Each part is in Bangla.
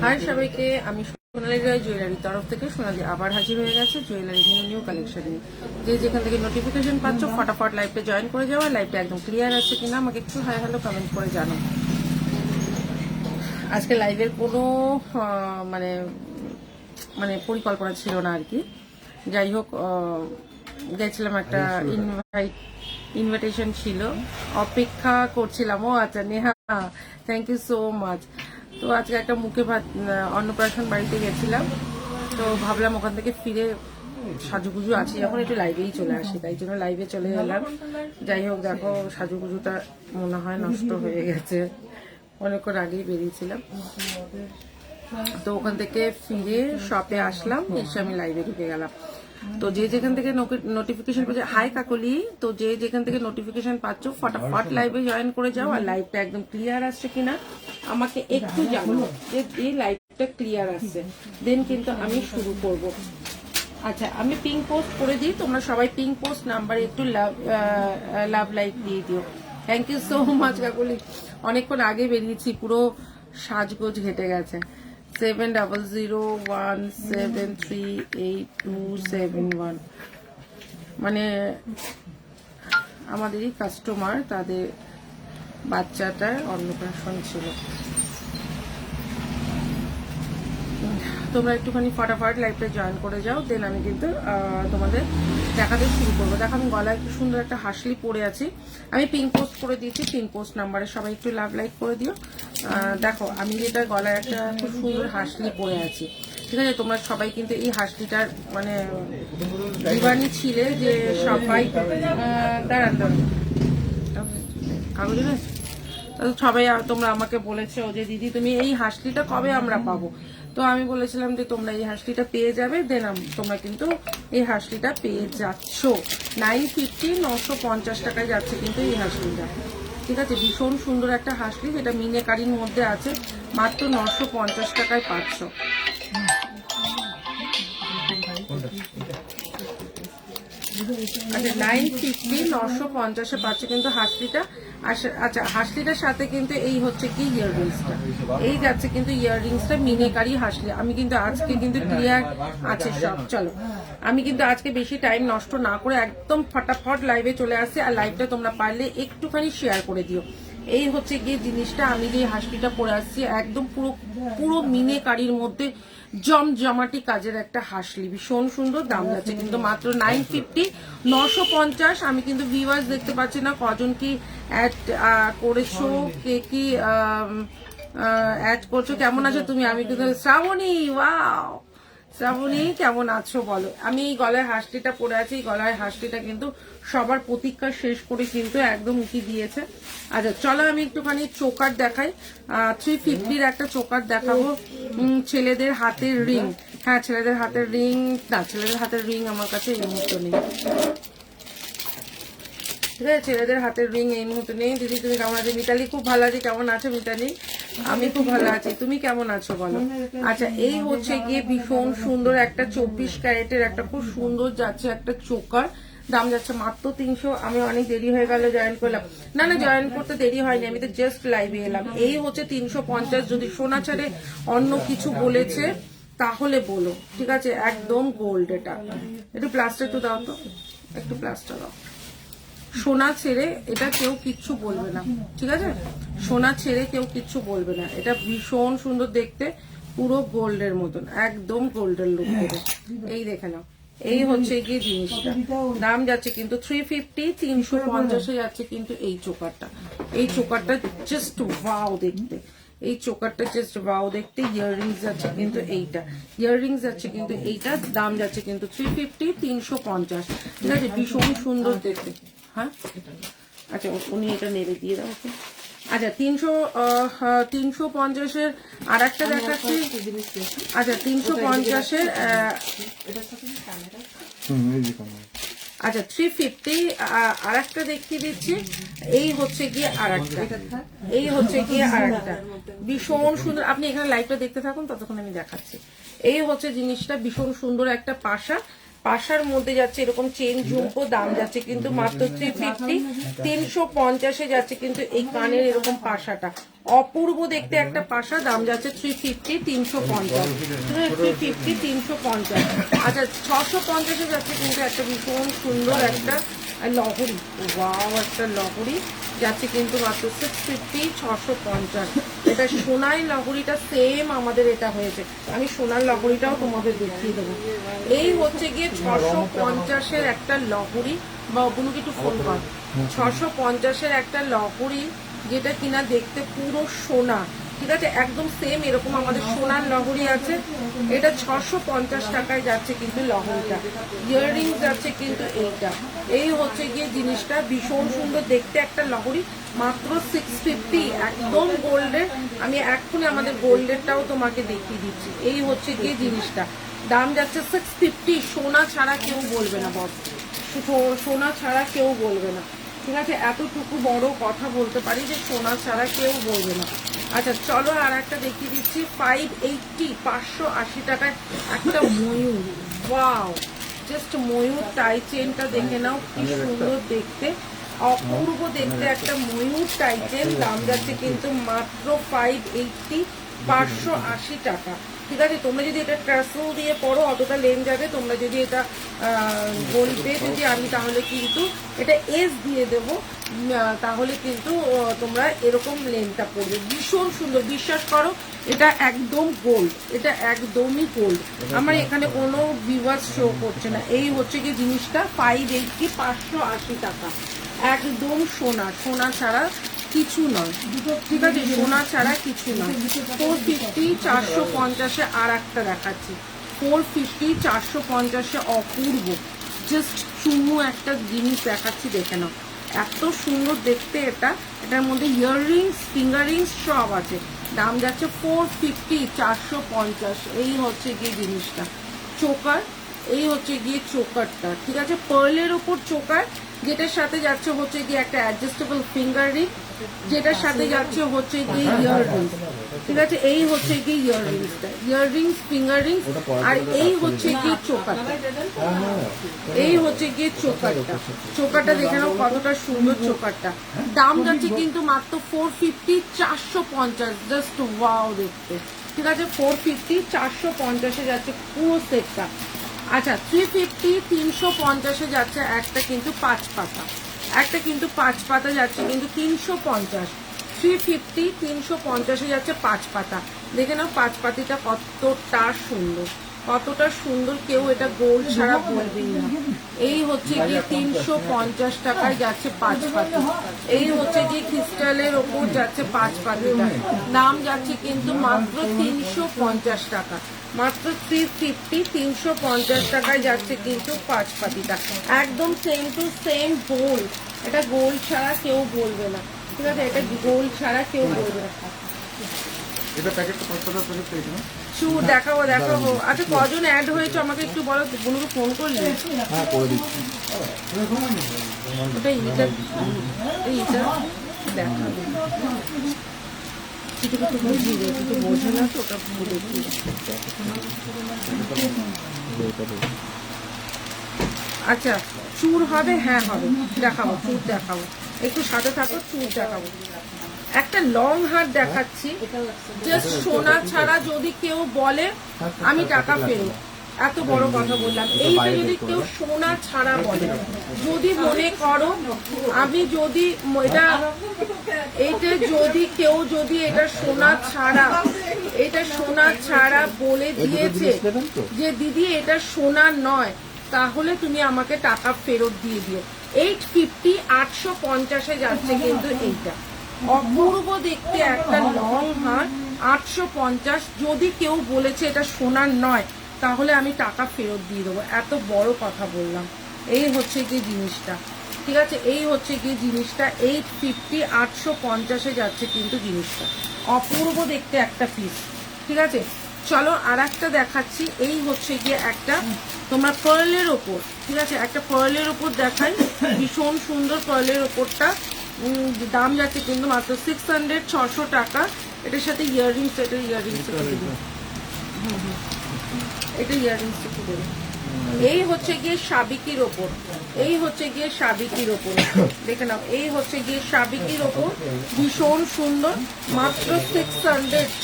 হাই সবাইকে, আমি সোনালী রায় জুয়েলারির তরফ থেকে সোনালী আবার হাজির হয়ে গেছে জুয়েলারি নিউ কালেকশন নিয়ে। যে যেখান থেকে নোটিফিকেশন পাচ্ছ ফটাফট লাইভে জয়েন করে যাওয়া। লাইভটা একদম ক্লিয়ার আছে কিনা আমাকে একটু হাই হ্যালো কমেন্ট করে জানো। আজকে লাইভের কোনো মানে মানে পরিকল্পনা ছিল না আর কি। যাই হোক, গেছিলাম একটা ইনভিটেশন ছিল, অপেক্ষা করছিলাম। ও আচ্ছা Neha, thank you so much. তো আজকে একটা মুখে ভাত অন্নপ্রাশন বাড়িতে গেছিলাম, তো ভাবলাম ওখান থেকে ফিরে সাজুগুজু আছে যখন একটু লাইভেই চলে আসি, তাই জন্য লাইভে চলে এলাম। যাই হোক, দেখো সাজুগুজুটা মনে হয় নষ্ট হয়ে গেছে, অনেকক্ষণ আগেই বেরিয়েছিলাম। তো ওখান থেকে ফিরে শপে আসলাম, এসে আমি লাইভে ঢুকে গেলাম। তো যে যেখান থেকে নোটিফিকেশন পাচ্ছে, হাই কাকলি, তো যে যেখান থেকে নোটিফিকেশন পাচ্ছ ফটাফট লাইভে জয়েন করে যাও। আর লাইভটা একদম ক্লিয়ার আসছে কিনা আমাকে একটু জানো, যে এই লাইভটা ক্লিয়ার আসছে, দেন কিন্তু আমি শুরু করব। আচ্ছা, আমি পিঙ্ক পোস্ট করে দিই, তোমরা সবাই পিঙ্ক পোস্ট নাম্বারে একটু লাভ লাইক দিয়ে দিও। থ্যাংক ইউ সো মাচ কাকলি, অনেকক্ষণ আগে বেরিয়েছি, পুরো সাজগোজ ঘেটে গেছে। 7001738271 মানে আমাদেরই কাস্টমার, তাদের বাচ্চাটার অন্নপ্রাশন ছিল। তোমরা একটুখানি ফটাফট লাইভটা জয়েন করে যাও, দেন আমি কিন্তু তোমাদের দেখাতে শুরু করবো। দেখো আমি গলায় একটু সুন্দর একটা হাসলি পরে আছি, আমি পিঙ্ক পোস্ট করে দিয়েছি, পিঙ্ক পোস্ট নাম্বারে সবাই একটু লাভ লাইক করে দিও। দেখো আমি যেটা গলায় একটা খুব সুন্দর হাসলি পরে আছি, ঠিক আছে? তোমরা সবাই কিন্তু এই হাসলিটার মানে দিবানি ছিলে, যে সবাই দাঁড়ান কাগজে না, সবাই তোমরা আমাকে বলেছো যে দিদি তুমি এই হাসলিটা কবে আমরা পাবো। তো আমি বলেছিলাম যে তোমরা এই হাসলিটা পেয়ে যাবে, দেন তোমরা কিন্তু এই হাসলিটা পেয়ে যাচ্ছ। 950 950 টাকায় যাচ্ছে কিন্তু এই হাসলিটা, ঠিক আছে? ভীষণ সুন্দর একটা হাসলি, যেটা মিনেকারির মধ্যে আছে, মাত্র 950 টাকায় পাচ্ছ। আচ্ছা 950 950-এ পাচ্ছে কিন্তু হাসলিটা। আচ্ছা হাসলিটার সাথে কিন্তু এই হচ্ছে কি ইয়াররিংসটা, এই যাচ্ছে কিন্তু ইয়াররিংসটা মিনেকারি হাসলি। আমি কিন্তু আজকে কিন্তু ক্লিয়ার আছে সব। চলো আমি কিন্তু আজকে বেশি টাইম নষ্ট না করে একদম ফটাফট লাইভে চলে আসছি। আর লাইভটা তোমরা পারলে একটুখানি শেয়ার করে দিও। এই হচ্ছে গিয়ে জিনিসটা, আমি যে হাসলিটা পরে আসছি একদম পুরো পুরো মিনেকারির মধ্যে জমজমাটি কাজের একটা হাসলি, ভীষণ সুন্দর। দাম যাচ্ছে কিন্তু মাত্র 950 950। আমি কিন্তু ভিউয়ার্স দেখতে পাচ্ছি না কজন কি অ্যাড করেছো, কে কি অ্যাড করছো, কেমন আছো তুমি? আমি কিন্তু শ্রাবণী, ওয়াও শ্রাবণী কেমন আছো বলো। আমি এই গলায় হাসলিটা পরে আছি, এই গলায় হাসলিটা কিন্তু সবার প্রতীক্ষা শেষ করে কিন্তু একদম উঠি দিয়েছে। আচ্ছা চলো আমি একটুখানি চোকার দেখাই, 350-র একটা চোকার দেখাবো। ছেলেদের হাতের রিং, হ্যাঁ ছেলেদের হাতের রিং, না ছেলেদের হাতের রিং আমার কাছে এই মুহূর্তে নেই, ঠিক আছে? ছেলেদের হাতের রিং এই মুহূর্তে নেই। দিদি তুমি কেমন আছো? মিতালি খুব ভালো আছে, কেমন আছো মিতালি? আমি খুব ভালো আছি, তুমি কেমন আছো বলো। আচ্ছা এই হচ্ছে গিয়ে ভীষণ সুন্দর একটা 24 ক্যারেটের একটা খুব সুন্দর যাচ্ছে একটা চোকার, দাম যাচ্ছে মাত্র 300। আমি অনেক দেরি হয়ে গেল জয়েন করলাম, না না জয়েন করতে দেরি হয়নি, আমি তো জাস্ট লাইভে এলাম। এই হচ্ছে 350। যদি সোনা ছাড়ে অন্য কিছু বলেছে তাহলে বলো, ঠিক আছে? একদম গোল্ড, এটা একটু প্লাস্টার একটু দাও তো, একটু প্লাস্টার দাও। সোনা ছেড়ে এটা কেউ কিচ্ছু বলবে না, ঠিক আছে? সোনা ছেড়ে কেউ কিচ্ছু বলবে না। এটা ভীষণ সুন্দর দেখতে, পুরো গোল্ডের মতন, একদম গোল্ডের লুক দেবে। এই দেখে নাও, এই হচ্ছে গিয়ে জিনিসটা, দাম যাচ্ছে কিন্তু 350 350-এ যাচ্ছে কিন্তু এই চোকারটা। এই চোকারটা জাস্ট ওয়াও দেখতে, এই চোকারটা জাস্ট ওয়াও দেখতে। ইয়াররিংস যাচ্ছে কিন্তু এইটা, ইয়াররিংস যাচ্ছে কিন্তু এইটা, দাম যাচ্ছে কিন্তু 350 350, ঠিক আছে? ভীষণ সুন্দর দেখতে। হ্যাঁ আচ্ছা উনি এটা নেড়ে দিয়ে দাও ওকে। আচ্ছা 350-এর আর একটা দেখাচ্ছি। আচ্ছা 350-এর আচ্ছা 350 আর একটা দেখিয়ে দিচ্ছি। এই হচ্ছে গিয়ে আর একটা, এই হচ্ছে গিয়ে আর একটা ভীষণ সুন্দর। আপনি এখানে লাইভটা দেখতে থাকুন, ততক্ষণ আমি দেখাচ্ছি। এই হচ্ছে জিনিসটা, ভীষণ সুন্দর একটা পাশা, পাশার মধ্যে যাচ্ছে এরকম চেন ঝুমকো, দাম যাচ্ছে কিন্তু মাত্র 350, 350-এ যাচ্ছে কিন্তু এই কানের এরকম পাশাটা। অপূর্ব দেখতে একটা পাশা, দাম যাচ্ছে 350, 350, 350, 350। আচ্ছা 650-এ যাচ্ছে কিন্তু একটা ভীষণ সুন্দর একটা লহরি, ওয়াও একটা লহরি যাচ্ছে কিন্তু মাত্র 650, 650। এটা সোনার লহরিটা সেম আমাদের এটা হয়েছে, আমি সোনার লহরিটাও তোমাদের দেখিয়ে দেবো। এই হচ্ছে গিয়ে 650-এর একটা লহরি, বা ওগুলোকে একটু ফোন কর। 650-এর একটা লহরি যেটা কিনা দেখতে পুরো সোনা, ঠিক আছে, একদম সেম এরকম আমাদের সোনার লহরি আছে। এটা 650 টাকায় যাচ্ছে কিন্তু লহরিটা। ইয়াররিংস যাচ্ছে কিন্তু এইটা। এই হচ্ছে গিয়ে জিনিসটা, ভীষণ সুন্দর দেখতে একটা লহরি, মাত্র 650, একদম গোল্ডের। আমি এক্ষুনি আমাদের গোল্ডেরটাও তোমাকে দেখিয়ে দিচ্ছি। এই হচ্ছে গিয়ে জিনিসটা, দাম যাচ্ছে 650। সোনা ছাড়া কেউ বলবে না বস, সোনা ছাড়া কেউ বলবে না, ঠিক আছে, এতটুকু বড় কথা বলতে পারি যে সোনা ছাড়া কেউ বলবে না। আচ্ছা চলো আর একটা দেখিয়ে দিচ্ছি, 580, 580 টাকায় একটা ময়ূর। ওয়াও, জাস্ট ময়ূর টাই চেনটা দেখে নাও, কি সুন্দর দেখতে, অপূর্ব দেখতে একটা ময়ূর টাই চেন, দাম যাচ্ছে কিন্তু মাত্র 580, 580 টাকা। ঠিক আছে, তোমরা যদি এটা ট্রাসেল দিয়ে পড়ো অতটা লেন যাবে, তোমরা যদি এটা বলবে যদি আমি, তাহলে কিন্তু এটা এস দিয়ে দেব, তাহলে কিন্তু তোমরা এরকম লেনটা পড়বে, ভীষণ সুন্দর, বিশ্বাস করো এটা একদম গোল্ড, এটা একদমই গোল্ড। আমার এখানে কোনো ভিউয়ার্স শো করছে না। এই হচ্ছে কি জিনিসটা, 580, 580 টাকা, একদম সোনা, সোনা ছাড়া কিছু নয়, ঠিক আছে, সোনা ছাড়া কিছু নয়। 450, 450-এ আর একটা দেখাচ্ছি, 450, 450-এ অপূর্ব জাস্ট চুমু একটা জিনিস দেখাচ্ছি, দেখে নাও, এত সুন্দর দেখতে এটা। এটার মধ্যে ইয়াররিংস, ফিঙ্গারিংস সব আছে, দাম যাচ্ছে 450, 450। এই হচ্ছে গিয়ে জিনিসটা, চোকার, এই হচ্ছে গিয়ে চোকারটা, ঠিক আছে, পার্লের ওপর চোকার, যেটার সাথে যাচ্ছে হচ্ছে গিয়ে একটা অ্যাডজাস্টেবল ফিঙ্গার রিং, যেটার সাথে যাচ্ছে হচ্ছে গিয়ে ইয়াররিংস, ঠিক আছে, এই হচ্ছে গিয়ে ইয়াররিংসটা, ইয়াররিংস, ফিঙ্গার রিংস, আর এই হচ্ছে গিয়ে চোকারটা, এই হচ্ছে গিয়ে চোকারটা। চোকারটা দেখে নাও কতটা সুন্দর চোকারটা, দাম যাচ্ছে কিন্তু মাত্র 450, 450, জাস্ট ওয়াও দেখতে, ঠিক আছে, 450, 450-এ যাচ্ছে পুরো সেটটা। আচ্ছা 350, 350-এ যাচ্ছে একটা কিন্তু 5 পাতা, একটা কিন্তু 5 পাতা যাচ্ছে কিন্তু 350, 350, 350-এ যাচ্ছে 5 পাতা। দেখে নাও 5 পাতিটা কতটা সুন্দর, কতটা সুন্দর, কেউ এটা গোল্ড ছাড়া বলবেই না। এই হচ্ছে গিয়ে 350 টাকায় যাচ্ছে 5 পাতি। এই হচ্ছে গিয়ে ক্রিস্টালের ওপর যাচ্ছে 5 পাতিটা, দাম যাচ্ছে কিন্তু মাত্র 350 টাকা, মাত্র 350, 350 টাকায় যাচ্ছে কিন্তু 5 পাতিটা, একদম সেম টু সেম গোল্ড। এটা গোল্ড ছাড়া কেউ বলবে না, ঠিক আছে, এটা গোল্ড ছাড়া কেউ বলবে না। এটা প্যাকেটটা 5 টাকা প্যাকেট পেয়েছি না? চুর দেখাবো দেখাবো। আচ্ছা কজন অ্যাড হয়েছে আমাকে একটু বলো, বোনকে ফোন করলে? হ্যাঁ করে দিচ্ছি। ওটা এইটা, এইটা দেখাবো, কিছু কিছু বুঝিয়ে দেয়, কিছু বোঝে না তো, ওটা বলে দিই। আচ্ছা চুর হবে, হ্যাঁ হবে, দেখাবো, চুর দেখাবো, একটু সাথে থাকো, চুর দেখাবো। একটা লং হার দেখাচ্ছি, জাস্ট সোনা ছাড়া যদি কেউ বলে আমি টাকা ফেরত, এত বড় কথা বললাম, এইটা যদি কেউ সোনা ছাড়া বলে, যদি মনে করো আমি যদি এইটা যদি কেউ যদি এটা সোনা ছাড়া, এটা সোনা ছাড়া বলে দিয়েছে যে দিদি এটা সোনা নয়, তাহলে তুমি আমাকে টাকা ফেরত দিয়ে দিও। 850, 850-এ যাচ্ছে কিন্তু এইটা, অপূর্ব দেখতে একটা লং হার, 850। যদি কেউ বলেছে এটা সোনার নয়, তাহলে আমি টাকা ফেরত দিয়ে দেবো, এত বড় কথা বললাম। এই হচ্ছে গিয়ে জিনিসটা, ঠিক আছে, এই হচ্ছে গিয়ে জিনিসটা, 850, 850-এ যাচ্ছে কিন্তু জিনিসটা, অপূর্ব দেখতে একটা পিস, ঠিক আছে। চলো আর একটা দেখাচ্ছি, এই হচ্ছে গিয়ে একটা তোমরা পার্লের ওপর, ঠিক আছে, একটা পার্লের ওপর দেখাই, ভীষণ সুন্দর পার্লের ওপরটা, দাম যাচ্ছে কিন্তু মাত্র 600, 600 টাকা। এটার সাথে ইয়াররিংস, এটা ইয়াররিংস একটু দেবে, এটা ইয়াররিংস একটু দেবে, এই হচ্ছে গিয়ে সাবিকির ওপর, এই হচ্ছে গিয়ে সাবিকির ওপর, দেখে নাও, এই হচ্ছে গিয়ে সাবিকির ওপর, ভীষণ সুন্দর, মাত্র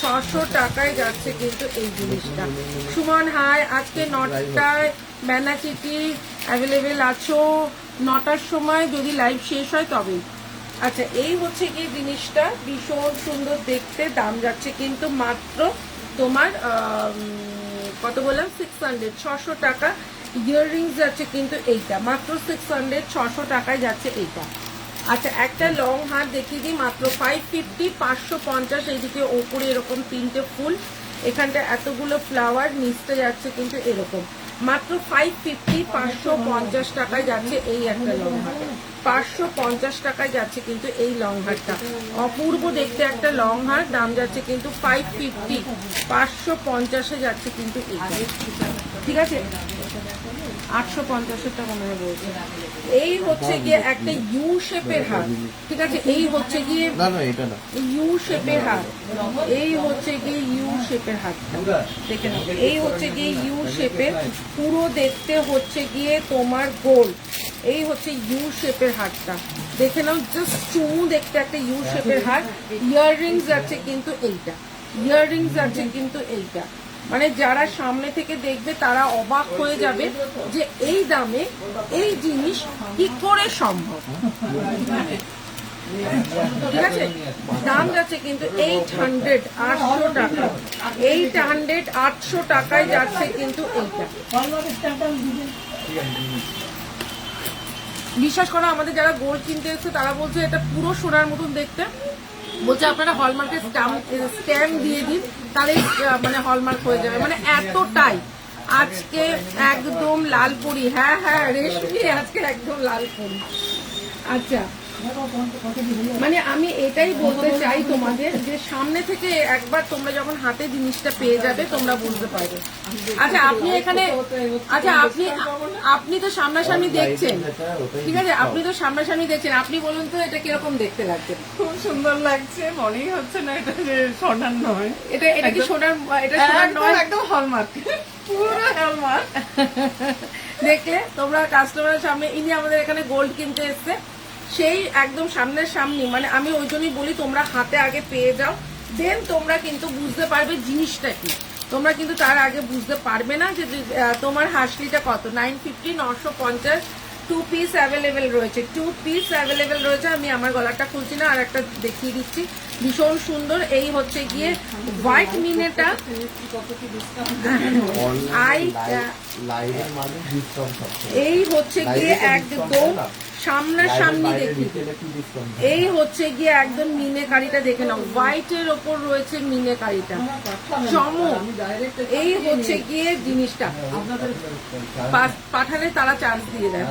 600 টাকায় যাচ্ছে কিন্তু এই জিনিসটা। সুমন হাই, আজকে 9টায় ব্যানাচিটি অ্যাভেলেবেল আছো, 9টার সময় যদি লাইভ শেষ হয় তবেই। আচ্ছা, এই হচ্ছে গিয়ে জিনিসটা, ভীষণ সুন্দর দেখতে, দাম যাচ্ছে কিন্তু মাত্র তোমার কত বললাম, 600 টাকা। ইয়াররিংস যাচ্ছে কিন্তু এইটা মাত্র 600 টাকায় যাচ্ছে এইটা। আচ্ছা, একটা লং হার দেখিয়ে দিই, মাত্র 550, 550। এইদিকে ওপরে এরকম 3টে ফুল, এখানটা এতগুলো ফ্লাওয়ার, নিচটা যাচ্ছে কিন্তু এরকম, মাত্র 550, 550 টাকায় যাচ্ছে এই একটা লং হার। 550 টাকায় যাচ্ছে কিন্তু এই লং হারটা, অপূর্ব দেখতে একটা লং হার, দাম যাচ্ছে কিন্তু 550, 550-এ যাচ্ছে কিন্তু এইটা। ঠিক আছে, 850-এরটা মনে হয় বলছে। এই হচ্ছে গিয়ে একটা ইউ শেপের হার, ঠিক আছে, এই হচ্ছে গিয়ে ইউ শেপের হার, এই হচ্ছে গিয়ে ইউ শেপের হারটা দেখে নাও, এই হচ্ছে গিয়ে ইউ শেপের, পুরো দেখতে হচ্ছে গিয়ে তোমার গোল, এই হচ্ছে ইউ শেপের হারটা দেখে নাও, জাস্ট চুমু দেখতে একটা ইউ শেপের হার। ইয়াররিংস যাচ্ছে কিন্তু এইটা, ইয়াররিংস যাচ্ছে কিন্তু এইটা, মানে যারা সামনে থেকে দেখবে তারা অবাক হয়ে যাবে যে এই দামে এই জিনিস কি করে সম্ভব। ঠিক আছে, দাম যাচ্ছে কিন্তু 800, 800 টাকা, 800, 800 টাকায় যাচ্ছে কিন্তু এইটা। বিশ্বাস করো, আমাদের যারা গোল্ড কিনতে এসছে তারা বলছে এটা পুরো সোনার মতন দেখতে, বলছে আপনারা হলমার্কের স্ট্যাম্প দিয়ে দিন, তাহলে মানে হলমার্ক হয়ে যাবে, মানে এতটাই। আজকে একদম লাল পরি, হ্যাঁ হ্যাঁ রেশমি, আজকে একদম লাল পরি। আচ্ছা, মানে আমি এটাই বলতে চাই তোমাদের যে সামনে থেকে একবার তোমরা যখন হাতে জিনিসটা পেয়ে যাবে তোমরা বুঝতে পারবে। আচ্ছা, আপনি এখানে, আচ্ছা আপনি তো সামনাসামনি দেখছেন, ঠিক আছে, আপনি তো সামনাসামনি দেখছেন, আপনি বলুন তো এটা কিরকম দেখতে লাগছে? খুব সুন্দর লাগছে, মনেই হচ্ছে না এটা যে সোনার নয়। এটা কি সোনার? এটা সোনার নয়, একদম হলমার্ক, পুরো হলমার্ক। দেখলে তোমরা, কাস্টমারের সামনে, ইনি আমাদের এখানে গোল্ড কিনতে এসছে, সেই একদম সামনের সামনে, মানে আমি ওই জন্যই বলি তোমরা হাতে আগে পেয়ে যাও, দেন তোমরা কিন্তু বুঝতে পারবে জিনিসটা কি। তোমরা কিন্তু তার আগে বুঝতে পারবে না যে তোমার হাসলিটা কত। 950, 950 2 পিস অ্যাভেলেবেল রয়েছে, 2 পিস অ্যাভেলেবেল রয়েছে। আমি আমার গলাটা খুলছি না, আর একটা দেখিয়ে দিচ্ছি, ভীষণ সুন্দর। এই হচ্ছে গিয়ে হোয়াইট মিনেটা, এই হচ্ছে গিয়ে একদম সামনাসামনি দেখি, এই হচ্ছে গিয়ে একদম মিনে কারিটা দেখে নাও, হোয়াইটের ওপর রয়েছে মিনে কারিটা, চমক। এই হচ্ছে গিয়ে জিনিসটা, পাঠালে তারা চার্জ দিয়ে দেয়।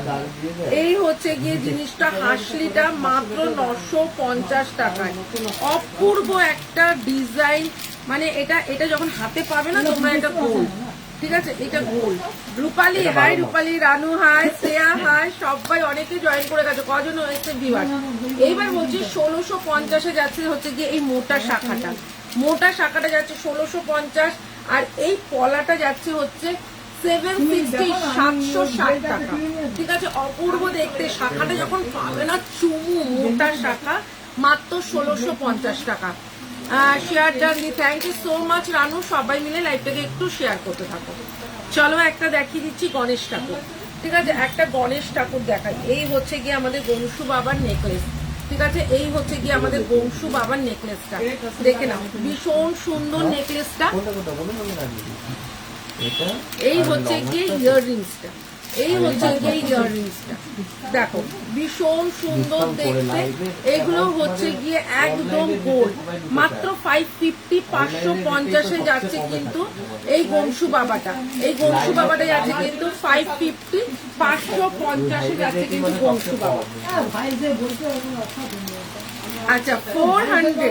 এই হচ্ছে গিয়ে জিনিসটা, হাসলিটা মাত্র 950 টাকায়, অপূর্ব একটা ডিজাইন, মানে এটা যখন হাতে পাবে না তোমরা, এটা গোল্ড, ঠিক আছে, এটা গোল্ড। রূপালী হাই, রূপালী, রানু হাই, শ্রেয়া হাই, সবাই অনেকে জয়েন করে গেছে, কজন হয়েছে ভিউয়ার। এইবার বলছি 1650-এ যাচ্ছে হচ্ছে গিয়ে এই মোটা শাখাটা, মোটা শাখাটা যাচ্ছে 1650, আর এই পলাটা যাচ্ছে হচ্ছে 760, 760 টাকা, ঠিক আছে, অপূর্ব দেখতে। শাখাটা যখন পাবে না, চুমু মোটা শাখা, মাত্র 1650 টাকা। শেয়ার ডান দি, thank you so much Ranu, সবাই মিলে লাইভটাকে একটু শেয়ার করতে থাকো। চলো একটা দেখিয়ে দিচ্ছি গণেশ ঠাকুর, ঠিক আছে, একটা গণেশ ঠাকুর দেখাই। এই হচ্ছে গিয়ে আমাদের গংশু বাবার নেকলেস, ঠিক আছে, এই হচ্ছে গিয়ে আমাদের গংশু বাবার নেকলেসটা দেখে নাও, ভীষণ সুন্দর নেকলেসটা। এই হচ্ছে গিয়ে ইয়াররিংসটা, এই হচ্ছে গিয়ে ইয়াররিংসটা দেখো, ভীষণ সুন্দর দেখতে। এগুলো হচ্ছে গিয়ে একদম গোল্ড, মাত্র 550, 550-এ যাচ্ছে কিন্তু এই গংশু বাবাটা, এই গংশু বাবাটা যাচ্ছে কিন্তু 550, 550-এ যাচ্ছে কিন্তু গংশু বাবা। আচ্ছা 400,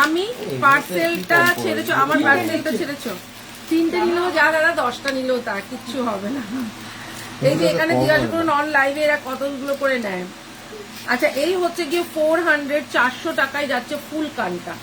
আমি পার্সেলটা ছেড়েছো, আমার পার্সেলটা ছেড়েছো, 3টে নিলেও যা দাদা, 10টা নিলেও তা, কিচ্ছু হবে না। এই যে এখানে জিজ্ঞাসা করুন অন লাইভে এরা কতগুলো করে নেয়। আচ্ছা, এই হচ্ছে গিয়ে 400, 400 টাকায় যাচ্ছে ফুল কানটা,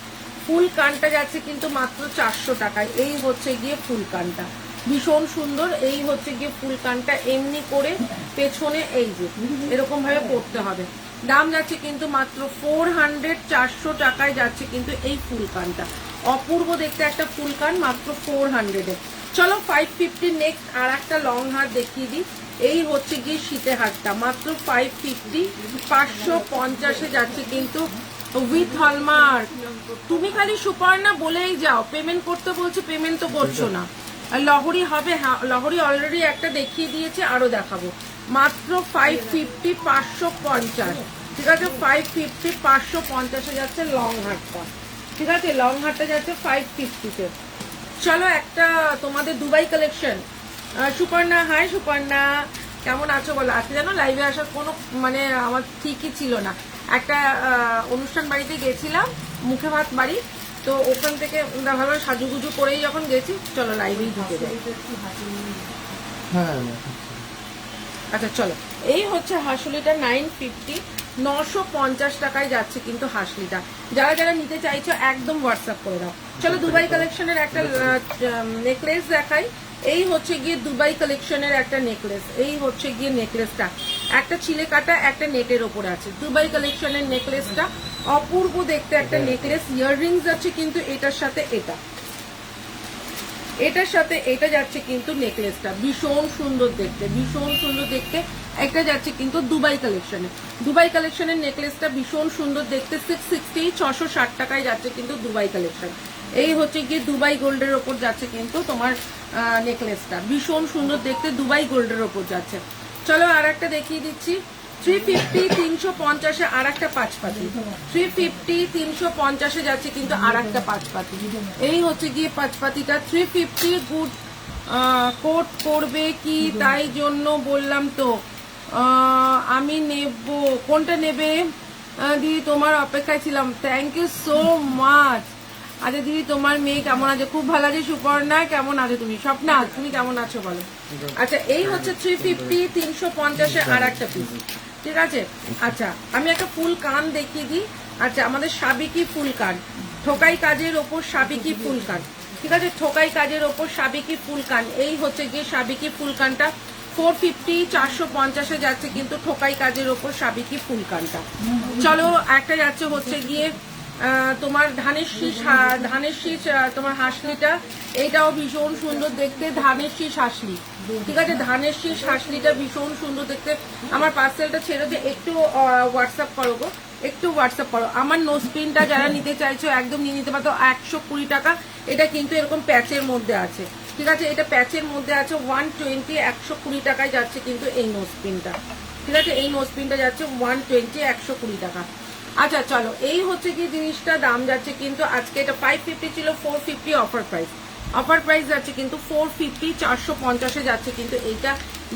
ফুল কানটা যাচ্ছে কিন্তু মাত্র 400 টাকায়। এই হচ্ছে গিয়ে ফুল কানটা, ভীষণ সুন্দর। এই হচ্ছে গিয়ে ফুল কানটা এমনি করে পেছনে এই যে এরকম ভাবে পড়তে হবে। দাম যাচ্ছে কিন্তু মাত্র 400, 400 টাকায় যাচ্ছে কিন্তু এই ফুল কানটা। অপূর্ব দেখতে একটা ফুল কান, মাত্র 400-এ। চলো 550 নেক্সট আর একটা লং হার দেখিয়ে দিই। এই হচ্ছে গিয়ে শীতে হারটা, মাত্র 550, 550-এ যাচ্ছে কিন্তু উইথ হলমার্ক। তুমি খালি সুপর্ণা বলেই যাও, পেমেন্ট করতে বলছে, পেমেন্ট তো করছো না। আর লহরি হবে, হ্যাঁ লহরি অলরেডি একটা দেখিয়ে দিয়েছে, আরো দেখাবো। মাত্র 550, 550, ঠিক আছে? 550, 550-এ যাচ্ছে লং হারটা, ঠিক আছে? লং হারটা যাচ্ছে 550-তে। চলো একটা তোমাদের Dubai collection. Suparna, hi Suparna, কেমন আছো বলো? আজকে জানো লাইভে আসার কোনো মানে আমার ঠিকই ছিল না। একটা অনুষ্ঠান বাড়িতে গেছিলাম, মুখে ভাত বাড়ি, তো ওখান থেকে ভালো সাজুগুজু করেই যখন গেছি, চলো লাইভেই ঢুকে যাই। হ্যাঁ আচ্ছা চলো, এই হচ্ছে হাসুলিটা 950, 950 টাকায় যাচ্ছে কিন্তু হাসলিটা। যারা যারা নিতে চাইছো একদম হোয়াটসঅ্যাপ করে দাও। চলো দুবাই কালেকশনের একটা নেকলেস দেখাই। এই হচ্ছে গিয়ে দুবাই কালেকশনের একটা নেকলেস। এই হচ্ছে গিয়ে নেকলেসটা একটা ছিলে কাটা, একটা নেটের ওপরে আছে। দুবাই কালেকশনের নেকলেসটা অপূর্ব দেখতে একটা নেকলেস। ইয়াররিংস আছে কিন্তু এটার সাথে এটা, এটার সাথে এটা যাচ্ছে কিন্তু নেকলেসটা ভীষণ সুন্দর দেখতে, ভীষণ সুন্দর দেখতে। একটা যাচ্ছে কিন্তু দুবাই কালেকশনে। দুবাই কালেকশনের নেকলেসটা ভীষণ সুন্দর দেখতে। 660, 660 টাকায় যাচ্ছে কিন্তু দুবাই কালেকশন। এই হচ্ছে গিয়ে দুবাই গোল্ডের ওপর যাচ্ছে কিন্তু তোমার নেকলেসটা ভীষণ সুন্দর দেখতে, দুবাই গোল্ডের ওপর যাচ্ছে। চলো আর একটা দেখিয়ে দিচ্ছি। 350, 350-এ আর একটা পাঁচপাতি। 350, 350-এ যাচ্ছে কিন্তু আর একটা পাঁচপাতি। এই হচ্ছে গিয়ে পাঁচপাতিটা 350। গুড কোট করবে কি, তাই জন্য বললাম তো। আমি নেব, কোনটা নেবে দিদি? তোমার অপেক্ষায় ছিলাম। Thank you so much. আচ্ছা দিদি তোমার মেয়ে কেমন আছে? খুব ভালো আছে। সুপর্ণা কেমন আছো তুমি? স্বপ্না তুমি কেমন আছো বলো? আচ্ছা এই হচ্ছে 350, 350-এ আর একটা পিস, ঠিক আছে? আচ্ছা আমি একটা ফুল কান দেখিয়ে দিই। আচ্ছা আমাদের সাবিকি ফুল কান, ঠোকাই কাজের ওপর সাবিকি ফুল কান, ঠিক আছে? ঠোকাই কাজের ওপর সাবিকি ফুল কান। এই হচ্ছে গিয়ে সাবিকি ফুল কানটা 450, 450-এ যাচ্ছে কিন্তু ঠোকাই কাজের ওপর সাবিকি ফুল কানটা। চলো একটা যাচ্ছে হচ্ছে গিয়ে তোমার ধানের শীষ, ধানের শীষ তোমার হাসলিটা, এইটাও ভীষণ সুন্দর দেখতে। ধানের শীষ হাসলি, ঠিক আছে? ধানের শীষ হাসলিটা ভীষণ সুন্দর দেখতে। আমার পার্সেলটা ছেড়ে দিয়ে একটু হোয়াটসঅ্যাপ করো গো, একটু হোয়াটসঅ্যাপ করো। আমার নোজ পিনটা যারা নিতে চাইছো একদম নিয়ে নিতে পারো, 120 টাকা। এটা কিন্তু এরকম প্যাচের মধ্যে আছে, ঠিক আছে? এটা প্যাচের মধ্যে আছে 120, 120 টাকায় যাচ্ছে কিন্তু এই নোজ পিনটা, ঠিক আছে? এই নোজ পিনটা যাচ্ছে 120, 120 টাকা। আচ্ছা চলো এই হচ্ছে কি জিনিসটা, দাম যাচ্ছে কিন্তু আজকে এটা 550 ছিল, 450 অফার প্রাইস। অফার প্রাইস যাচ্ছে কিন্তু 450, 450-এ যাচ্ছে কিন্তু এইটা।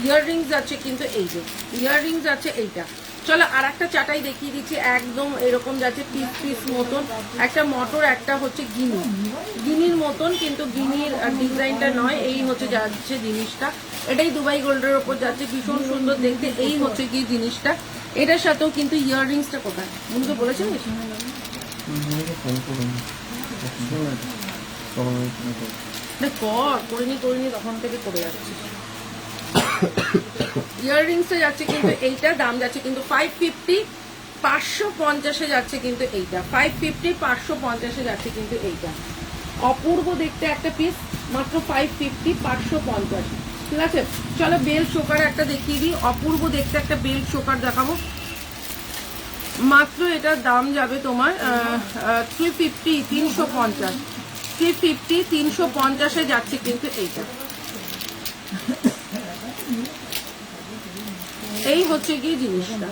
ইয়াররিংস যাচ্ছে কিন্তু এই যে ইয়াররিংস যাচ্ছে এইটা। চলো আর একটা চাটাই দেখিয়ে দিচ্ছি, একদম এরকম যাচ্ছে পিস পিস মতন। একটা মটর, একটা হচ্ছে গিনি, গিনির মতন কিন্তু গিনির ডিজাইনটা নয়। এই হচ্ছে যাচ্ছে জিনিসটা, এটাই দুবাই গোল্ডের ওপর যাচ্ছে, ভীষণ সুন্দর দেখতে। এই হচ্ছে গিয়ে জিনিসটা, এটার সাথেও কিন্তু ইয়াররিংসটা কোথায় উনি তো বলেছেন করিনি তখন থেকে করে যাচ্ছে। ইয়াররিংসটা যাচ্ছে কিন্তু এইটা, দাম যাচ্ছে কিন্তু 550, 550-এ যাচ্ছে কিন্তু এইটা। 550, 550-এ যাচ্ছে কিন্তু এইটা। অপূর্ব দেখতে একটা পিস, মাত্র 550, 550, ঠিক আছে? চলো বেল চোকার একটা দেখিয়ে দিই। অপূর্ব দেখতে একটা বেল চোকার দেখাবো। মাত্র এটার দাম যাবে তোমার 350, 350, 350, 350-এ যাচ্ছে কিন্তু এইটা। এই হচ্ছে গিয়ে জিনিসটা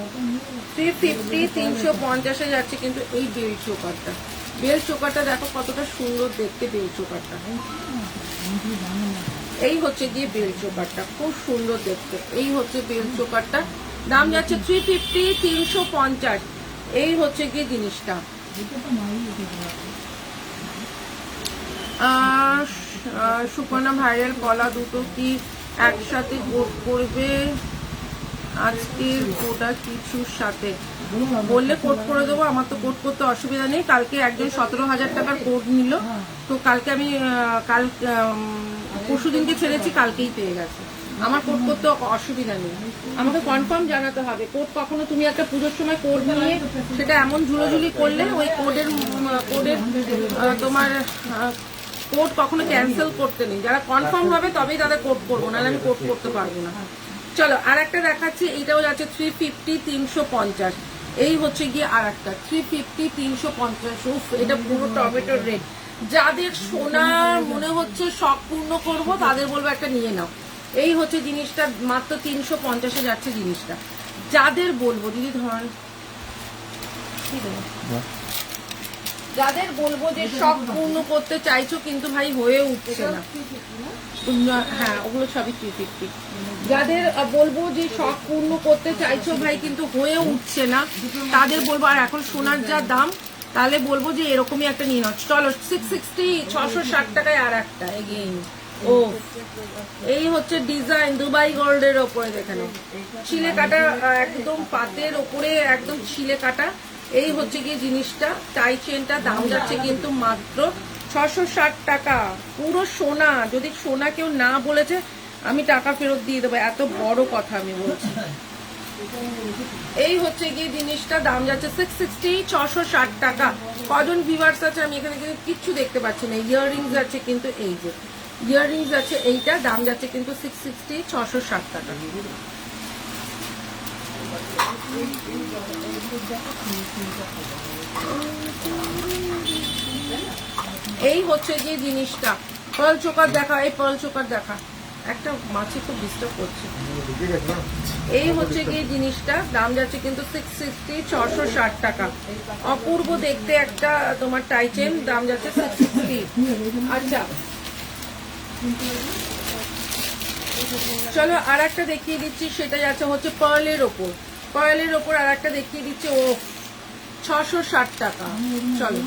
350, 350-এ যাচ্ছে কিন্তু এই বেল চোকারটা। বেল চোকারটা দেখো কতটা সুন্দর দেখতে বেল চোকারটা। এই হচ্ছে গিয়ে বেল চোকারটা, খুব সুন্দর দেখতে। এই হচ্ছে বেল চোকারটা, দাম যাচ্ছে 350, 350। এই হচ্ছে গিয়ে জিনিসটা। সুপর্ণা ভাইরাল কলা দুটো কি একসাথে কোট করবে? আজকের প্রোডাক্ট কিছুর সাথে বললে কোড করে দেবো, আমার তো কোড করতে অসুবিধা নেই। কালকে একজন 17,000 টাকার কোড নিল, তো কালকে আমি পরশু দিনকে ছেড়েছি, কালকেই পেয়ে গেছে। আমার কোড করতে অসুবিধা নেই, আমাকে কনফার্ম জানাতে হবে। কোড কখনো তুমি একটা পুজোর সময় কোড নিয়ে সেটা এমন ঝুলোঝুলি করলে ওই কোডের তোমার কোড কখনো ক্যান্সেল করতে নেই। যারা কনফার্ম হবে তবেই তাদের কোড করবো, নাহলে আমি কোড করতে পারবো না। চলো আর একটা দেখাচ্ছি, এইটাও যাচ্ছে 350 350। এই হচ্ছে গিয়ে আর একটা 350 350। উফ, এটা পুরো টমেটোর রেড। যাদের সোনার মনে হচ্ছে শখ পূর্ণ করবো তাদের বলবো একটা নিয়ে নাও। এই হচ্ছে জিনিসটা, মাত্র 350-এ যাচ্ছে জিনিসটা। যাদের বলবো দিদি ধর, যাদের বলবো যে শখ পূর্ণ করতে চাইছো কিন্তু ভাই হয়ে উঠছে না, হ্যাঁ ওগুলো সবই 350। যাদের বলবো যে শখ পূর্ণ করতে চাইছো ভাই কিন্তু হয়ে উঠছে না, তাদের বলবো, আর এখন সোনার যা দাম, তাহলে বলবো যে এরকমই একটা নিয়ে নাও। চলো 660 660 টাকায় আর একটা এগেইন। ও এই হচ্ছে ডিজাইন দুবাই গোল্ডের ওপরে, দেখেন ছিলে কাটা, একদম পাতের ওপরে একদম ছিলে কাটা। এই হচ্ছে গিয়ে জিনিসটা, টাই চেনটা দাম যাচ্ছে কিন্তু মাত্র 660 টাকা। পুরো সোনা, যদি সোনা কেউ না বলেছে আমি টাকা ফেরত দিয়ে দেবো, এত বড় কথা আমি বলছি। এই হচ্ছে গিয়ে জিনিসটা দাম যাচ্ছে 660 660 টাকা। কজন ভিউয়ার্স আছে আমি এখানে কিন্তু কিচ্ছু দেখতে পাচ্ছি না। ইয়াররিংস আছে কিন্তু, এই যে ইয়াররিংস আছে, এইটা দাম যাচ্ছে কিন্তু 660 660 টাকা। এই হচ্ছে গিয়ে জিনিসটা, পার্ল চোকার দেখা, এই পার্ল চোকার দেখা, একটা মাছি খুব ডিস্টার্ব করছে। এই হচ্ছে গিয়ে জিনিসটা দাম যাচ্ছে কিন্তু 660 660 টাকা। অপূর্ব দেখতে একটা তোমার টাই চেন, দাম যাচ্ছে 660। আচ্ছা চলো আর একটা দেখিয়ে দিচ্ছি, সেটা যাচ্ছে হচ্ছে পার্লের ওপর। পার্লের ওপর আর একটা দেখিয়ে দিচ্ছি, ও 660 টাকা। চলো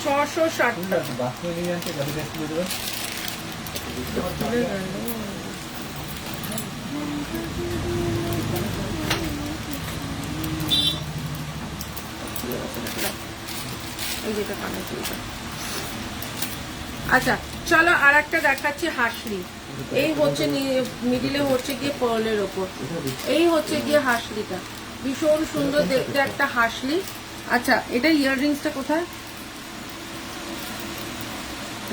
660 টাকা। আচ্ছা চলো আর একটা দেখাচ্ছি হাসলি। এই হচ্ছে মিডিলে হচ্ছে গিয়ে পার্লের ওপর, এই হচ্ছে গিয়ে হাসলিটা, ভীষণ সুন্দর দেখতে একটা হাসলি। আচ্ছা এটা ইয়াররিংসটা কোথায়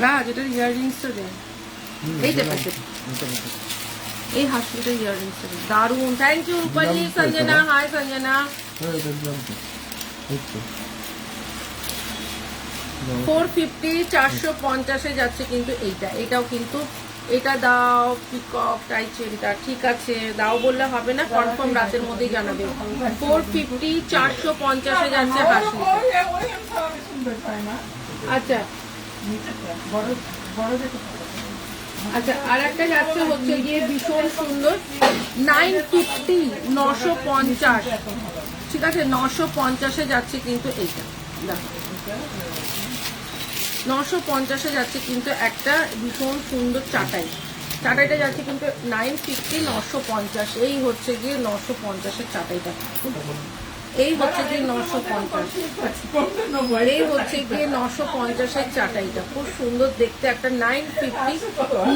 রাজ, এটার ইয়াররিংসটা দেয়, এইটা কাছে, এই হাসলিটার ইয়াররিংসটা দারুন। Thank you Rupali. Sanjana, hi Sanjana. 450 450-এ যাচ্ছে কিন্তু এইটা, এটাও কিন্তু, এটা দাও পিকক টাই চেনটা, ঠিক আছে দাও বললে হবে না, কনফার্ম রাতের মধ্যেই জানাবে। 450 450-এ যাচ্ছে হাসি। আচ্ছা আচ্ছা আর একটা যাচ্ছে হচ্ছে গিয়ে ভীষণ সুন্দর 950 950, ঠিক আছে 950-এ যাচ্ছে কিন্তু এইটা, দেখো 950-এ যাচ্ছে কিন্তু একটা ভীষণ সুন্দর চাটাই। চাটাইটা যাচ্ছে কিন্তু 950 950। এই হচ্ছে গিয়ে 950-এর চাটাইটা, এই হচ্ছে গিয়ে 950, এই হচ্ছে গিয়ে 950-এর চাটাইটা, খুব সুন্দর দেখতে একটা 950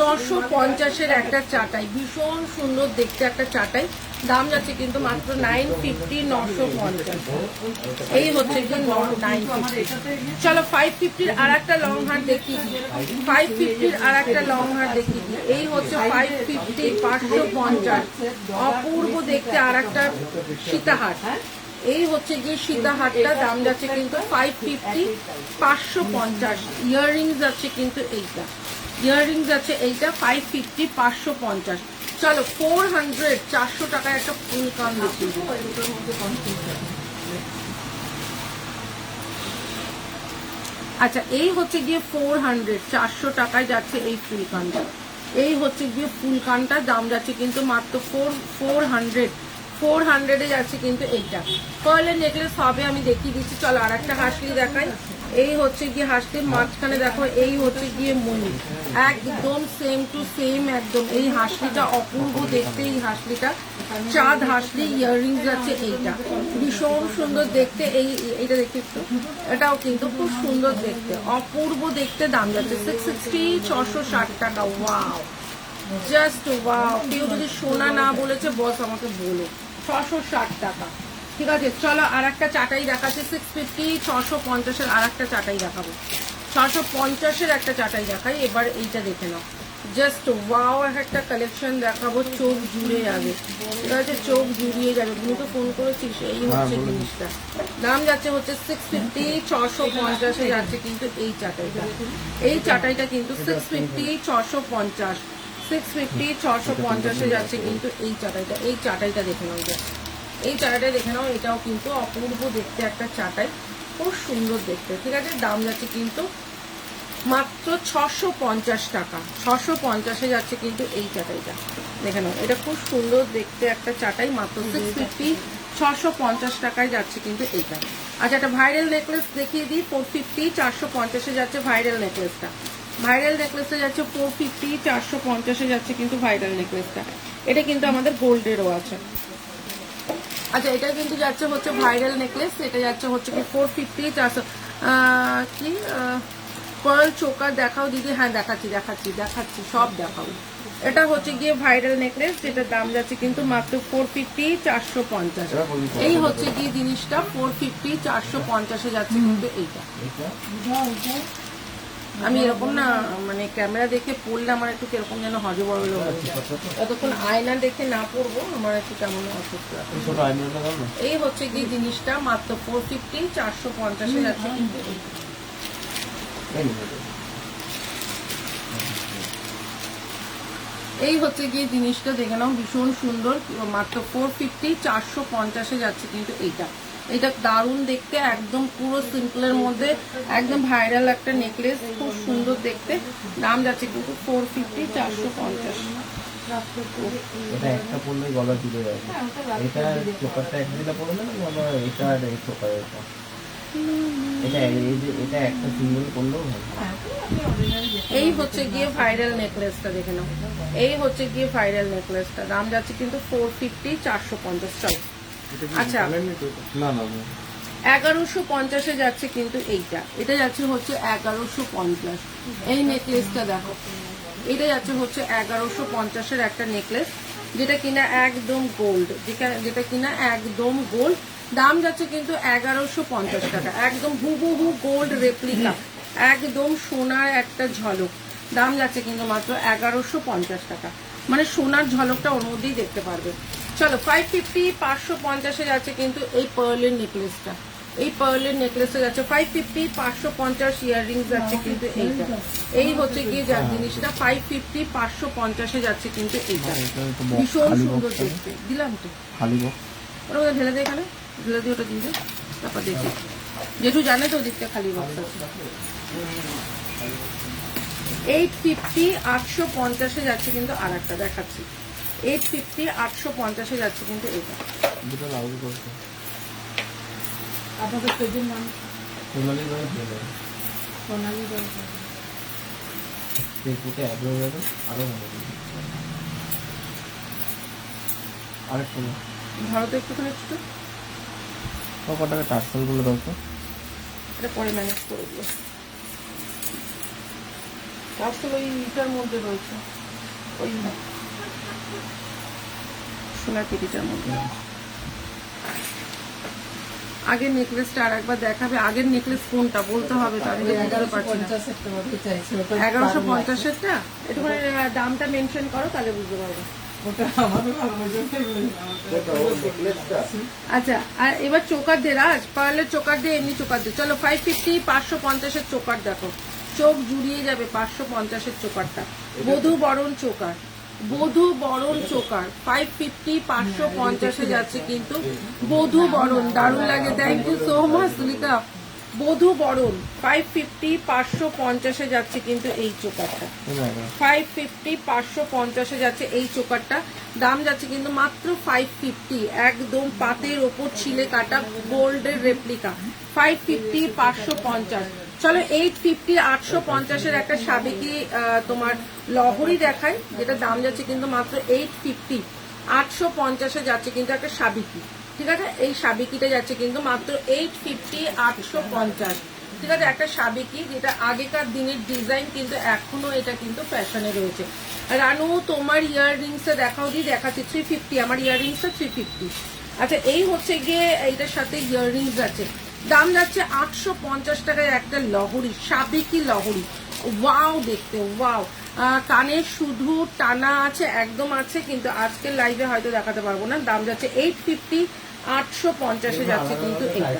950-এর একটা চাটাই, ভীষণ সুন্দর দেখতে একটা চাটাই, দাম যাচ্ছে কিন্তু মাত্র 950 950। এই হচ্ছে গিয়ে 950। চলো 550-র আর একটা লং হার দেখিয়ে দিই, 550-র আর একটা লং হার দেখিয়ে দিই। এই হচ্ছে 550 550, অপূর্ব দেখতে আর একটা সীতাহার। এই হচ্ছে গিয়ে সীতাহারটা, দাম যাচ্ছে কিন্তু 550 550। ইয়াররিংস আছে কিন্তু এইটা, ইয়াররিংস আছে এইটা 550 550। চলো 400 400 টাকায় একটা ফুল কান দেখিয়ে দিই। আচ্ছা এই হচ্ছে গিয়ে 400 400 টাকায় যাচ্ছে এই ফুল কানটা। এই হচ্ছে গিয়ে ফুল কানটা, দাম যাচ্ছে কিন্তু মাত্র 400 400-এ যাচ্ছে কিন্তু এইটা। পার্লের নেকলেস হবে, আমি দেখিয়ে দিচ্ছি। চলো আর একটা হাসলি দেখাই। এই হচ্ছে গিয়ে হাসলির মাঝখানে দেখো এই হচ্ছে গিয়ে মণি, একদম সেম টু সেম একদম। এই হাসলিটা অপূর্ব দেখতে, এই হাসলিটা চাঁদ হাসলি, ইয়াররিংস আছে এইটা ভীষণ সুন্দর দেখতে। এইটা দেখতে একটু, এটাও কিন্তু খুব সুন্দর দেখতে, অপূর্ব দেখতে। দাম যাচ্ছে 660, 660 টাকা। Wow, just wow. কেউ যদি সোনা না বলেছে বস আমাকে বলো, 660 টাকা। ঠিক আছে, চলো আর একটা চাটাই দেখাচ্ছে 650, 650-এর আর একটা চাটাই দেখাবো। 650-এর একটা চাটাই দেখাই। এবার এইটা দেখে নাও, জাস্ট ওয়াও একটা কালেকশন দেখাবো, চোখ জুড়ে যাবে। ঠিক আছে, চোখ জুড়িয়ে যাবে। তুমি তো ফোন করেছিস, এই হচ্ছে জিনিসটা। দাম যাচ্ছে হচ্ছে 650, 650-এ যাচ্ছে কিন্তু এই চাটাইটা। এই চাটাইটা কিন্তু 650, 650, 650, 650-এ যাচ্ছে কিন্তু এই চাটাইটা। এই চাটাইটা দেখে নাও, এই চাটাইটা দেখে নাও। এটাও কিন্তু অপূর্ব দেখতে একটা চাটাই, খুব সুন্দর দেখতে। ঠিক আছে, দাম যাচ্ছে কিন্তু মাত্র 650 টাকা। 650-এ যাচ্ছে কিন্তু এই চাটাইটা দেখে নাও। এটা খুব সুন্দর দেখতে একটা চাটাই, মাত্র 650, 650 টাকায় যাচ্ছে কিন্তু এইটা। আচ্ছা, একটা ভাইরাল নেকলেস দেখিয়ে দিই। 450, 450-এ যাচ্ছে ভাইরাল নেকলেসটা। ভাইরাল নেকলেসটা যাচ্ছে 450, 450-এ যাচ্ছে কিন্তু ভাইরাল নেকলেসটা। এটা কিন্তু আমাদের গোল্ডেরও আছে। আচ্ছা, এটা কিন্তু যাচ্ছে হচ্ছে ভাইরাল নেকলেস। এটা যাচ্ছে হচ্ছে কি 450, 400 কি পার্ল চোকার দেখাও দিদি। হ্যাঁ, দেখাচ্ছি দেখাচ্ছি দেখাচ্ছি, সব দেখাবো। এটা হচ্ছে গিয়ে ভাইরাল নেকলেস, যেটার দাম যাচ্ছে কিন্তু মাত্র 450, 450। এই হচ্ছে গিয়ে জিনিসটা 450, 450-এ যাচ্ছে কিন্তু এইটা। আমি এরকম না, মানে ক্যামেরা দেখে পড়লে আমার একটু কিরকম যেন হজবরল হচ্ছে। ততক্ষণ আয়না দেখে না পড়বো আমার একটু কেমন অসুস্থ। এই হচ্ছে গিয়ে জিনিসটা মাত্র 450, 450-এ যাচ্ছে কিন্তু। এই হচ্ছে গিয়ে জিনিসটা দেখে নাও, ভীষণ সুন্দর, মাত্র 450, 450-এ যাচ্ছে কিন্তু এইটা। এটা দারুণ দেখতে, একদম পুরো সিম্পলের মধ্যে একদম ভাইরাল একটা নেকলেস, খুব সুন্দর দেখতে। দাম যাচ্ছে কিন্তু 450, 450। এটা একটা পড়লে গলা জুড়ে যাবে। এটা চোকারটা এক দিলে পড়বে না, বাবা এটা আর এই চোকার এটা, এটা এটা একটা সিঙ্গেল করলেও ভালো। এই হচ্ছে গিয়ে ভাইরাল নেকলেসটা দেখে নাও। এই হচ্ছে গিয়ে ভাইরাল নেকলেসটা, দাম যাচ্ছে কিন্তু 450, 450। চলো, আচ্ছা, না না 1150-এ যাচ্ছে কিন্তু এইটা। এটা যাচ্ছে হচ্ছে 1150। এই নেকলেসটা দেখো, এটা যাচ্ছে হচ্ছে 1150-এর একটা নেকলেস, যেটা কিনা একদম গোল্ড, যেটা কিনা একদম গোল্ড। দাম যাচ্ছে কিন্তু 1150 টাকা, একদম হুবহু গোল্ড রেপ্লিকা, একদম সোনার একটা ঝলক। দাম যাচ্ছে কিন্তু মাত্র 1150 টাকা, মানে সোনার ঝলকটা ওর মধ্যেই দেখতে পারবে। চলো, 550, 550-এ যাচ্ছে কিন্তু এই পার্লের নেকলেসটা। এই পার্লের নেকলেসটা যাচ্ছে 550, 550 ইয়াররিংস যাচ্ছে কিন্তু এইটা। এই হচ্ছে গিয়ে যার জিনিসটা 550, 550-এ যাচ্ছে কিন্তু এইটা, ভীষণ সুন্দর দেখতে। দিলাম তো খালি বক্স, ওটা ওটা ঢেলে দে, এখানে ঢেলে দিয়ে ওটা দিয়ে দে, তারপর দেখি। যেটু জানে তো ওদিকটা খালি বক্স আছে। 850, 850-এ যাচ্ছে কিন্তু আর একটা দেখাচ্ছি। 850, 850-এ যাচ্ছে কিন্তু এটা। দুটো লাগবে করতে। আপনাদের পেজের নাম সোনালি রঙের জুয়েলারি, সোনালি ফেসবুকে অ্যাড হয়ে যাবে, আরও ভালো হবে। আরেকটা ভারতে একটুখানি একটু কটাকে টার্সেলগুলো দাও তো। এটা পরে ম্যানেজ করে দিও। আসলে ওই ইটার মধ্যে রয়েছে, ওই সোনার পেটিটার মধ্যে। আগের নেকলেসটা আর একবার দেখাবে। আগের নেকলেস কোনটা বলতে হবে, তো আমি তো বুঝতে পারছি না। 1150-এরটা একটুখানি দামটা মেনশন করো, তাহলে বুঝতে পারবো। আচ্ছা, আর এবার চোকার দে রাজ, পার্লের চোকার দিয়ে, এমনি চোকার দিয়ে। চলো, 550, 550-এর চোকার দেখো, চোখ জুড়িয়ে যাবে 550-এর চোকারটা। বধূ বরণ চোকার, বধূ বরণ চোকার 550, 550-এ যাচ্ছে কিন্তু বধূ বরণ। দারুণ লাগে, থ্যাংক ইউ সো মাচ তুলিকা। বধূ বরণ 550, 550-এ যাচ্ছে কিন্তু এই চোকারটা। 550, 550-এ যাচ্ছে এই চোকারটা। দাম যাচ্ছে কিন্তু মাত্র 550, একদম পাতের ওপর ছিলে কাটা গোল্ডের রেপ্লিকা। 550, 550। চলো 850 850-এর একটা সাবেকি তোমার লহরি দেখাই, যেটা দাম যাচ্ছে কিন্তু মাত্র 850 850-এ যাচ্ছে কিন্তু একটা সাবেকি। ঠিক আছে, এই সাবেকিটা যাচ্ছে কিন্তু মাত্র 850 850। ঠিক আছে, একটা সাবেকি যেটা আগেকার দিনের ডিজাইন, কিন্তু এখনো এটা কিন্তু ফ্যাশনে রয়েছে। রানু তোমার ইয়াররিংসটা দেখাও, দি দেখাচ্ছি 350, আমার ইয়াররিংসটা 350। আচ্ছা, এই হচ্ছে গিয়ে এইটার সাথে ইয়াররিংস আছে, দাম যাচ্ছে 850 টাকায় একটা লহরি, সাবেকি লহরি। ওয়াও দেখতে, ওয়াও। কানে শুধু টানা আছে, একদম আছে, কিন্তু আজকের লাইভে হয়তো দেখাতে পারবো না। দাম যাচ্ছে 850 850-এ যাচ্ছে কিন্তু এইটা।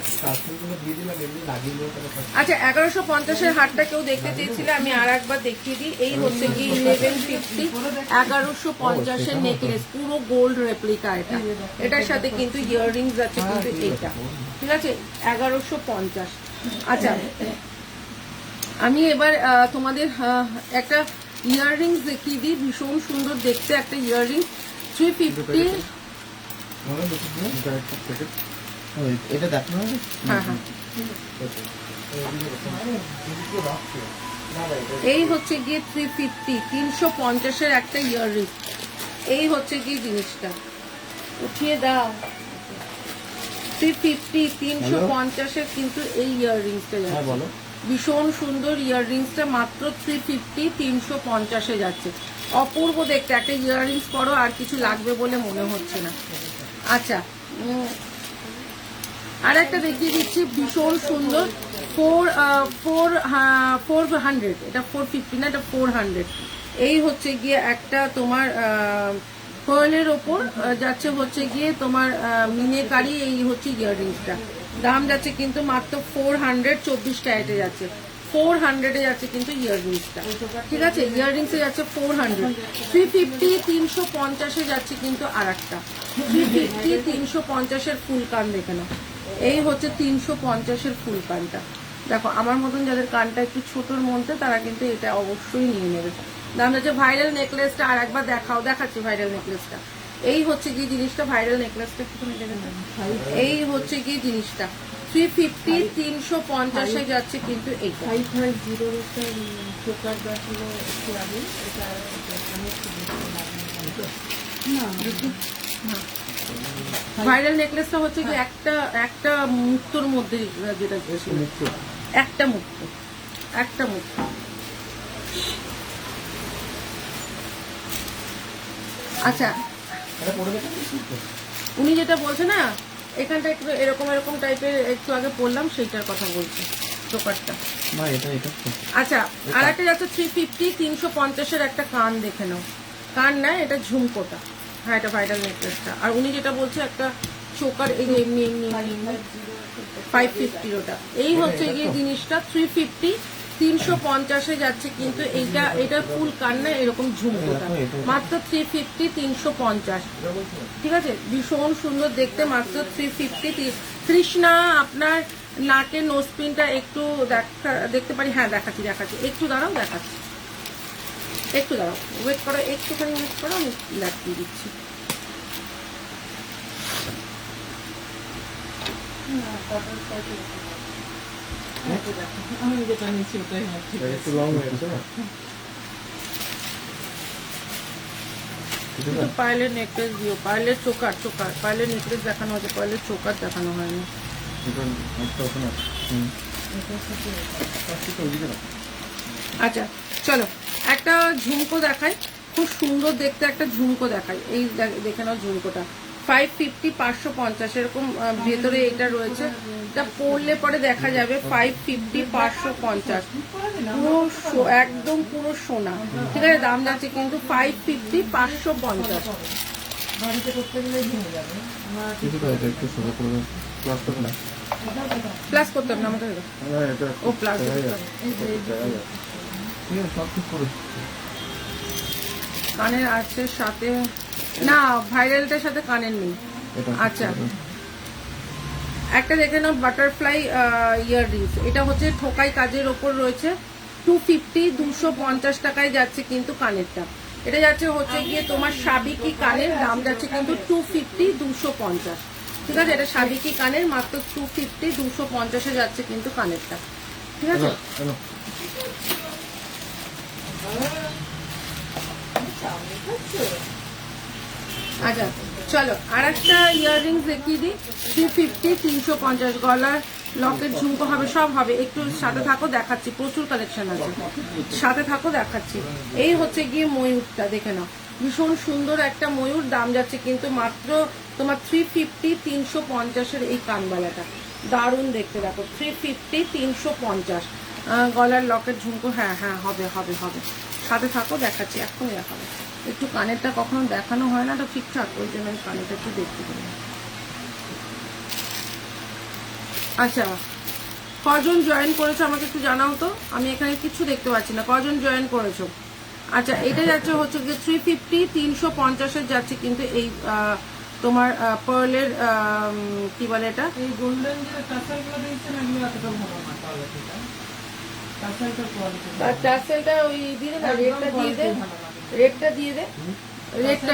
আচ্ছা, 1150-এর হারটা কেউ দেখতে চেয়েছিল, আমি আর একবার দেখিয়ে দিই। এই হচ্ছে কি 1150 1150-এর নেকলেস, পুরো গোল্ড রেপ্লিকা এটা। এটার সাথে কিন্তু ইয়াররিংস আছে কিন্তু এইটা। ঠিক আছে, 1150। আচ্ছা, আমি এবার তোমাদের একটা ইয়াররিংস দেখিয়ে দিই, ভীষণ সুন্দর দেখতে একটা ইয়াররিং, 350। এটা দেখো না। হ্যাঁ হ্যাঁ, এই হচ্ছে গিয়ে 350 350-এর একটা ইয়াররিং। এই হচ্ছে গিয়ে জিনিসটা, উঠিয়ে দাও। 350 350-এর কিন্তু এই ইয়াররিংসটা যাচ্ছে, ভীষণ সুন্দর ইয়াররিংসটা, মাত্র 350 350-এ যাচ্ছে। অপূর্ব দেখতে একটা ইয়াররিংস পরো, আর কিছু লাগবে বলে মনে হচ্ছে না। আচ্ছা, আর একটা দেখিয়ে দিচ্ছি, ভীষণ সুন্দর 400, এটা 450 না, এটা 400। এই হচ্ছে গিয়ে একটা তোমার পার্লের ওপর যাচ্ছে হচ্ছে গিয়ে তোমার মিনেকারি, এই হচ্ছে ইয়াররিংসটা, দাম যাচ্ছে কিন্তু মাত্র 400, 24 ক্যারেটে যাচ্ছে, 400-এ যাচ্ছে কিন্তু ইয়াররিংসটা। ঠিক আছে, ইয়াররিংসে যাচ্ছে 400। 350 350-এ যাচ্ছে কিন্তু আর একটা 350 350-এর ফুল কান দেখে নাও। এই হচ্ছে 350-এর ফুল কানটা, দেখো আমার মতন যাদের কানটা একটু ছোটর মধ্যে, তারা কিন্তু এটা অবশ্যই নিয়ে নেবে। দাম যাচ্ছে। ভাইরাল নেকলেসটা আর একবার দেখাও, দেখাচ্ছি ভাইরাল নেকলেসটা। এই হচ্ছে কি জিনিসটা, ভাইরাল নেকলেসটা এই হচ্ছে কি জিনিসটা, 350 350-এ যাচ্ছে কিন্তু এইটা। ভাইরাল নেকলেসটা হচ্ছে কি একটা একটা মুক্তোর মধ্যে, যেটা একটা মুক্ত, একটা মুক্ত। আচ্ছা, উনি যেটা বলছে না, এখানটা একটু এরকম এরকম টাইপের, একটু আগে পড়লাম সেইটার কথা বলছি, চোকারটা। আচ্ছা, আর একটা যাচ্ছে 350 350-এর একটা কান দেখে নাও, কান না, এটা ঝুমকোটা। হ্যাঁ, এটা ভাইরাল নেকলেসটা। আর উনি যেটা বলছে একটা চোকার, এই যে এমনি এমনি 550 ওটা। এই হচ্ছে গিয়ে জিনিসটা 350 350-এ যাচ্ছে কিন্তু এইটা, এটা ফুল কান না, এরকম ঝুমকোটা, মাত্র 350 350। ঠিক আছে, ভীষণ সুন্দর দেখতে, মাত্র 350। তৃষ্ণা, আপনার নাকের নোজপিনটা একটু দেখতে পারি? হ্যাঁ, দেখাচ্ছি দেখাচ্ছি, একটু দাঁড়াও, দেখাচ্ছি, একটু দাঁড়াও, ওয়েট করো, একটুখানি ওয়েট করো, আমি লাগিয়ে দিচ্ছি। আমি যেটা নিচ্ছি ওটাই একটু লং হয়েছে না? পার্লের নেকলেস দিও, পার্লের চোকার, চোকার পার্লের নেকলেস দেখানো হয়েছে, পার্লের চোকার দেখানো হয়নি। আচ্ছা, চলো একটা ঝুমকো দেখাই, খুব সুন্দর দেখতে একটা ঝুমকো দেখাই। এই দেখে নাও ঝুমকোটা, 550 550 এরকম ভেতরে এটা রয়েছে, এটা পরলে পরে দেখা যাবে 550 550, পুরো একদম পুরো সোনা। ঠিক আছে, দাম যাচ্ছে কিন্তু 550 550। প্লাস করতে হবে না আমাদের, ও প্লাস কানের আছে সাথে না, ভাইরালটার সাথে কানের নেই। আচ্ছা, একটা দেখে নাও বাটারফ্লাই ইয়াররিংস, এটা হচ্ছে ঠোকাই কাজের ওপর রয়েছে, 250 250 টাকায় যাচ্ছে কিন্তু কানেরটা। এটা যাচ্ছে হচ্ছে গিয়ে তোমার সাবেকি কানের, দাম যাচ্ছে কিন্তু 250 250। ঠিক আছে, এটা সাবেকি কানের, মাত্র 250 250-এ যাচ্ছে কিন্তু কানেরটা। ঠিক আছে? চলো। আচ্ছা চলো আর একটা ইয়াররিংস দেখিয়ে দিই। 350, 350 গলার লকেট ঝুমকো হবে, সব হবে। একটু সাথে থাকো, দেখাচ্ছি, প্রচুর কালেকশন আছে, সাথে থাকো দেখাচ্ছি। এই হচ্ছে গিয়ে ময়ূরটা, দেখে নাও, ভীষণ সুন্দর একটা ময়ূর। দাম যাচ্ছে কিন্তু মাত্র তোমার 350, 350-এর এই কানবালাটা দারুণ দেখতে। দেখো 350, 350 গলার লকেট ঝুমকো। হ্যাঁ হ্যাঁ হবে হবে হবে, সাথে থাকো দেখাচ্ছি, এখনই দেখাবো। একটু কানেরটা কখনো দেখানো হয় না তো ঠিকঠাক, ওই জন্য আমি কানেরটা একটু দেখতে পারি। আচ্ছা কজন জয়েন করেছো আমাকে একটু জানাও তো, আমি এখানে কিছু দেখতে পাচ্ছি না, কজন জয়েন করেছো? আচ্ছা এটা যাচ্ছে হচ্ছে যে 350, 350-এর যাচ্ছে কিন্তু এই তোমার পার্লের কি বলে এটা, এই গোল্ডেন যে টাসেলগুলো দিয়েছেন এগুলো এতটা ভালো না কোয়ালিটিটা, টাসেলটা কোয়ালিটি টাসেলটা ওই দিয়ে দে না, রেটটা দিয়ে দে, রেটটা দিয়ে দে, রেটটা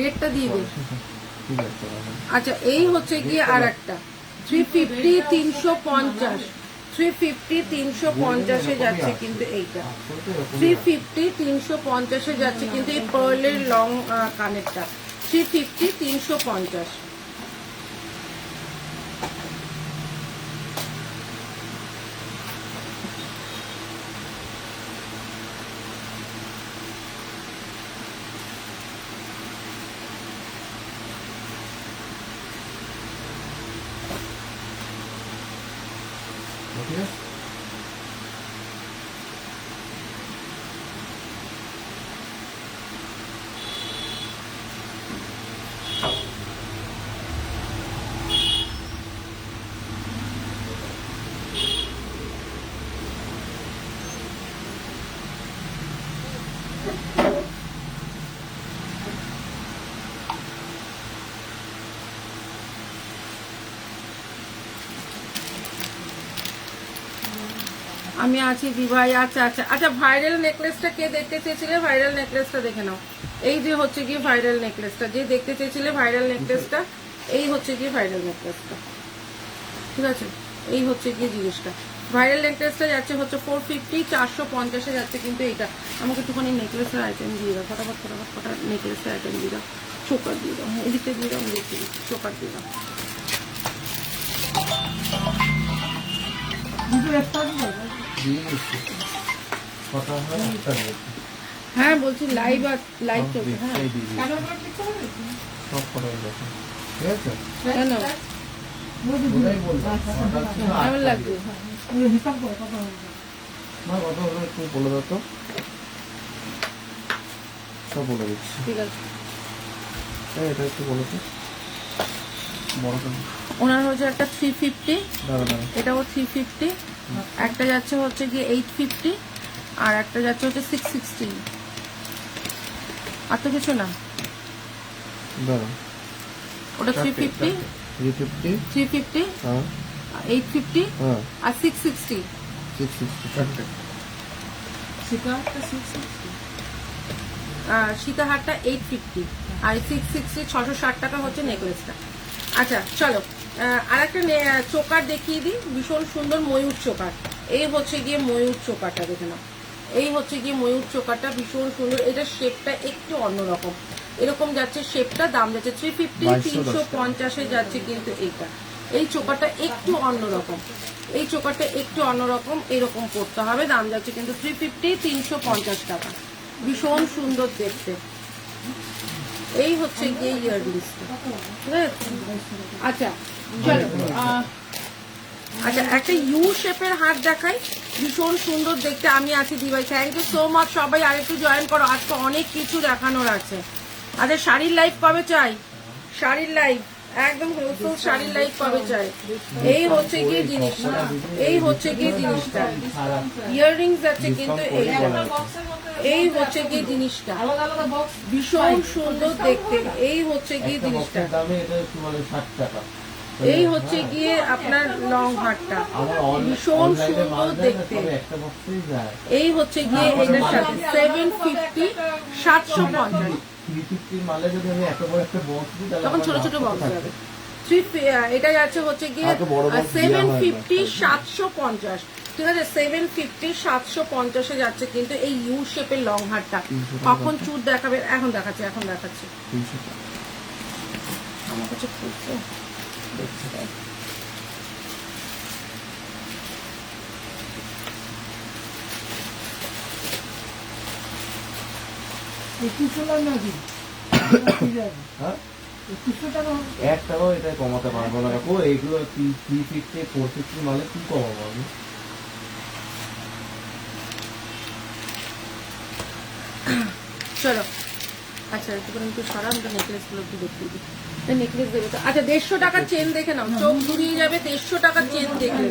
রেটটা দিয়ে দে। ঠিক আছে চলো। আচ্ছা এই হচ্ছে গিয়ে আর একটা 350, 350, 350, 350-এ যাচ্ছে কিন্তু এইটা 350, 350-এ যাচ্ছে কিন্তু এই পার্লের লং কানেরটা 350, 350। ঠিক আছে আমি আছি দিভাই। আচ্ছা আচ্ছা আচ্ছা ভাইরাল নেকলেসটা কে দেখতে চেয়েছিলে? ভাইরাল নেকলেসটা দেখে নাও। এই যে হচ্ছে গিয়ে ভাইরাল নেকলেসটা, যে দেখতে চেয়েছিলে ভাইরাল নেকলেসটা, এই হচ্ছে গিয়ে ভাইরাল নেকলেসটা, ঠিক আছে? এই হচ্ছে গিয়ে জিনিসটা, ভাইরাল নেকলেসটা যাচ্ছে হচ্ছে 450, 450-এ যাচ্ছে কিন্তু এইটা। আমাকে একটুখানি নেকলেসের আইটেম দিয়ে দাও, ফটাফট ফটাফট ফটাফট নেকলেসের আইটেম দিয়ে দাও, চোকার দিয়ে দাও, এদিকটা দিয়ে দাও, আমি দেখতে দিচ্ছি, চোকার দিয়ে দাও। দুটো একটা দিবে দিয়ে দিচ্ছি কথা হয় একটা দিয়েছি হ্যাঁ বলছি লাইভ আর লাইভ চলছে। হ্যাঁ এই দিয়ে দিচ্ছি ক্যামেরা ঠিক করে দিয়েছি সব কথা দেখো ঠিক আছে কেন ওটাই বলবো কেমন লাগছে? হিসাব করে কথা বলবো মা কত হলো একটু বলে দাও তো, সব বলে দিচ্ছি। ঠিক আছে, এটা একটু বলো তো বড়টা ওনার হচ্ছে একটা 350, দাঁড়া দাঁড়া এটাও 350, একটা যাচ্ছে হচ্ছে গিয়ে 850, আর একটা যাচ্ছে হচ্ছে 660। আর তো কিছু না, দাঁড়া ওটা 350, 350 350, হ্যাঁ 850 হ্যাঁ আর 660। 660 চারটে সেটা একটা 660 সীতাহারটা 850 আর 660, 660 টাকা হচ্ছে নেকলেসটা। আচ্ছা চলো আর একটা চোকার দেখিয়ে দিই, ভীষণ সুন্দর ময়ূর চোকার। এই হচ্ছে গিয়ে ময়ূর চোকারটা, দেখে নাও, এই হচ্ছে গিয়ে ময়ূর চোকারটা, ভীষণ সুন্দর। এটা শেপটা একটু অন্যরকম, এরকম যাচ্ছে শেপটা, দাম যাচ্ছে 350, 350-এ যাচ্ছে কিন্তু এইটা। এই চোকারটা একটু অন্যরকম, এই চোকারটা একটু অন্যরকম, এরকম করতে হবে, দাম যাচ্ছে কিন্তু 350, 350 টাকা, ভীষণ সুন্দর দেখতে। এই হচ্ছে গিয়ে ইয়াররিংসটা, ঠিক আছে? আচ্ছা চলো আচ্ছা একটা ইউ শেপের হাত দেখাই, ভীষণ সুন্দর দেখতে। আমি আছি দিভাই, থ্যাংক ইউ সো মাচ। সবাই আরেকটু জয়েন করো, আজকে অনেক কিছু দেখানোর আছে। আচ্ছা শাড়ির লাইভ কবে চাই? শাড়ির লাইভ একদম হোলসেল শাড়ির লাইভ কবে চাই? এই হচ্ছে গিয়ে জিনিসটা, এই হচ্ছে গিয়ে জিনিসটা, ইয়াররিংস আছে কিন্তু এইটা, এই হচ্ছে গিয়ে জিনিসটা, আলাদা আলাদা বক্স ভীষণ সুন্দর দেখতে। এই হচ্ছে গিয়ে একটা জিনিসটা, বক্সের দামে এটা একটু মানে 60 টাকা। এই হচ্ছে গিয়ে আপনার লং হারটা, আমার ভীষণ অনলাইনে মাল সুন্দর যায় না, দেখতে। তবে একটা বক্সেই যায়। এই হচ্ছে গিয়ে এটার সাথে 750, 750, 350 মালে যদি আমি এত বড় একটা বক্স দিই তাহলে তখন আমার ছোট ছোট লাভ বক্স থাকে। যাবে, এটা যাচ্ছে হচ্ছে গিয়ে হাতে বড় বড় 750 750, ঠিক আছে 750 750 যাচ্ছে কিন্তু এই ইউ শেপের লং হারটা। কখন চুট দেখাবে? এখন দেখাচ্ছি। 300 টাকা। আমার কাছে খুলছে, দেখছি তাই। হ্যাঁ? 1 টাকাও এটা কমাতে পারবো না কাকু, এইগুলো 350 450 মানে কি কমাবো আমি? চলো আচ্ছা একটু সরা, আমি নেকলেস গুলো একটু দেখিয়ে দিই। নেকলেস দেবে তো? আচ্ছা 150 টাকার চেন দেখে নাও, চোখ ঘুরিয়ে যাবে 150 টাকার চেন দেখলে।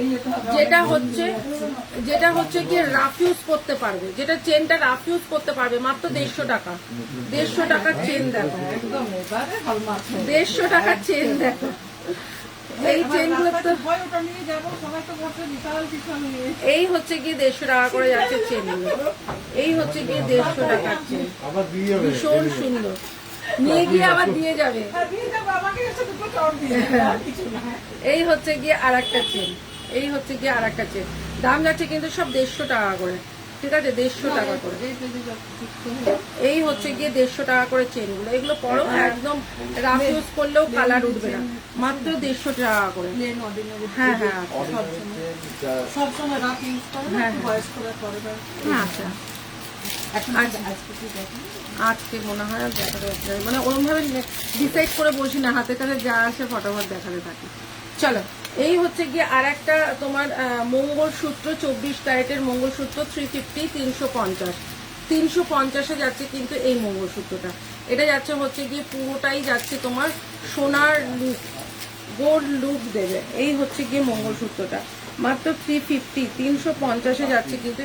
যেটা হচ্ছে কি রাফ ইউজ করতে পারবে, যেটা চেনটা রাফ ইউজ করতে পারবে, মাত্র 150 টাকা। 150 টাকার চেন দেখো, একদম এবারে হলমার্ক 150 টাকার চেন দেখো। এই চেনগুলো তো হয় ওটা নিয়ে যাবো, সবাই তো বলছে বিশাল বিশাল নিয়ে। এই হচ্ছে গিয়ে 150 টাকা করে যাচ্ছে চেনগুলো। এই হচ্ছে গিয়ে 150 টাকার চেন, ভীষণ সুন্দর। নিয়ে গিয়ে আবার দিয়ে যাবে। আর দিয়ে যাবো, আমাকে এসে দুটো চট দিয়ে যাবে, আর কিছু না। এই হচ্ছে গিয়ে আর একটা চেন, এই হচ্ছে গিয়ে আর একটা চেন। দাম যাচ্ছে কিন্তু সব 150 টাকা করে, ঠিক আছে 150 টাকা করে। এই হচ্ছে গিয়ে 150 টাকা করে চেনগুলো। এগুলো পরো, একদম রাফ ইউজ করলেও কালার উঠবে না, মাত্র 150 টাকা করে। হ্যাঁ হ্যাঁ সবসময় রাত ইউজ করে না, হ্যাঁ, একটু বয়স্করা করে না। হ্যাঁ আচ্ছা। এখন আচ্ছা। আজকে কি দেখেন? আজকে মনে হয় আর দেখাতে পারছি না। মানে ওরম ভাবে ডিসাইড করে বসি না, হাতে কাছে যা আসে ফটাফট দেখাতে থাকি। চলো এই হচ্ছে গিয়ে আর একটা তোমার মঙ্গলসূত্র, 24 ক্যারেটের মঙ্গলসূত্র 350 350 350-এ যাচ্ছে কিন্তু এই মঙ্গলসূত্রটা। এটা যাচ্ছে হচ্ছে গিয়ে পুরোটাই যাচ্ছে তোমার সোনার লুক, গোল্ড লুক দেবে। এই হচ্ছে গিয়ে মঙ্গলসূত্রটা মাত্র 350 350-এ যাচ্ছে কিন্তু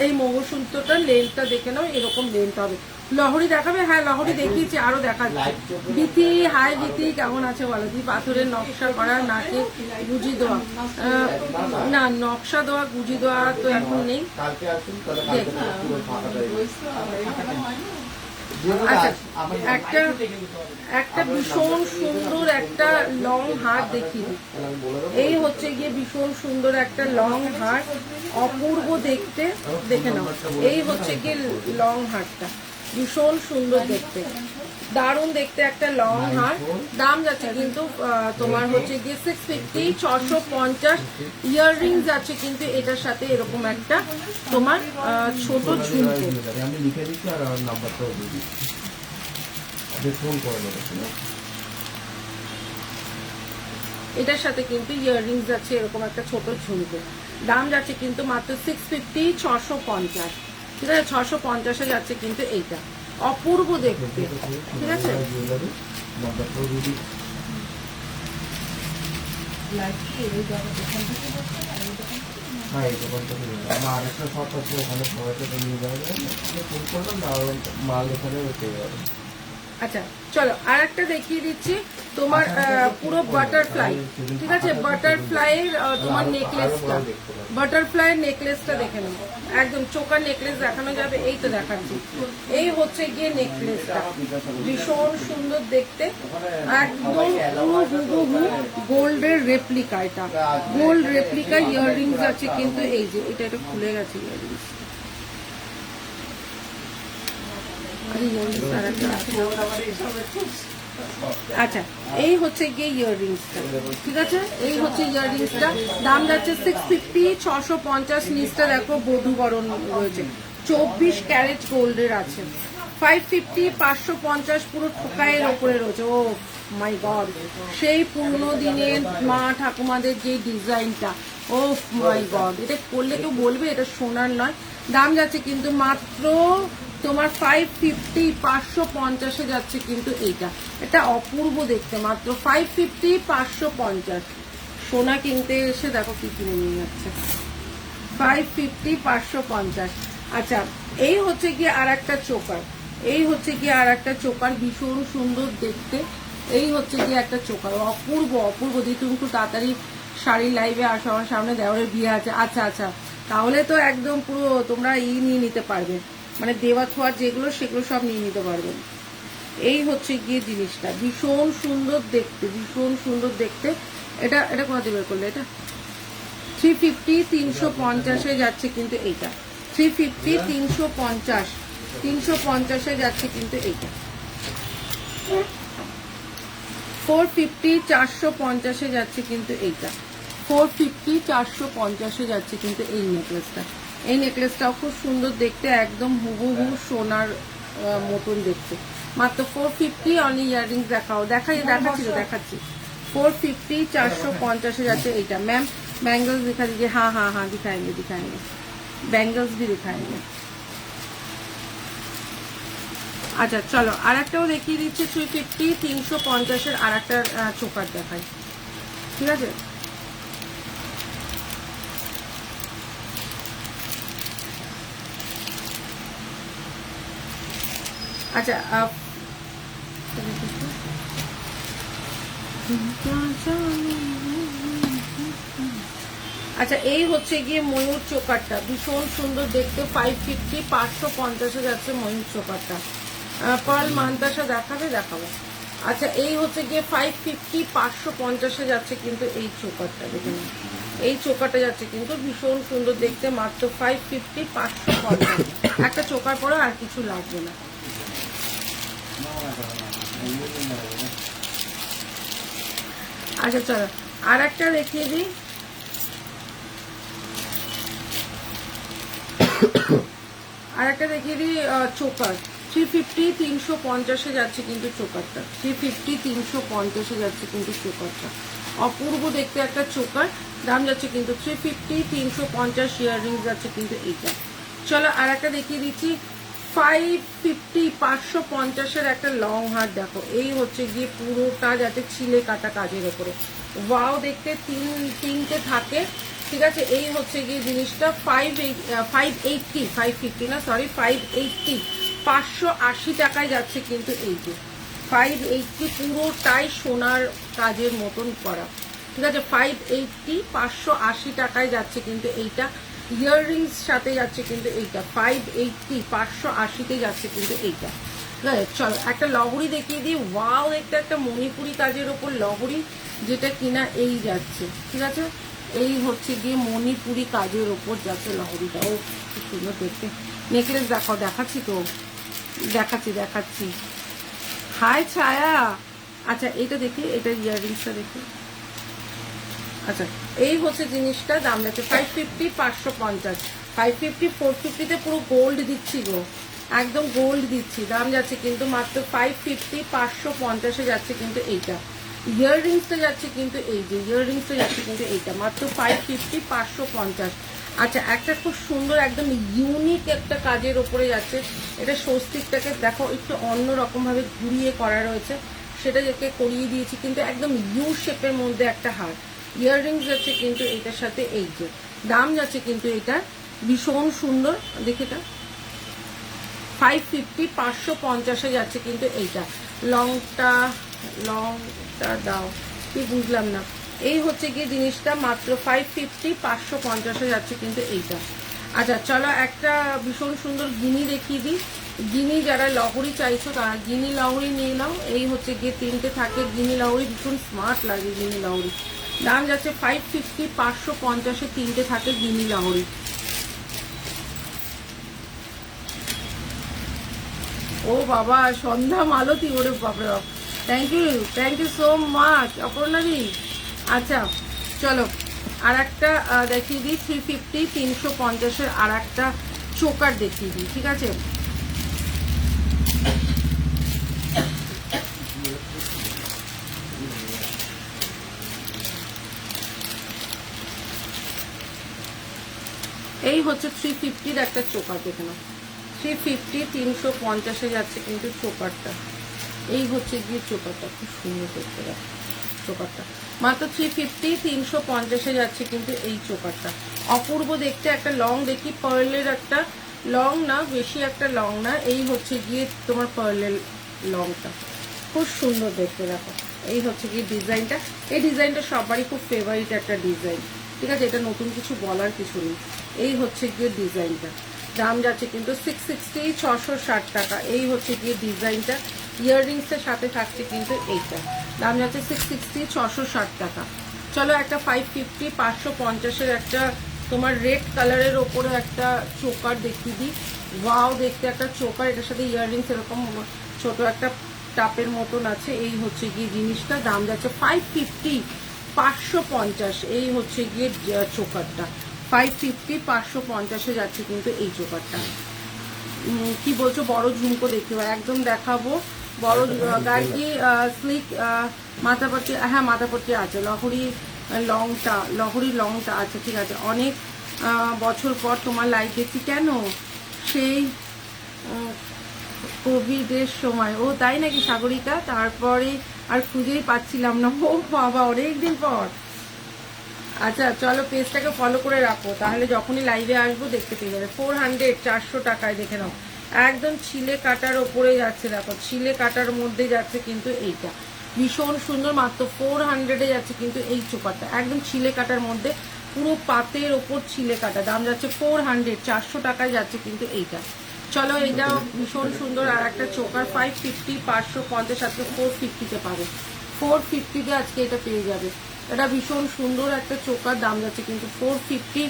এই মঙ্গলসূত্রটা। লেন্থটা দেখে নাও, এরকম লেন্থ হবে। লহরি দেখাবে? হ্যাঁ লহরি দেখিয়েছি, আরো দেখাচ্ছি। বিতি, হাই বিতি, কেমন আছে বলো? দি পাথরের নকশা করা, নাকে গুজি দেওয়া, না নকশা দেওয়া গুজি দেওয়া তো এখন নেই। কালকে আসুন, তাহলে কালকে তো পুরো ফাঁকাটাই। আচ্ছা একটা একটা ভীষণ সুন্দর একটা লং হার দেখিয়ে দিই। এই হচ্ছে গিয়ে ভীষণ সুন্দর একটা লং হার, অপূর্ব দেখতে, দেখে নাও। এই হচ্ছে গিয়ে লং হারটা, ভীষণ সুন্দর দেখতে, দারুণ দেখতে একটা লং হার। দাম যাচ্ছে কিন্তু তোমার হচ্ছে গিয়ে 650 650। ইয়াররিংস যাচ্ছে কিন্তু এটার সাথে এরকম একটা তোমার ছোট ঝুমকো। আমি লিখে দিচ্ছি আর আমার নাম্বারটাও দিয়ে দিচ্ছি, আপনি ফোন করে নেবেন, ঠিক আছে? এটার সাথে কিন্তু ইয়াররিংস যাচ্ছে এরকম একটা ছোট ঝুমকো। দাম যাচ্ছে কিন্তু মাত্র 650 650, ঠিক আছে 650-এ যাচ্ছে কিন্তু এইটা, অপূর্ব দেখতে, ঠিক আছে। নাম্বারটাও দিয়ে দিচ্ছি। লাইট কি এই জায়গা দোকান থেকে বসে না, এই দোকান থেকে না? হ্যাঁ এই দোকানটা থেকে আমার আরেকটা শপ আছে, ওখানে সবাইকে তো নিয়ে যাওয়া যাবে না, আপনি ফোন করবেন না, আর মাল এখানে পেয়ে যাবেন। আচ্ছা চলো আর একটা দেখিয়ে দিচ্ছি তোমার পুরো বাটারফ্লাই, ঠিক আছে বাটারফ্লাইয়ের তোমার নেকলেসটা, বাটারফ্লাইয়ের নেকলেসটা দেখে নাও, একদম চোকার নেকলেস দেখানো যাবে। এই তো দেখাচ্ছি, এই হচ্ছে গিয়ে নেকলেসটা, ভীষণ সুন্দর দেখতে, একদম পুরো হুবহু গোল্ডের রেপ্লিকা। এটা গোল্ড রেপ্লিকা ইয়াররিংস আছে কিন্তু এই যে এটা এটা খুলে গেছে ইয়াররিংস। আচ্ছা এই হচ্ছে গিয়ে ইয়াররিংসটা, ঠিক আছে এই হচ্ছে ইয়াররিংসটা। দাম যাচ্ছে 650 650। নিচটা দেখো বধূবরণ রয়েছে, 24 ক্যারেট গোল্ডের আছে। 550 550 পুরো ঠোকাইয়ের ওপরে রয়েছে। ও মাই গড, সেই পুরনো দিনের মা ঠাকুমাদের যে ডিজাইনটা, ও মাই গড, এটা করলে কেউ বলবে এটা সোনার নয়। দাম যাচ্ছে কিন্তু মাত্র তোমার 550 550-এ যাচ্ছে কিন্তু এইটা, এটা অপূর্ব দেখতে, মাত্র 550 550। সোনা কিনতে এসে দেখো কি কিনে নিয়ে যাচ্ছে, 550 550। আচ্ছা এই হচ্ছে গিয়ে আর একটা চোকার, এই হচ্ছে গিয়ে আর একটা চোকার, ভীষণ সুন্দর দেখতে। এই হচ্ছে গিয়ে একটা চোকার, অপূর্ব অপূর্ব। দিয়ে তুমি একটু তাড়াতাড়ি শাড়ির লাইভে আসো, আমার সামনে দেওয়ারের বিয়ে আছে। আচ্ছা আচ্ছা তাহলে তো একদম পুরো তোমরা নিয়ে নিতে পারবে, মানে দেওয়া থোয়ার যেগুলো সেগুলো সব নিয়ে নিতে পারবে। এই হচ্ছে গিয়ে জিনিসটা, ভীষণ সুন্দর দেখতে, ভীষণ সুন্দর দেখতে। এটা এটা কোথাতে বের করলে? এটা 350 350-এ যাচ্ছে কিন্তু এইটা, 350 350 350-এ যাচ্ছে কিন্তু এইটা, 450 450-এ যাচ্ছে কিন্তু এইটা, 450 450-এ যাচ্ছে কিন্তু এই নেকলেসটা। এই নেকলেসটাও খুব সুন্দর দেখতে, একদম হুবহু সোনার মতন দেখতে। মাত্র 450 অনলি। ইয়াররিংস দেখাচ্ছি 450 450-এ যাচ্ছে এইটা। मैम बैंगल्स दिखा दीजिए। हाँ हाँ हाँ दिखाएंगे बैंगल्स भी दिखाएंगे। আচ্ছা চলো আর একটাও দেখিয়ে দিচ্ছি 350 350-এর আর একটা চোকার দেখাই, ঠিক আছে? আচ্ছা আচ্ছা এই হচ্ছে গিয়ে ময়ূর চোকারটা, ভীষণ সুন্দর দেখতে, 550 550-এ যাচ্ছে ময়ূর চোকারটা। পার্ল মান্তাসা দেখাবো। আচ্ছা এই হচ্ছে গিয়ে 550 550-এ যাচ্ছে কিন্তু এই চোকারটা, দেখে নিন এই চোকারটা যাচ্ছে কিন্তু ভীষণ সুন্দর দেখতে, মাত্র 550 550। একটা চোকার পরে আর কিছু লাগবে না। আচ্ছা চলো আর একটা দেখিয়ে দিই। চোকার 350 350-এ যাচ্ছে কিন্তু চোকারটা, 350 350-এ যাচ্ছে কিন্তু চোকারটা। অপূর্ব দেখতে একটা চোকার, দাম যাচ্ছে কিন্তু 350 350। ইয়াররিংস যাচ্ছে কিন্তু এইটা। চলো আর একটা দেখিয়ে দিচ্ছি 550 550-এর একটা লং হার। দেখো এই হচ্ছে গিয়ে পুরোটা যাচ্ছে ছিলে কাটা কাজের ওপরে, ওয়াও দেখতে, তিনটে থাকে, ঠিক আছে? এই হচ্ছে গিয়ে জিনিসটা 580 550 না সরি 580 580 টাকায় যাচ্ছে কিন্তু এই যে 580, পুরোটাই সোনার কাজের মতন করা, ঠিক আছে? 580 580 টাকায় যাচ্ছে কিন্তু এইটা। ইয়াররিংস সাথে যাচ্ছে কিন্তু এইটা 580 580-তে যাচ্ছে কিন্তু এইটা। চলো একটা লহরি দেখিয়ে দিই। ওয়াও দেখতে একটা মণিপুরি কাজের ওপর লহরি, যেটা কিনা এই যাচ্ছে, ঠিক আছে? এই হচ্ছে গিয়ে মণিপুরি কাজের ওপর যাচ্ছে লহরিটা। ও খুব সুন্দর দেখতে। নেকলেস দেখাচ্ছি তো, দেখাচ্ছি। হাই ছায়া। আচ্ছা এটা দেখি, এটা ইয়াররিংসটা দেখি। আচ্ছা এই হচ্ছে জিনিসটা, দাম যাচ্ছে 550 550। 550 450-তে পুরো গোল্ড দিচ্ছি গো, একদম গোল্ড দিচ্ছি, দাম যাচ্ছে কিন্তু মাত্র 550 550-এ যাচ্ছে কিন্তু এইটা। ইয়াররিংসটা যাচ্ছে কিন্তু এই যে ইয়াররিংসটা যাচ্ছে কিন্তু এইটা মাত্র 550 550। আচ্ছা একটা খুব সুন্দর একদম ইউনিক একটা কাজের ওপরে যাচ্ছে, এটা স্বস্তিকটাকে দেখো একটু অন্যরকম ভাবে ঘুরিয়ে করা রয়েছে, সেটা যাকে করিয়ে দিয়েছি কিন্তু একদম ইউ শেপের মধ্যে একটা হার। ইয়াররিংস যাচ্ছে কিন্তু এটার সাথে এই যে, দাম যাচ্ছে কিন্তু এটা ভীষণ সুন্দর দেখে, এটা 550 550-এ যাচ্ছে কিন্তু এইটা। লংটা দাও, কি বুঝলাম না। এই হচ্ছে গিয়ে জিনিসটা মাত্র 550 550-এ যাচ্ছে কিন্তু এইটা। আচ্ছা চলো একটা ভীষণ সুন্দর গিনি দেখিয়ে দিই। গিনি যারা লহরি চাইছো তারা গিনি লহরি নিয়ে নাও। এই হচ্ছে গিয়ে তিনটে থাকে গিনি লহরি, ভীষণ স্মার্ট লাগে গিনি লহরি। দাম যাচ্ছে 550 550-এ তিনটে থাকে গিনি লহরি। ও বাবা সন্ধ্যা মালতী, ওরে বাপরে বাপ, থ্যাংক ইউ সো মাচ অপর্ণাদি। আচ্ছা চলো আর একটা দেখিয়ে দিই 350 350-এর আর একটা চোকার দেখিয়ে দিই, ঠিক আছে? এই হচ্ছে 350-র একটা চোকার, দেখে নাও 350 350-এ যাচ্ছে কিন্তু চোকারটা। এই হচ্ছে গিয়ে চোকারটা, খুব সুন্দর দেখতে চোকারটা, মাত্র 350 350-এ যাচ্ছে কিন্তু এই চোকারটা। অপূর্ব দেখতে একটা লং দেখি, পার্লের একটা লং না, বেশি একটা লং না, এই হচ্ছে গিয়ে তোমার পার্লের লংটা, খুব সুন্দর দেখতে। দেখো এই হচ্ছে গিয়ে ডিজাইনটা, এই ডিজাইনটা সবারই খুব ফেভারিট একটা ডিজাইন, ঠিক আছে? এটা নতুন কিছু বলার কিছু নেই। এই হচ্ছে গিয়ে ডিজাইনটা, দাম যাচ্ছে কিন্তু 660 660 টাকা। এই হচ্ছে গিয়ে ডিজাইনটা ইয়াররিংসের সাথে থাকছে কিন্তু এইটা, দাম যাচ্ছে 660, 660 টাকা। চলো একটা 550, 550-এর একটা তোমার রেড কালারের ওপরে একটা চোকার দেখিয়ে দিই। ওয়াও, দেখতে একটা চোকার, এটার সাথে ইয়াররিংস এরকম ছোট একটা টাপের মতন আছে। এই হচ্ছে গিয়ে জিনিসটা, দাম যাচ্ছে 550, 550। এই হচ্ছে গিয়ে চোকারটা 550, 550-এ যাচ্ছে কিন্তু এই চোকারটা। কি বলছো, বড় ঝুমকো দেখিও, একদম দেখাবো। বড় গার্গি স্লিক মাথাপট্টি, হ্যাঁ মাথাপট্টি আছে, লহরি লংটা আছে, ঠিক আছে। অনেক বছর পর তোমার লাইভ দেখি, কেন সেই কোভিডের সময়। ও তাই নাকি সাগরিকা, তারপরে আর খুঁজেই পাচ্ছিলাম না। ও বাবা, অনেকদিন পর। আচ্ছা চলো, পেজটাকে ফলো করে রাখো, তাহলে যখনই লাইভে আসবো দেখতে পেয়ে যাবে। 400, 400 টাকায়, দেখে নাও, একদম ছিলে কাটার ওপরে যাচ্ছে। দেখো, ছিলে কাটার মধ্যে যাচ্ছে কিন্তু এইটা, ভীষণ সুন্দর, মাত্র 400-এ যাচ্ছে কিন্তু এই চোকারটা, একদম ছিলে কাটার মধ্যে, পুরো পাতের ওপর ছিলে কাটা, দাম যাচ্ছে 400, 400 টাকায় যাচ্ছে কিন্তু এইটা। চলো, এটা ভীষণ সুন্দর। আর একটা চোকার 550, 550, আজকে 450-তে পাবে, 450-তে আজকে এটা পেয়ে যাবে। এটা ভীষণ সুন্দর একটা চোকার, দাম যাচ্ছে কিন্তু 450।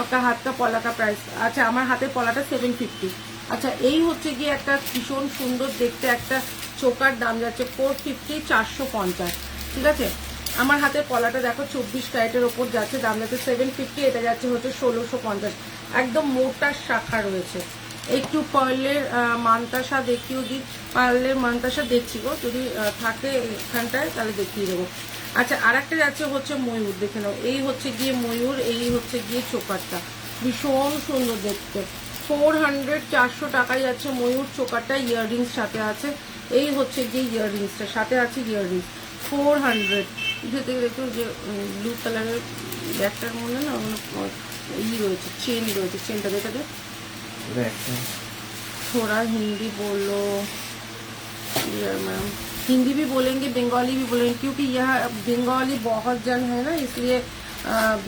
আপনার হাতটা পলাকা প্রাইস, আচ্ছা আমার হাতের পলাটা 750। আচ্ছা, এই হচ্ছে গিয়ে একটা ভীষণ সুন্দর দেখতে একটা চোকার, দাম যাচ্ছে 450, 450, ঠিক আছে। আমার হাতের পলাটা দেখো 24 ক্যারেটের ওপর যাচ্ছে, দাম যাচ্ছে 750, এটা যাচ্ছে হচ্ছে 1650। একদম মোটা শাখা রয়েছে। একটু পার্লের মান্তাসা দেখিয়েও দিই, পার্লের মান্তাসা দেখছি গো, যদি থাকে এখানটায় তাহলে দেখিয়ে দেবো। আচ্ছা, আর একটা যাচ্ছে হচ্ছে ময়ূর, দেখে নাও, এই হচ্ছে গিয়ে ময়ূর, এই হচ্ছে গিয়ে চোকারটা, ভীষণ সুন্দর দেখতে। 400, 400 টাকায় যাচ্ছে ময়ূর চোকারটা, ইয়াররিংস সাথে আছে। এই হচ্ছে গিয়ে ইয়াররিংসটা সাথে আছে, ইয়াররিংস 400। যেতে দেখো যে ব্লু কালারের ব্যাগটার মধ্যে না রয়েছে, চেন রয়েছে, চেনটা দেখে দে। थोड़ा हिंदी बोलो मैम, हिंदी भी बोलेंगे, बंगाली भी बोलेंगे, क्योंकि यह बंगाली बहुत जन है ना, इसलिए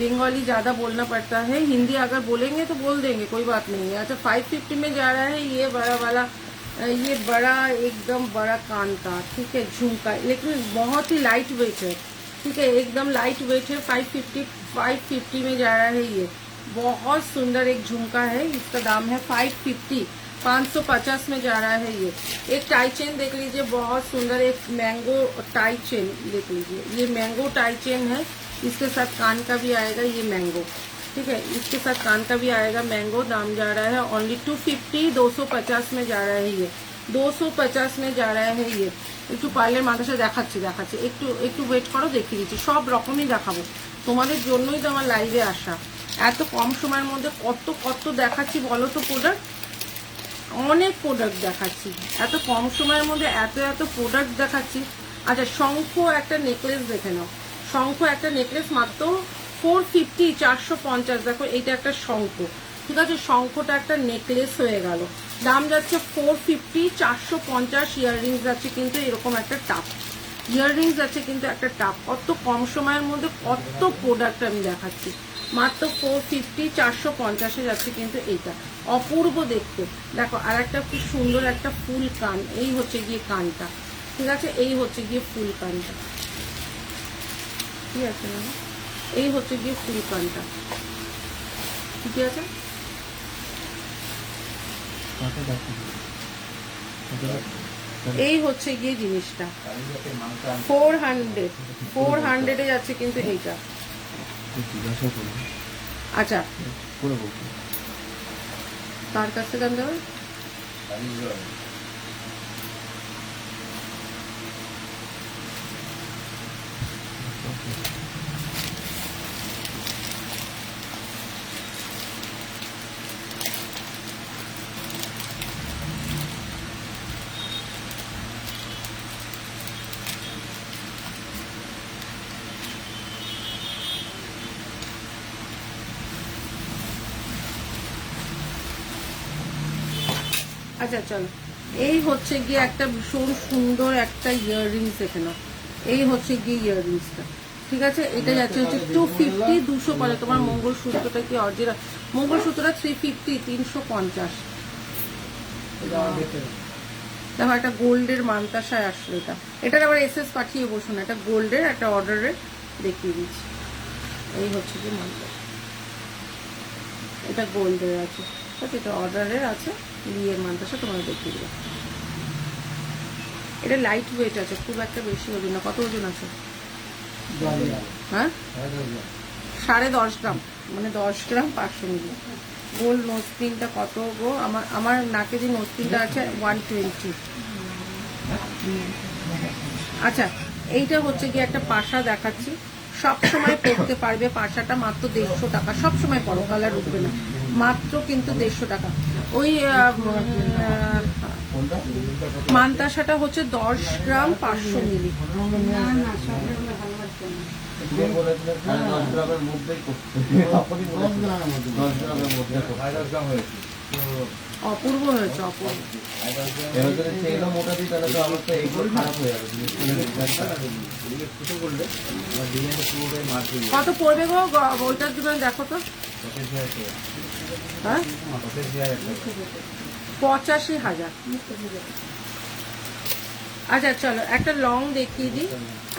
बंगाली ज़्यादा बोलना पड़ता है। हिंदी अगर बोलेंगे तो बोल देंगे, कोई बात नहीं है। अच्छा, 550 में जा रहा है ये बड़ा वाला, ये बड़ा एकदम बड़ा कान का, ठीक है, झुमका, लेकिन बहुत ही लाइट वेट है, ठीक है, एकदम लाइट वेट है। 550 में जा रहा है ये, बहुत सुंदर एक झुमका है, इसका दाम है 550, 550 में जा रहा है ये। एक टाई चेन देख लीजिए, बहुत सुंदर एक मैंगो टाई चेन देख लीजिए, ये मैंगो टाई चेन है, इसके साथ कान का भी आएगा ये मैंगो, ठीक है, इसके साथ कान का भी आएगा मैंगो। दाम जा रहा है ओनली 250, 250 में जा रहा है ये, 250 में जा रहा है ये। একটু পার্লের মাথাটা দেখাচ্ছি, একটু একটু ওয়েট করো, দেখিয়ে দিচ্ছি, সব রকমই দেখাবো, তোমাদের জন্যই তো আমার লাইভে আসা। এত কম সময়ের মধ্যে কত কত দেখাচ্ছি বলো তো প্রোডাক্ট, অনেক প্রোডাক্ট দেখাচ্ছি, এত কম সময়ের মধ্যে এত এত প্রোডাক্ট দেখাচ্ছি। আচ্ছা, শঙ্খ একটা নেকলেস দেখে নাও, শঙ্খ একটা নেকলেস মাত্র 450, 450। দেখো, এইটা একটা শঙ্খ, ঠিক আছে, শঙ্খটা একটা নেকলেস হয়ে গেল, দাম যাচ্ছে 450, 450। ইয়াররিংস যাচ্ছে কিন্তু এরকম একটা টাপ, ইয়াররিংস আছে কিন্তু একটা টাপ। কত কম সময়ের মধ্যে কত প্রোডাক্ট আমি দেখাচ্ছি, মাত্র 450, 450-এ যাচ্ছে কিন্তু এইটা, অপূর্ব দেখতে। দেখো, আর একটা খুব সুন্দর একটা ফুল কান, এই হচ্ছে গিয়ে কানটা, ঠিক আছে, এই হচ্ছে গিয়ে ফুল কানটা, ঠিক আছে না, এই হচ্ছে গিয়ে ফুল কানটা, ঠিক আছে। এই হচ্ছে গিয়ে জিনিসটা 400-এ যাচ্ছে কিন্তু এইটা। আচ্ছা, তার কাছে জানতে হবে। আচ্ছা চলো, এই হচ্ছে গিয়ে একটা ভীষণ সুন্দর একটা ইয়াররিংস দেখে নাও, এই হচ্ছে গিয়ে ইয়াররিংসটা, ঠিক আছে, এটা যাচ্ছে হচ্ছে 250, 250। তোমার মঙ্গলসূত্রটা কি অরিজিনাল? মঙ্গলসূত্রটা 350, 350। দেখো একটা গোল্ডের মানতাসায় আসলো এটা, এটার আবার এসএস পাঠিয়ে বসুন, এটা গোল্ডের একটা অর্ডারের দেখিয়ে দিচ্ছি। এই হচ্ছে কি মানতাসা, এটা গোল্ডের আছে, ঠিক আছে, এটা অর্ডারের আছে, বিয়ের মানতাসা তোমার দেখিয়ে দেবো। এটা লাইট ওয়েট আছে, খুব একটা বেশি ওজন না। কত ওজন আছে? হ্যাঁ 10.5 গ্রাম, মানে 10 গ্রাম 500 মিলি। গোল্ড নোজপিনটা কত গো? আমার নাকে যে নোজপিনটা আছে 120। আচ্ছা, এইটা হচ্ছে কি একটা পাশা দেখাচ্ছি, সব সময় পরতে পারবে। পাশাটা মাত্র 150 টাকা, সব সময় পরো, কালার উঠবে না, মাত্র কিন্তু 150 টাকা। ওই মানতাসাটা হচ্ছে 10 গ্রাম 500 মিলি। অপূর্ব হয়েছে, অপূর্ব। কত পড়বে গো ওইটার জন্য? দেখো তো, হ্যাঁ 85,000। আচ্ছা চলো একটা লং দেখিয়ে দিই,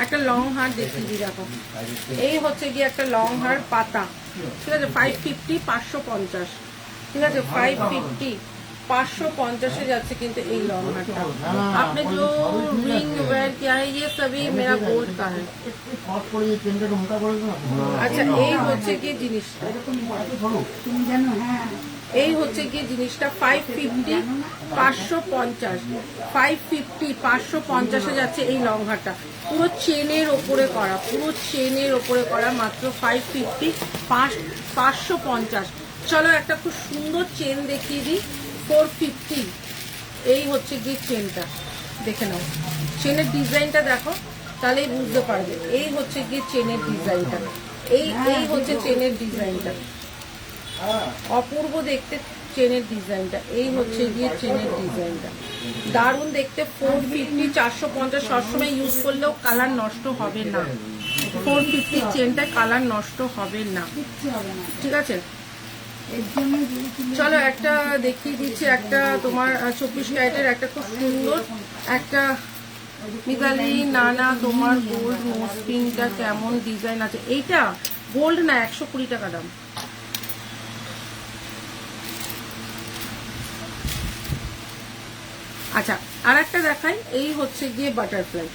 একটা লং হার দেখিয়ে দিই। দেখো এই হচ্ছে গিয়ে একটা লং হার পাতা, ঠিক আছে, 550 550, ঠিক আছে, 550 550 যাচ্ছে কিন্তু এই লং हारটা। आपने जो रिंग वेयर किया है ये सभी मेरा गोल्ड का है। আচ্ছা এই হচ্ছে কি জিনিসটা, এই হচ্ছে কি জিনিসটা 550 550 550 550 যাচ্ছে এই লং হারটা, পুরো চেনের ওপরে করা, পুরো চেনের ওপরে করা, মাত্র 550 550। চলো একটা খুব সুন্দর চেন দেখিয়ে দিই, 450। এই হচ্ছে গিয়ে চেনটা, দেখে নাও চেনের ডিজাইনটা দেখো, তাহলেই বুঝতে পারবে। এই হচ্ছে গিয়ে চেনের ডিজাইনটা, এই হচ্ছে চেনের ডিজাইনটা, অপূর্ব দেখতে চেনের ডিজাইনটা। এই হচ্ছে গিয়ে চেনের ডিজাইনটা, দারুণ দেখতে। 450 450 সবসময় ইউজ করলেও কালার নষ্ট হবে না। 450 চেনটা কালার নষ্ট হবে না, ঠিক আছে। চলো একটা দেখিয়ে দিচ্ছি, একটা তোমার 24 ক্যারেটের একটা খুব সুন্দর একটা মিতালি নানা তোমার গোল্ড নোজপিনটা কেমন ডিজাইন আছে। এইটা গোল্ড না, 120 টাকা দাম। আচ্ছা আর একটা দেখাই, এই হচ্ছে গিয়ে বাটারফ্লাই,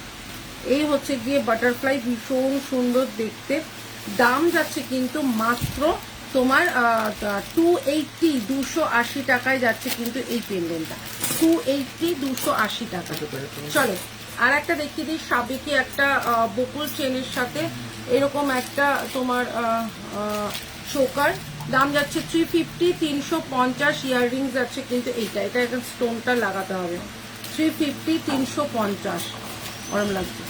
এই হচ্ছে গিয়ে বাটারফ্লাই, ভীষণ সুন্দর দেখতে। দাম যাচ্ছে কিন্তু মাত্র তোমার 280 280 টাকায় যাচ্ছে কিন্তু এই পেন্ডেন্টটা, 280 280 টাকা। চলো আর একটা দেখিয়ে দিই, সাবেকি একটা বকুল চেনের সাথে এরকম একটা তোমার চোকার, দাম যাচ্ছে 350 350। ইয়াররিংস যাচ্ছে কিন্তু এইটা, এটা একটা স্টোনটা লাগাতে হবে, 350 350, গরম লাগছে।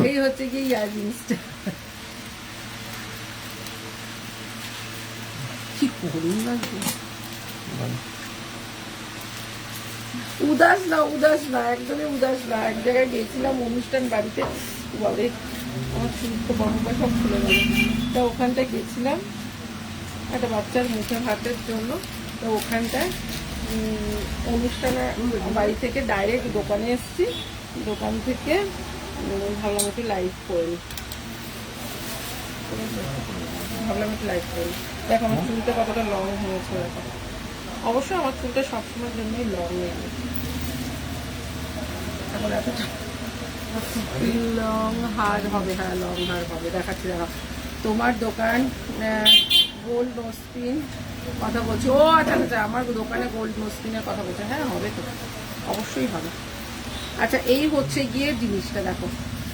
এই হচ্ছে কি ইয়াররিংসটা, কি করুন লাগবে। উদাস না, উদাস না, একদমই উদাস না। এক জায়গায় গেছিলাম অনুষ্ঠান বাড়িতে, বলে আমার চুল তো বম্বা সব খুলে গেল, তা ওখানটায় গেছিলাম একটা বাচ্চার মুখে ভাতের জন্য, তো ওখানটায় অনুষ্ঠানে বাড়ি থেকে ডাইরেক্ট দোকানে এসেছি, দোকান থেকে ভাবলাম একটু লাইভ করি, ভাবলাম একটু লাইভ করি। দেখো আমার চুলটা কতটা লং হয়েছে। দেখো অবশ্যই আমার চুলটা সবসময়ের জন্যই লং হয়ে গেছে, এখন এতটা লং হার হবে। হ্যাঁ লং হার হবে, দেখাচ্ছি। দেখো তোমার দোকান গোল্ড নোজপিন কথা বলছি, ও আচ্ছা আচ্ছা আমার দোকানে গোল্ড নোজপিনের কথা বলছে, হ্যাঁ হবে তো, অবশ্যই হবে। আচ্ছা এই হচ্ছে গিয়ে জিনিসটা দেখো,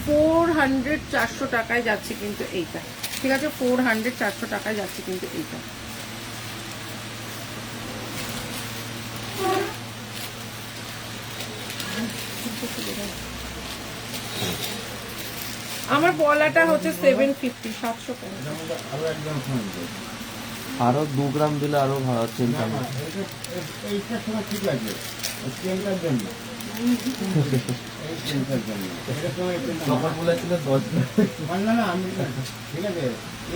400 400 টাকায় যাচ্ছে কিন্তু এইটা, ঠিক আছে, 400 400 টাকায় যাচ্ছে কিন্তু এইটা। আমার বলাটা হচ্ছে 750 750। আরো 2 গ্রাম দিলে আরো ভালো চেনটা। এইটা সময় ঠিক লাগবে চেনটার জন্য। তখন বলেছিল 10 মানলে না আমি ঠিক আছে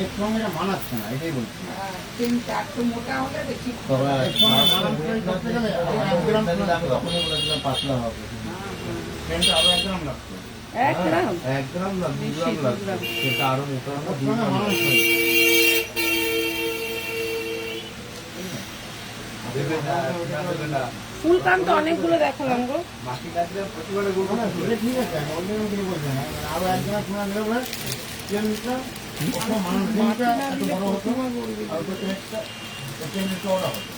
এর সঙ্গে এটা মানাচ্ছে না এটাই বলছি চেনটা একটু মোটা হলে দেখি এর সঙ্গে মানাচ্ছে করতে গেলে আরো 1 গ্রাম আমি তখনই বলেছিলাম পাতলা হবে। ট্রেনটা আরো 1 গ্রাম লাগতো 1 গ্রাম 1 গ্রাম না 2 গ্রাম লাগবে, সেটা আরো মোটা হবে, 2 সঙ্গে গ্রাম মানাচ্ছে ফুল কান তো অনেকগুলো দেখালাম গো। এটা ঠিক আছে আমি অন্য কিছু বলছি না আরো 1 গ্রাম সোনা দিলে বলে ট্রেনটা ওটা মানাচ্ছে এত বড় হতো আর ওটা ট্রেনটা চওড়া হতো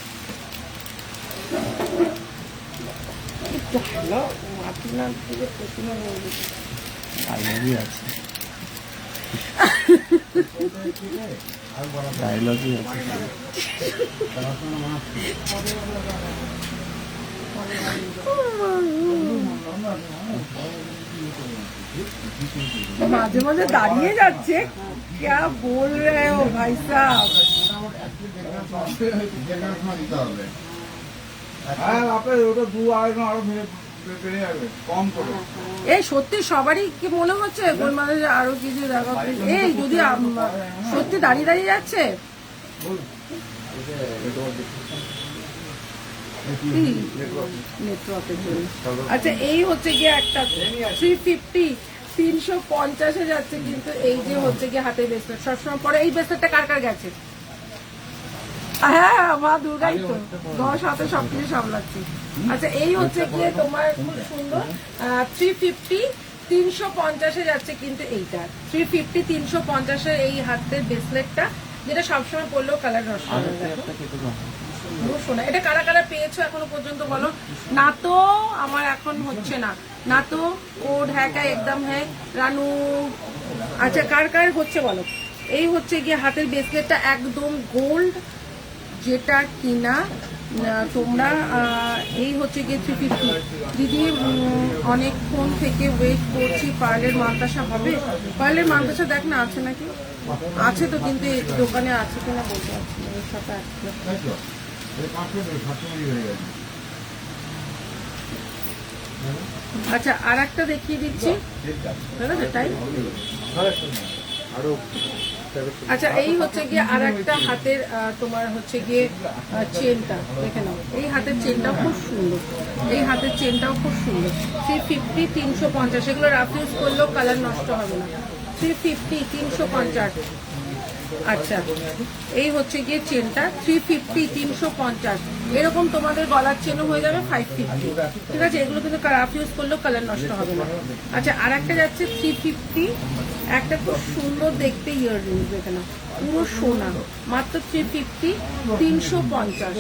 একটু ভালো মাটিনা থেকে প্রতিমা বলবি ডায়লগই আছে, আর বড় ডায়লগই আছে। তার সঙ্গে মানাচ্ছে মাঝে মাঝে দাঁড়িয়ে যাচ্ছে क्या बोल रहे हो भाई साहब। মোটামুটি 1 গ্রাম সোনা দিতে হবে হ্যাঁ আপনার ওটা 2-2.5 গ্রাম আরো বেড়ে যাবে কম করে। এই সত্যি সবারই কি মনে হচ্ছে গোলমালে আরো কিছু দেখা এই যদি সত্যি দাঁড়িয়ে দাঁড়িয়ে যাচ্ছে নেটওয়ার্কের জন্য। আচ্ছা এই হচ্ছে গিয়ে একটা 350 350-এ যাচ্ছে, কিন্তু এই যে হচ্ছে গিয়ে হাতের ব্রেসলেট সবসময় পরে এই ব্রেসলেটটা কার কার গেছে? হ্যাঁ মা দুর্গাই তো 10 হাতে সবকিছু সামলাচ্ছি। আচ্ছা এই হচ্ছে গিয়ে তোমার খুব সুন্দর 350 350-এ যাচ্ছে, কিন্তু এইটা 350 350-এর এই হাতের ব্রেসলেটটা যেটা সবসময় পরলেও কালার নষ্ট হয়ে যায়। সুন্দর সোনা। এটা কারা কারা পেয়েছো এখনো পর্যন্ত বলো? না তো আমার এখন হচ্ছে না, না তো কোড হ্যাঁ কা একদম হ্যাঁ রানু। আচ্ছা কার কার হচ্ছে বলো? এই হচ্ছে গিয়ে হাতের ব্রেসলেটটা একদম গোল্ড, যেটা কিনা তোমরা এই হচ্ছে গিয়ে 350। দিদি অনেকক্ষণ থেকে ওয়েট করছি, পার্লের মান্তাসা হবে? পার্লের মান্তাসা দেখ না আছে নাকি, আছে তো, কিন্তু এই দোকানে আছে কিনা বলতে পারছি না। এর সাথে আছে। তাই তো এই 500 মিলি হয়ে গেছে আচ্ছা আর একটা দেখিয়ে দিচ্ছি, তাই। আচ্ছা এই হচ্ছে গিয়ে আর একটা হাতের তোমার হচ্ছে গিয়ে চেনটা দেখে নাও। এই হাতের চেনটাও খুব সুন্দর, এই হাতের চেনটাও খুব সুন্দর। 350 350, এগুলো রাফ ইউজ করলেও কালার নষ্ট হবে না। 350 350। আচ্ছা এই হচ্ছে গিয়ে চেনটা 350 350। এরকম তোমাদের গলার চেনও হয়ে যাবে 550। ঠিক আছে, এগুলো কিন্তু রাফ ইউজ করলেও কালার নষ্ট হবে না। আচ্ছা আর একটা যাচ্ছে 350, একটা খুব সুন্দর দেখতে ইয়াররিংস দেখে না, পুরো সোনা, মাত্র 350 350।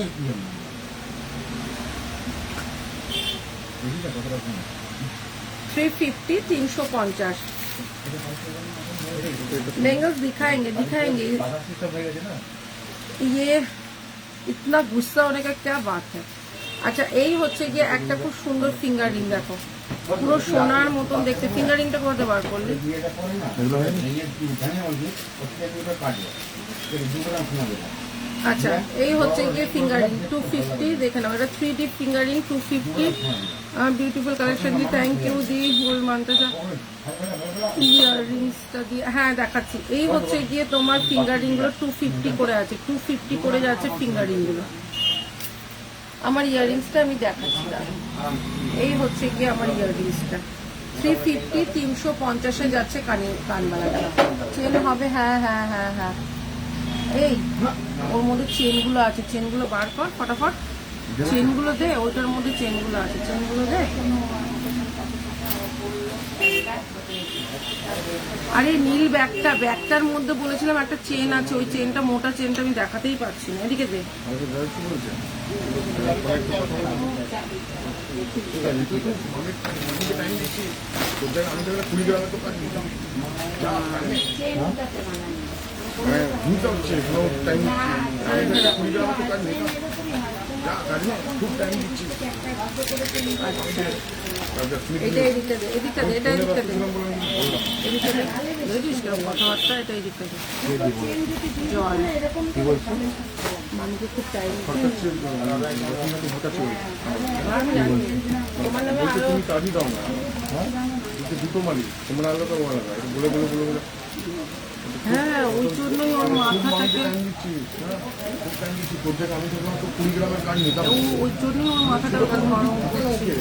350 350। लेंगल्स दिखाएंगे दिखाएंगे। ये इतना गुस्सा होने का क्या बात है। আচ্ছা এই হচ্ছে গিয়ে একটা খুব সুন্দর ফিঙ্গার রিং, দেখো পুরো সোনার মতন দেখতে। ফিঙ্গার রিংটা কোথাতে বার করলে? বিয়েটা করে না এই জানি বলছি ওটা দুটো কাটবে 2 গ্রাম সোনা দেবে আচ্ছা এই হচ্ছে গিয়ে ফিঙ্গার রিং 250, দেখে নাও এটা 3D finger ring 250। Beautiful collection দি, থ্যাংক ইউ দি গোল মান্তাসা। ইয়াররিংসটা দিয়ে হ্যাঁ দেখাচ্ছি। এই হচ্ছে গিয়ে তোমার ফিঙ্গার রিং গুলো 250 করে আছে, 250 করে যাচ্ছে ফিঙ্গার রিং গুলো। আমার ইয়াররিংসটা আমি দেখাচ্ছি দাঁড়াও। এই হচ্ছে গিয়ে আমার ইয়াররিংসটা 350 350-এ যাচ্ছে কানবালাটা। চেন হবে হ্যাঁ হ্যাঁ হ্যাঁ হ্যাঁ। এই ওর মধ্যে চেনগুলো আছে, চেনগুলো বার কর ফটাফট, চেনগুলো দে, ওইটার মধ্যে চেনগুলো আছে, চেনগুলো দে। আরে নীল ব্যাগটার মধ্যে বলেছিলাম একটা চেন আছে, ওই চেনটা মোটা চেনটা আমি দেখাতেই পারছি না। এদিকে দে। এটা এদিকটা দে, এদিকটা দে, এটা এদিকটা দে, এদিকটা দে। বুঝিস কেমন কথাবার্তা, এটা এদিকটা দে। জল মানুষকে খুব চাই হঠাৎ হঠাৎ আমি জানি তোমার নামে বলছে আরো তুমি কাজই দাও না, হ্যাঁ বলছে দুটো মালিক, তোমরা আলাদা ও আলাদা, এটা বলে বলে বলে বলে হ্যাঁ ওই জন্যই ওর খুব মাথাটাকে মানুষকে টাইম দিচ্ছি, হ্যাঁ খুব টাইম দিচ্ছি, প্রত্যেক আমি তো 20 গ্রামের কাজ নিতাম। ওই জন্যই ওর মাথাটা ওটা গরম করছে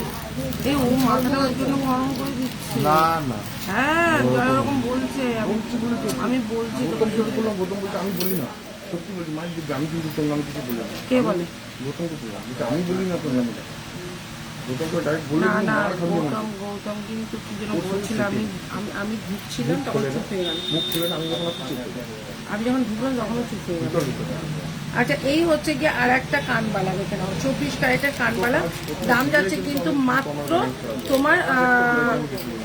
এই ও মাথাটা ওই জন্য গরম করে দিচ্ছে না না হ্যাঁ জয় ওরকম বলছে আমি বলছি গৌতম সত্যি বললাম, গৌতম বলছে আমি বলি না, সত্যি বলছি মায়ের দিব্য, আমি কিন্তু তোর নামে কিছু বলি না। কে বলে গৌতমকে বললাম, বলছে আমি বলি না তোর নামে, গৌতমকে ডাইরেক্ট বলে না দিলাম, না মারা খাবি না। গৌতম কিন্তু কি যেন বলছিল আমি ঢুকছিলাম তখন চুপ হয়ে গেল মুখ খুলে না, আমি যখন আপনি চুপ করি। আমি যখন ঢুকলাম তখনও চুপ হয়ে গেল ভিতর ভিতরে। আচ্ছা এই হচ্ছে গিয়ে আর একটা কানবালা দেখে নাও 24 ক্যারেটের কানবালা দাম যাচ্ছে কিন্তু মাত্র তোমার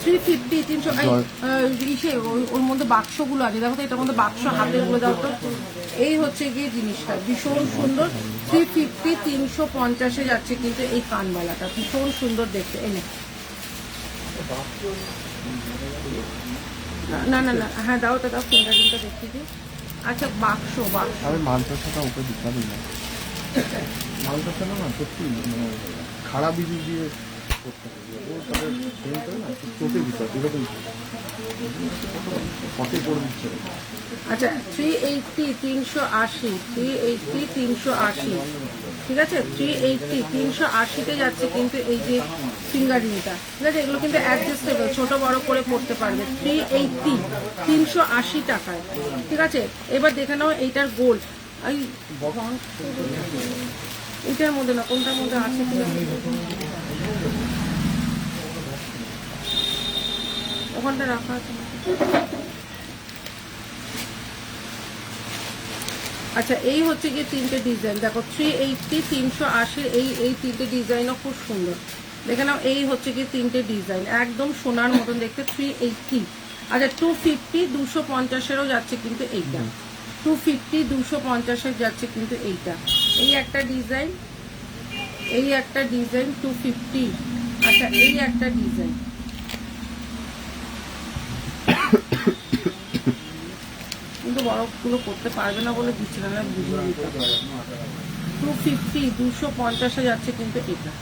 350 300 ইসে ওর মধ্যে বাক্সগুলো আছে দেখো তো এটার মধ্যে বাক্স হাতের গুলো দাও তো এই হচ্ছে গিয়ে জিনিসটা ভীষণ সুন্দর 350 350-এ যাচ্ছে কিন্তু এই কানবালাটা ভীষণ সুন্দর দেখতে এনে না না না হ্যাঁ দাও তো দাও ফিঙ্গারিংটা দেখতে দিই আচ্ছা বাক্স আমি মানসটা ওকে দিতাম না, মালটা ছিল না সত্যি, মানে খারাপ বিজি দিয়ে করতে হবে, ও তাদের পেন করে না চোখে দিতে হবে, এরকম ফটে করে দিচ্ছে। আচ্ছা 380 380 380 380 ঠিক আছে 380 380-তে যাচ্ছে কিন্তু এই যে ফিঙ্গার রিংটা ঠিক আছে এগুলো কিন্তু অ্যাডজাস্টেবল ছোট বড় করে পড়তে পারবে 380 380 টাকায় ঠিক আছে এবার দেখে নাও এইটার গোল্ড এইটার মধ্যে না কোনটার মধ্যে আছে কি ওখানটা রাখা আছে আচ্ছা এই হচ্ছে গিয়ে তিনটে ডিজাইন দেখো 380 380 এই তিনটে ডিজাইনও খুব সুন্দর দেখে নাও এই হচ্ছে গিয়ে তিনটে ডিজাইন একদম সোনার মতন দেখতে 380 আচ্ছা 250 250-এরও যাচ্ছে কিন্তু এইটা 250 250-এর যাচ্ছে কিন্তু এইটা এই একটা ডিজাইন 250 আচ্ছা এই একটা ডিজাইন কিন্তু বরফগুলো করতে পারবে না বলে দিচ্ছে না বুঝিয়ে দিতে 250 250-এ যাচ্ছে কিন্তু এটা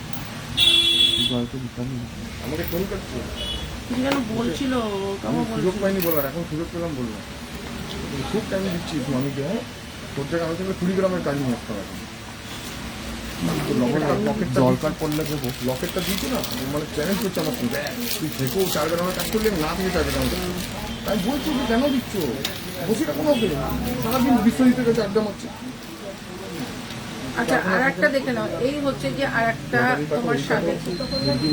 জয়কে দিতাম না। আমাকে ফোন করছে, কি যেন বলছিল আমি কেমন সুযোগ বলছিল পাইনি বলার, এখন সুযোগ পেলাম বললাম, খুব টাইম দিচ্ছি আমি যে তোর থেকে আমি থেকে 20 গ্রামের কাজ নিয়ে আসতাম এখন। জলকার পড়লে দেবো, লকেটটা দিয়েছি না, মানে চ্যালেঞ্জ করছে আমার সঙ্গে, তুই থেকেও 4 গ্রামের কাজ করলে না থেকে 4 গ্রামের কাজ করছি। আমি বলছি যে কেন দিচ্ছ, বসে কোনো সারাদিন বিশ্বজিতের কাছে আড্ডা মারছে। আচ্ছা আর একটা দেখে নাও এই হচ্ছে গিয়ে আর একটা তোমার সাবেকি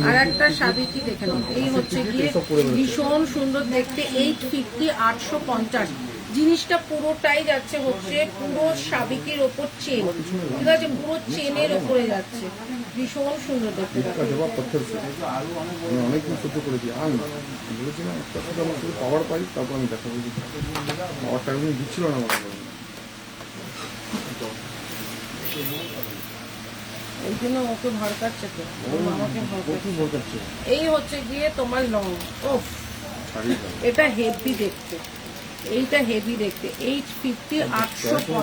আর একটা সাবেকি দেখে নাও এই হচ্ছে গিয়ে ভীষণ সুন্দর দেখতে 850 850 জিনিসটা পুরোটাই যাচ্ছে হচ্ছে পুরো সাবেকির ওপর চেন ঠিক আছে পুরো চেনের ওপরে যাচ্ছে ভীষণ সুন্দর দেখতে একটা জবাব করতে হচ্ছে, আমি অনেকদিন সহ্য করেছি, আমি বলেছি না একটা সাথে আমার শুধু পাওয়ার পাই তারপর আমি দেখা বলছি, পাওয়ারটা উনি দিচ্ছিল না আমাকে। এই জন্য ওকে ভয় পাচ্ছে তো ওর মামাকে ভয় পাচ্ছে প্রচুর ভোট হচ্ছে, এই হচ্ছে গিয়ে তোমার লং ও ছাড়িয়ে দাও। এটা হেভি দেখতে এইটা হেভি দেখতে 850 850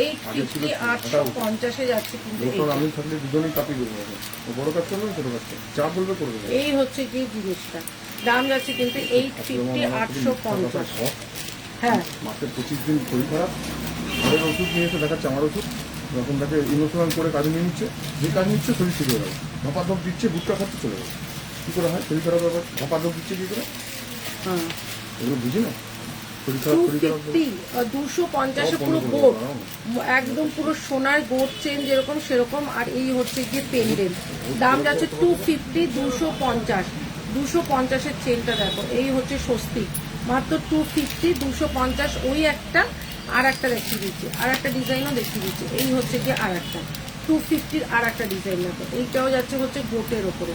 850 850-এ যাচ্ছে কিন্তু লোকটা এইটা। আমি থাকলে দুজনেই কাপিয়ে দেবো, ও বড় কাজ করবে ছোট কাজ করবে, যা বলবে করে দেবো। এই হচ্ছে কি জিনিসটা দাম যাচ্ছে কিন্তু 850 850 হ্যাঁ মাসে 25 দিন শরীর খারাপ, ঘরের ওষুধ নিয়ে এসে দেখাচ্ছে আমার ওষুধ, যখন তাকে ইমোশনাল করে কাজে নিয়ে নিচ্ছে, যে কাজ নিচ্ছে শরীর ঠিক হয়ে যাবে, ধপাধপ দিচ্ছে গুটকা খাচ্ছে চলে যাবে, কী করে হয় শরীর খারাপ ব্যাপার, ধপাধপ দিচ্ছে কী করে, হ্যাঁ এগুলো বুঝি না, শরীর খারাপ 250 250-এ পুরো গোট একদম পুরো সোনার গোট চেন যেরকম সেরকম আর এই হচ্ছে গিয়ে পেন্ডেন্ট দাম যাচ্ছে 250 250 250-এর চেনটা দেখো এই হচ্ছে স্বস্তিক মাত্র 250 250 ওই একটা আর একটা দেখিয়ে দিচ্ছি আর একটা ডিজাইনও দেখিয়ে দিচ্ছি এই হচ্ছে গিয়ে আর একটা 250-র আর একটা ডিজাইন দেখো এইটাও যাচ্ছে হচ্ছে গোটের ওপরে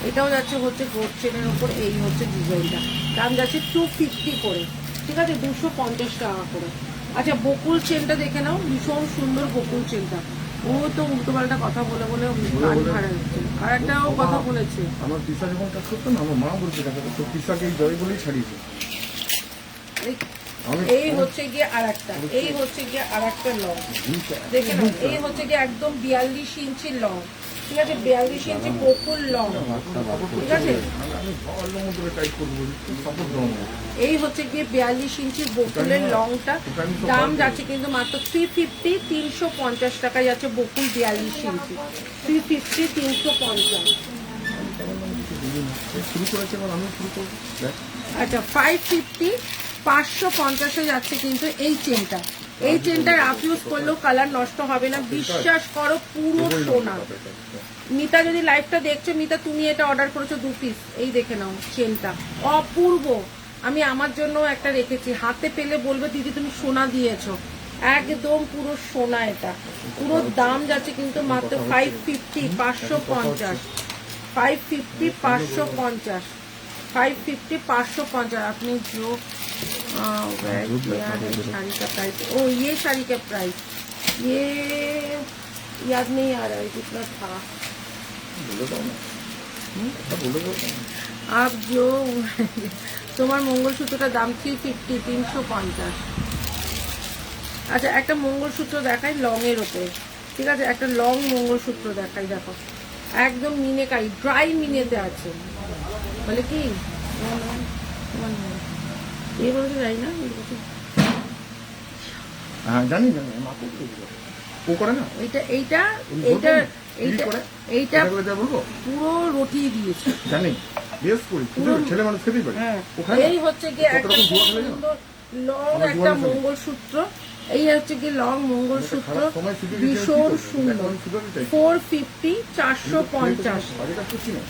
এটাও যাচ্ছে হচ্ছে গোট চেনের ওপর এই হচ্ছে ডিজাইনটা দাম যাচ্ছে 250 করে ঠিক আছে 250 টাকা করে আচ্ছা বকুল চেনটা দেখে নাও ভীষণ সুন্দর বকুল চেনটা ও তো উল্টোপাল্টা কথা বলে বলে কান খাড়া হচ্ছে আর একটাও কথা বলেছে আমার পিসা যখন কাজ করতো না, আমার মা বলছে দেখা তো পিসাকে এই জয় বলেই ছাড়িয়েছে। এই এই হচ্ছে গিয়ে আরেকটা, এই হচ্ছে গিয়ে আরেকটা লং, দেখে নাও, এই হচ্ছে গিয়ে একদম 42 ইঞ্চি লং, ঠিক আছে, 42 ইঞ্চি বকুল লং, ঠিক আছে। আমি সবার মধ্যে টাইপ করবো, সাপোর্ট দেবো। এই হচ্ছে গিয়ে 42 ইঞ্চির বকুলের লংটা, দাম যাচ্ছে কিন্তু মাত্র 350, 350 টাকায় যাচ্ছে বকুল 42 ইঞ্চি, 350, 350। শুরু করেছে, এবার আমি শুরু করবো। আচ্ছা 550, 550-এ যাচ্ছে কিন্তু এই চেনটা। এই চেনটা রাফ ইউজ করলেও কালার নষ্ট হবে না, বিশ্বাস করো, পুরো সোনা। মিতা যদি লাইভটা দেখছো, মিতা তুমি এটা অর্ডার করেছো 2 পিস, এই দেখে নাও চেনটা, অপূর্ব। আমি আমার জন্য একটা রেখেছি, হাতে পেলে বলবে দিদি তুমি সোনা দিয়েছো, একদম পুরো সোনা। এটা পুরো দাম যাচ্ছে কিন্তু মাত্র 550, 550, 550, 550, 550, 550। আপনি जो साड़ी का प्राइस, ओ ये साड़ी का प्राइस, ये याद नहीं आ रहा है कितना था। आप जो তোমার মঙ্গলসূত্রটার দাম 350, 350। আচ্ছা একটা মঙ্গলসূত্র দেখাই লং এর ওপরে, ঠিক আছে, একটা লং মঙ্গলসূত্র দেখাই, দেখো একদম মিনেকারি, ড্রাই মিনেতে আছে, বলে কি এই বলতে যাই না, হ্যাঁ জানি জানি, ও করে না এইটা এইটা এইটা এইটা এইটা যা বলবো পুরো রটিয়ে দিয়েছে, জানি, বেশ করি, ছেলে মানুষ খেতেই পারে। হ্যাঁ ওখানে এই হচ্ছে গিয়ে একটা কত রকম জোয়া খেলে জানো? সুন্দর লং একটা মঙ্গলসূত্র, এই হচ্ছে কি লং মঙ্গলসূত্র, সময় শিখে ভীষণ সুন্দর, 450, 450। বাড়ি কাজ করছি না,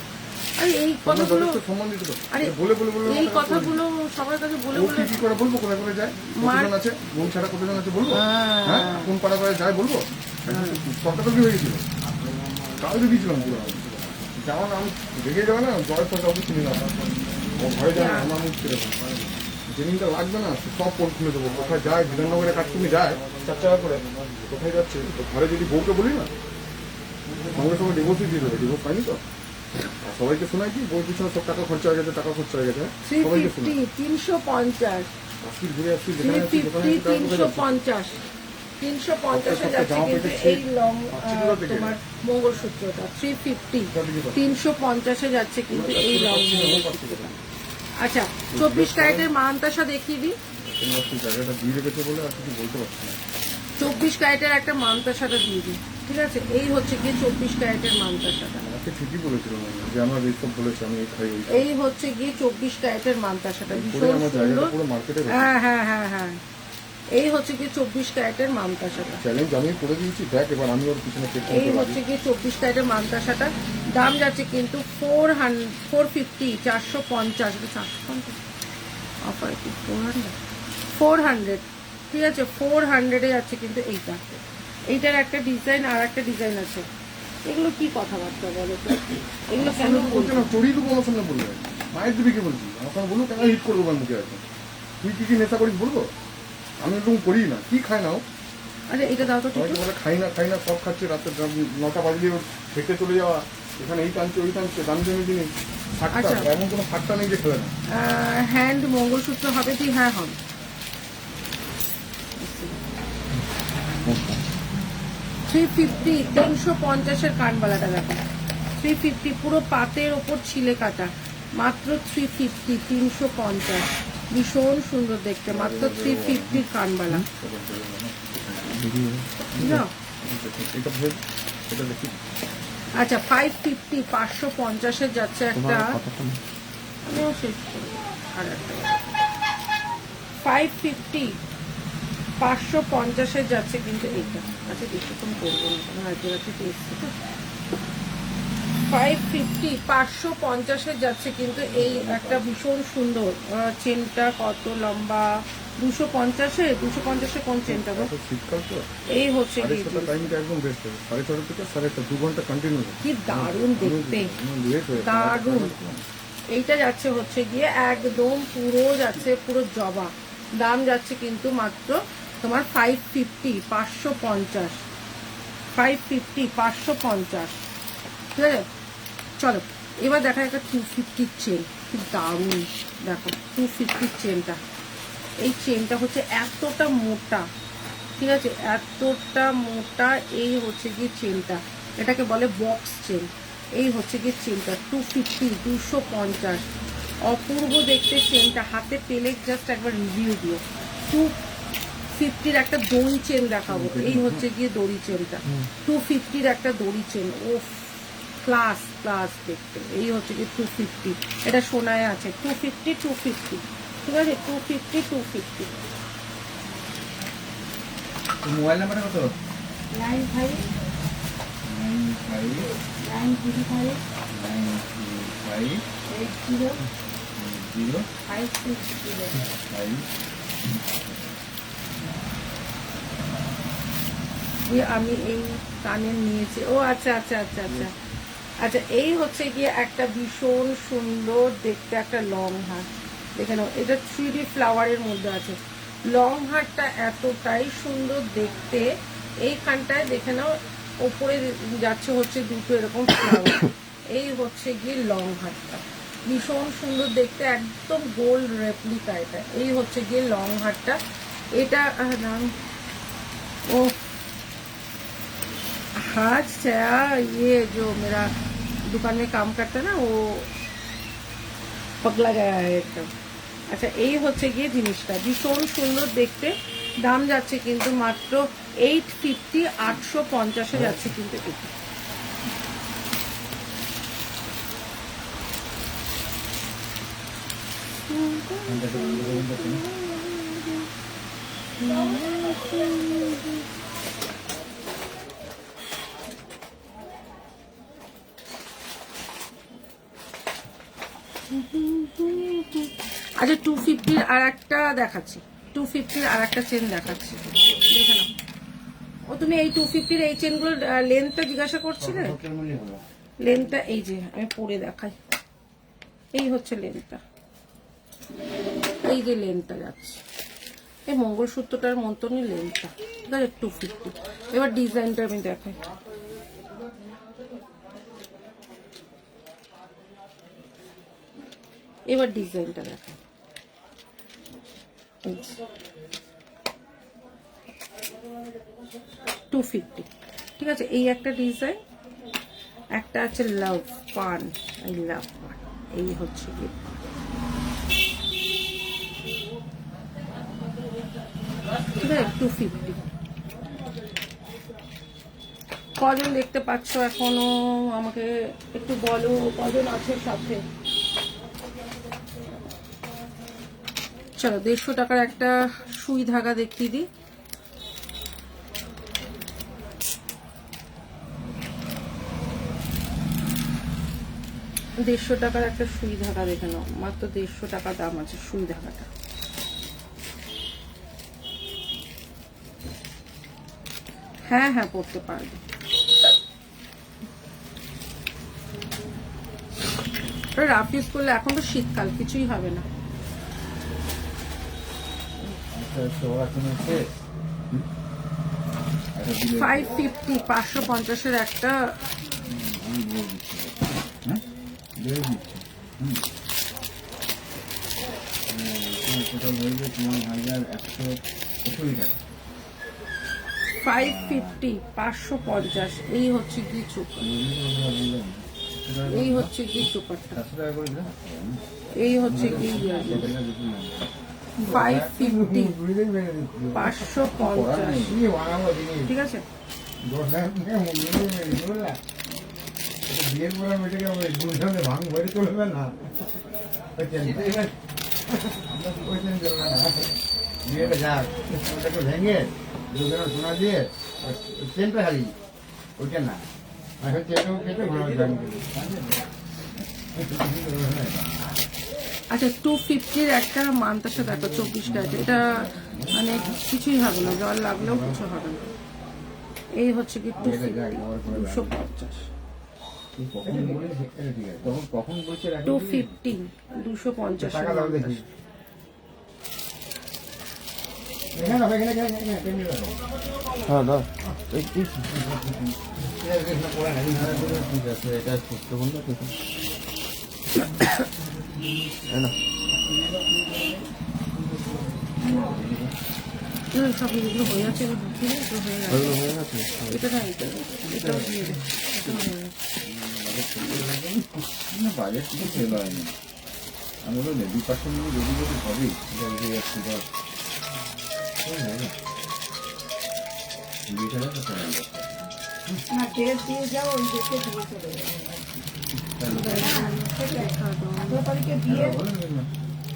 আরে এই কথাগুলো, সম্মান দিতে তো আরে বলে বলে বলে এই কথাগুলো সবার কাছে বলে ও বলে কি করে বলবো, কোথায় করে যায়, কতজন আছে, বোন ছাড়া কতজন আছে বলবো, হ্যাঁ কোন পাড়া পাড়ায় যায় বলবো, তর্কাতর্কি হয়ে গেছিল, কাউকে দিয়েছিলাম পুরো, যেমন আমি রেগে যাবে না, জয়ের পর কাউকে চিনি না, ও ভয় যায় না, আমার মুখ ছেড়ে যেদিনটা লাগবে না সব পোল খুলে দেবো, কোথায় যায়, বিধাননগরে কাঠটুমি যায় 4 টাকা করে, কোথায় যাচ্ছে, তো ঘরে যদি বউকে বলি না, সঙ্গে সঙ্গে ডিভোর্সই দিয়ে দেবে, ডিভোর্স পাইনি তো, আর সবাইকে শোনাই কি বউর পিছনে সব টাকা খরচা হয়ে গেছে, টাকা খরচা হয়ে গেছে, সবাইকে শোনাই 350, 350, আসছি ঘুরে আসছি যেখানে আসছি দোকানে 350, 350-এ যাচ্ছে কিন্তু এই লং তোমার মঙ্গলসূত্রটা, 350, 350-এ যাচ্ছে কিন্তু এই লং মঙ্গলসূত্রটা। আচ্ছা 24 ক্যারেটের মানতাসা দেখিয়ে দিই, জায়গাটা দিয়ে রেখেছে বলে আর কিছু বলতে পারছি না। 24 ক্যারেটের একটা মানতাসাটা দিয়ে দিই, ঠিক আছে, এই হচ্ছে গিয়ে 24 ক্যারেটের মানতাসাটা, আমাকে ঠিকই বলেছিল যে আমার এইসব বলেছে আমি এই খাই ওই খাই। এই হচ্ছে গিয়ে 24 ক্যারেটের মানতাসাটা, পুরো ভীষণ আমার জায়গাটা সুন্দর। পুরো মার্কেটে হ্যাঁ হ্যাঁ হ্যাঁ হ্যাঁ, এই হচ্ছে গিয়ে 24 ক্যারেটের মানতাসাটা, চ্যালেঞ্জ আমি করে দিয়েছি, দেখ এবার আমি ওর পিছনে চেক এই করতে হচ্ছে পারি। গিয়ে 24 ক্যারেটের মানতাসাটা, দাম যাচ্ছে কিন্তু 450, 450, 450 অফার কি 400, ঠিক আছে, 400-এ যাচ্ছে কিন্তু এইটা, এইটার একটা ডিজাইন আর একটা ডিজাইন আছে, এগুলো কি কথাবার্তা বলো তো, এগুলো কেন বলছে না চড়িয়ে দেবো আমার সামনে বলবে, মায়ের দিদিকে বলছি আমার সামনে বলবো, কেন হিট করবো আমার মুখে আছে, তুই কি কি নেশা করিস বলবো, আমি এরকম করি না, কি খায় নাও, আরে এটা দাও তো ঠিক সবাইকে বলে খাই না সব খাচ্ছে, রাতে 9টা বাজলে ওর খেতে চলে যাওয়া, এখানে এই টানছে ওই টানছে, দামি দামি জিনিস, ফাটটা আচ্ছা। এমন কোনো ফাটটা নেই যে খেলে না। হ্যান্ড মঙ্গলসূত্র হবে কি, হ্যাঁ হবে, 350, 350-এর কানবালাটা দেখো, 350 পুরো পাতের ওপর ছিলে কাটা, মাত্র 350, 350, ভীষণ সুন্দর দেখতে, মাত্র 350 কানবালা, না এটা ভেবে এটা দেখি আচ্ছা 550, 550-এর যাচ্ছে একটা, আমিও শেষ করবো, 550, 550-এর যাচ্ছে কিন্তু এইটা, আচ্ছা বেশিক্ষণ করবো না, কারণ আজকে রাতে এসছে তো, 550, 550-এর যাচ্ছে কিন্তু এই একটা ভীষণ সুন্দর চেনটা, কত লম্বা, 250-এ, 250-এ কোন চেনটা গো, শীতকাল তো এই হচ্ছে সাড়ে গিয়ে ছটা টাইমটা একদম বেস্ট হবে, 6:30 থেকে 6:30, 2 ঘন্টা কন্টিনিউ কি দারুণ দেখতে, লেট হয়ে দারুণ। এইটা যাচ্ছে হচ্ছে গিয়ে একদম পুরো যাচ্ছে পুরো জবা, দাম যাচ্ছে কিন্তু মাত্র তোমার 550, 550, 550, 550, ঠিক আছে। চলো এবার দেখা একটা 250 চেন, কি দারুণ দেখো 250 চেনটা, এই চেনটা হচ্ছে এতটা মোটা, ঠিক আছে, এতটা মোটা। এই হচ্ছে গিয়ে চেনটা, এটাকে বলে বক্স চেন। এই হচ্ছে গিয়ে চেনটা 250, 250। অপূর্ব দেখতে চেনটা, হাতে পেলে জাস্ট একবার রিভিউ দিও। 250-র একটা দড়ি চেন দেখাবো। এই হচ্ছে গিয়ে দড়ি চেনটা, 250-র একটা দড়ি চেন। ও ক্লাস ক্লাস দেখতে। এই হচ্ছে গিয়ে 250, এটা সোনায় আছে 250, 250, ঠিক আছে, 250, 250। মোবাইল নাম্বারটা কত? 95 95 935 925 80 0 560। 5। আমি এই কানের নিয়েছি। ও আচ্ছা আচ্ছা আচ্ছা আচ্ছা আচ্ছা, এই হচ্ছে গিয়ে একটা ভীষণ সুন্দর দেখতে একটা লং হার। দেখে নাও, এটা 3D ফ্লাওয়ারের মধ্যে আছে। লং হারটা এতটাই সুন্দর দেখতে। এইখানটায় দেখে নাও ওপরে যাচ্ছে হচ্ছে দুটো এরকম ফ্লাওয়ার। এই হচ্ছে গিয়ে লং হারটা, ভীষণ সুন্দর দেখতে, একদম গোল্ড রেপ্লিকা এটা। এই হচ্ছে গিয়ে লং হারটা। এটা নাম ও अच्छा, ये जो मेरा दुकान में काम करता है ना, वो पगला गया है एकदम। আচ্ছা, এই হচ্ছে গিয়ে জিনিসটা ভীষণ সুন্দর দেখতে। দাম যাচ্ছে কিন্তু মাত্র 850, 850-এ যাচ্ছে কিন্তু এটা। আচ্ছা, 250-র আর একটা দেখাচ্ছি, 250-র আর একটা চেন দেখাচ্ছি, দেখে নাও। ও তুমি এই 250-র এই চেনগুলোর লেন্থটা জিজ্ঞাসা করছিলে? লেন্থটা এই যে আমি পরে দেখাই। এই হচ্ছে লেন্থটা, এই যে লেন্থটা যাচ্ছে, এই মঙ্গলসূত্রটার মতনই লেন্থটা, ঠিক আছে, 250। এবার ডিজাইনটা আমি দেখাই। এবার ডিজাইনটা দেখাই। 250, ঠিক আছে। এই একটা ডিজাইন, একটা আছে লাভ পান, আই লাভ পান। এই হচ্ছে কি, ঠিক আছে, 250। কজন দেখতে পাচ্ছ এখনো আমাকে একটু বলো, কজন আছে সাথে? চলো 150 টাকার একটা সুই ধাগা দেখিয়ে দিই। দেড়শো টাকার একটা সুই ধাগা দেখে নাও, মাত্র 150 টাকা দাম আছে সুই ধাগাটা। হ্যাঁ হ্যাঁ, পড়তে পারবে। রাফ ইউজ করলে, এখন তো শীতকাল, কিছুই হবে না। 550, 550-এর একটা টোটাল হয়েছে 9180 টাকা। 550, 550। এই হচ্ছে কি চোপার, এই হচ্ছে কি চোপারটা, এই হচ্ছে কি 550, 550, ঠিক আছে। বিয়ের পরে মেয়েটাকে ভাঙ ভরে চলবে না, বিয়েটা যাক, ওটাকে ভেঙে দুজনের সোনা দিয়ে চেনটা খালি ওইটা না, এখন চেনটাও কেটে ঘোরানো যাবে। আচ্ছা, 250-র একটা মানতাসা দেখো, 24 টাকা। এটা মানে কিছুই হবে না, জল লাগলেও কিছু হবে না। এই হচ্ছে কি 250, 250, 250, 250। হ্যাঁ দাও, ঠিক আছে, এটা করতে বললো ঠিক আছে। সব এগুলো হয়ে আছে, এগুলো ঢুকিয়ে দে, এগুলো হয়ে গেছে। ওইগুলো হয়ে গেছে? এটা না, এটাও দিয়ে দে, এটাও হয়ে গেছে। না, বাজেট কিছু ফেল হয়নি। আমি বললাম 2% যদি যদি হবেই, জলদি একটু ধর 20,000 টাকা লাগবে। না, তেল দিয়ে যাও, ওই দেখে দিয়ে চলে যাবে। 18 তারিখে দিয়ে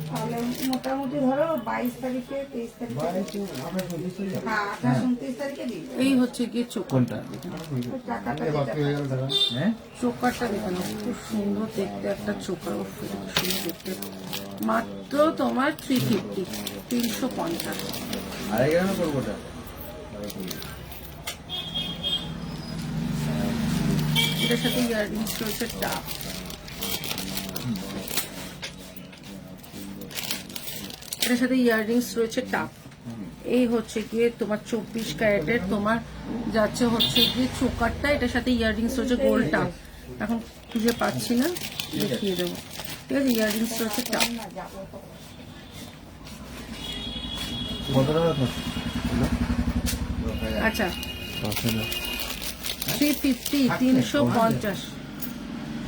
তাহলে মোটামুটি ধরো 22 তারিখে 23 তারিখে হ্যাঁ 28 29 তারিখে দিয়ে দেবো। এই হচ্ছে গিয়ে চোখটা, ওই টাকাটা বাকি হয়ে গেল টাকা হ্যাঁ, চোকারটা দেখানো খুব সুন্দর দেখতে, একটা চোকার সুন্দর দেখতে, মাত্র তোমার 350, 350। 2.5 গ্রামে করবো ওটা। এটার সাথে ইয়াররিংস রয়েছে টাপ, এটার সাথে ইয়াররিংস রয়েছে টাপ। এই হচ্ছে গিয়ে তোমার 24 ক্যারেটের, তোমার যাচ্ছে হচ্ছে গিয়ে চোকারটা, এটার সাথে ইয়াররিংস রয়েছে গোল্ড টাপ। এখন খুঁজে পাচ্ছি না, দেখিয়ে দেবো। ঠিক আছে, ইয়াররিংস রয়েছে টাপ। কত টাকা থাকছে? আচ্ছা, 10,000। 350, 350,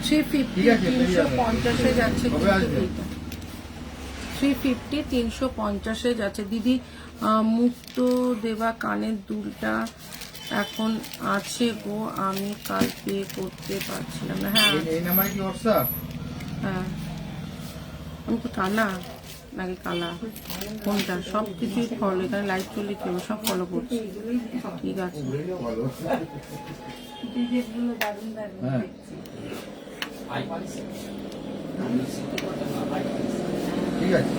350, 350 যাচ্ছে কিন্তু এইটা। 350, 350 যাচ্ছে। দিদি, মুক্ত দেওয়া কানের দুলটা এখন আছে গো, আমি কাল পে করতে পারছিলাম না। হ্যাঁ এই নাম্বারে কি হোয়াটসঅ্যাপ? হ্যাঁ, আমি তো কানা নাকি কালা, কোনটা? সব কিছুই ফলো, এখানে লাইভ চলে কেউ সব ফলো করছি। ঠিক আছে, ডিজাইনগুলো দারুণ দারুণ হ্যাঁ। দেখছি। ঠিক আছে।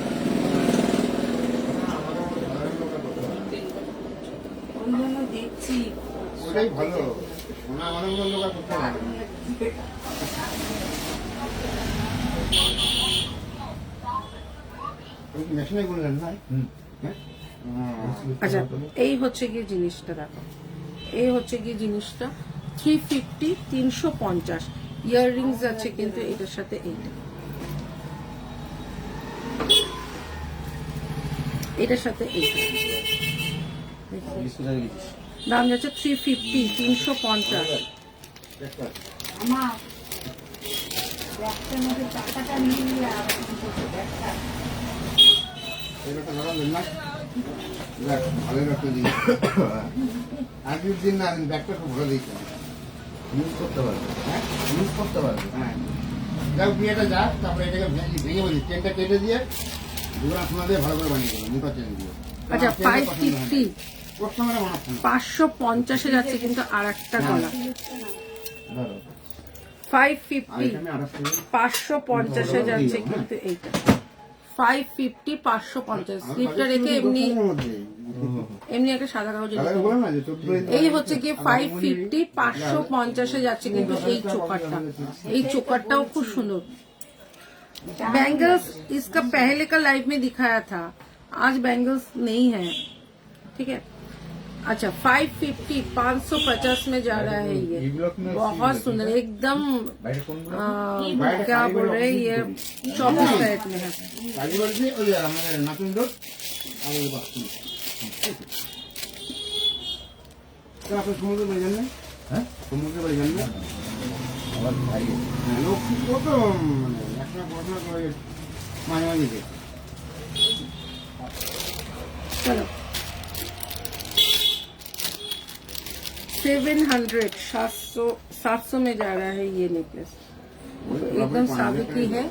ওই জন্য দেখছি ওটাই ভালো ওনা অনেক লোক আর করতে পারে মেশিনে গুনলেন না হ্যাঁ আচ্ছা, এই হচ্ছে গিয়ে জিনিসটা, দেখো এই হচ্ছে গিয়ে জিনিসটা 350, 350 ইয়াররিংস আছে কিন্তু এটার সাথে এইটা, এটার সাথে এইটা দাম যাচ্ছে 350, 350। আমার ব্যাগটার মধ্যে টাকাটা নিয়ে নিলে আর কিছু করতে ব্যাগটা এটা ধরালেন না দেখ ভালো রাখতে দিই আগের দিন না আমি ব্যাগটা খুব ভালো দিয়েছিলাম ইউজ করতে পারবে, হ্যাঁ ইউজ করতে পারবে। হ্যাঁ যাও বিয়েটা যাক তারপরে এটাকে ভেঙে বলি চেনটা কেটে দিয়ে দুরা সোনা দিয়ে ভালো করে বানিয়ে দেবো মুখা চেন দিয়ে আচ্ছা, 550, প্রথমে মানাচ্ছে না 550 যাচ্ছে কিন্তু আর একটা গলা। ধরো 550, আমি 28 550 যাচ্ছে কিন্তু এইটা 550, 550। স্লিপটা রেখে এমনি এমনি একটা সাদা কাগজে লিখে দাও। বললাম না যে 14 এই হচ্ছে কি 550, 550 যাচ্ছে কিন্তু এই চোকারটা, এই চোকারটাও খুব সুন্দর। बैंगल्स इसका पहले का लाइव में दिखाया था, आज बैंगल्स नहीं है। ठीक है, अच्छा 550, 550 में जा रहा है ये, बहुत सुंदर एकदम বাইরে কোন क्या बोल रहे हैं ये 24 कैरेट में है। কাজী বলছি ওই আমাদের নাতুন দোষ আর ওই বাস্তু আপনি সমুদ্র বাড়ি যান না হ্যাঁ, সমুদ্র বাড়ি যান না আমার ভাই হ্যাঁ লোক কত মানে একটা পড়াশোনা করে মাঝে মাঝে দেখে चलो 700, 700 में जा रहा है ये नेकलेस, एकदम साबिकी है,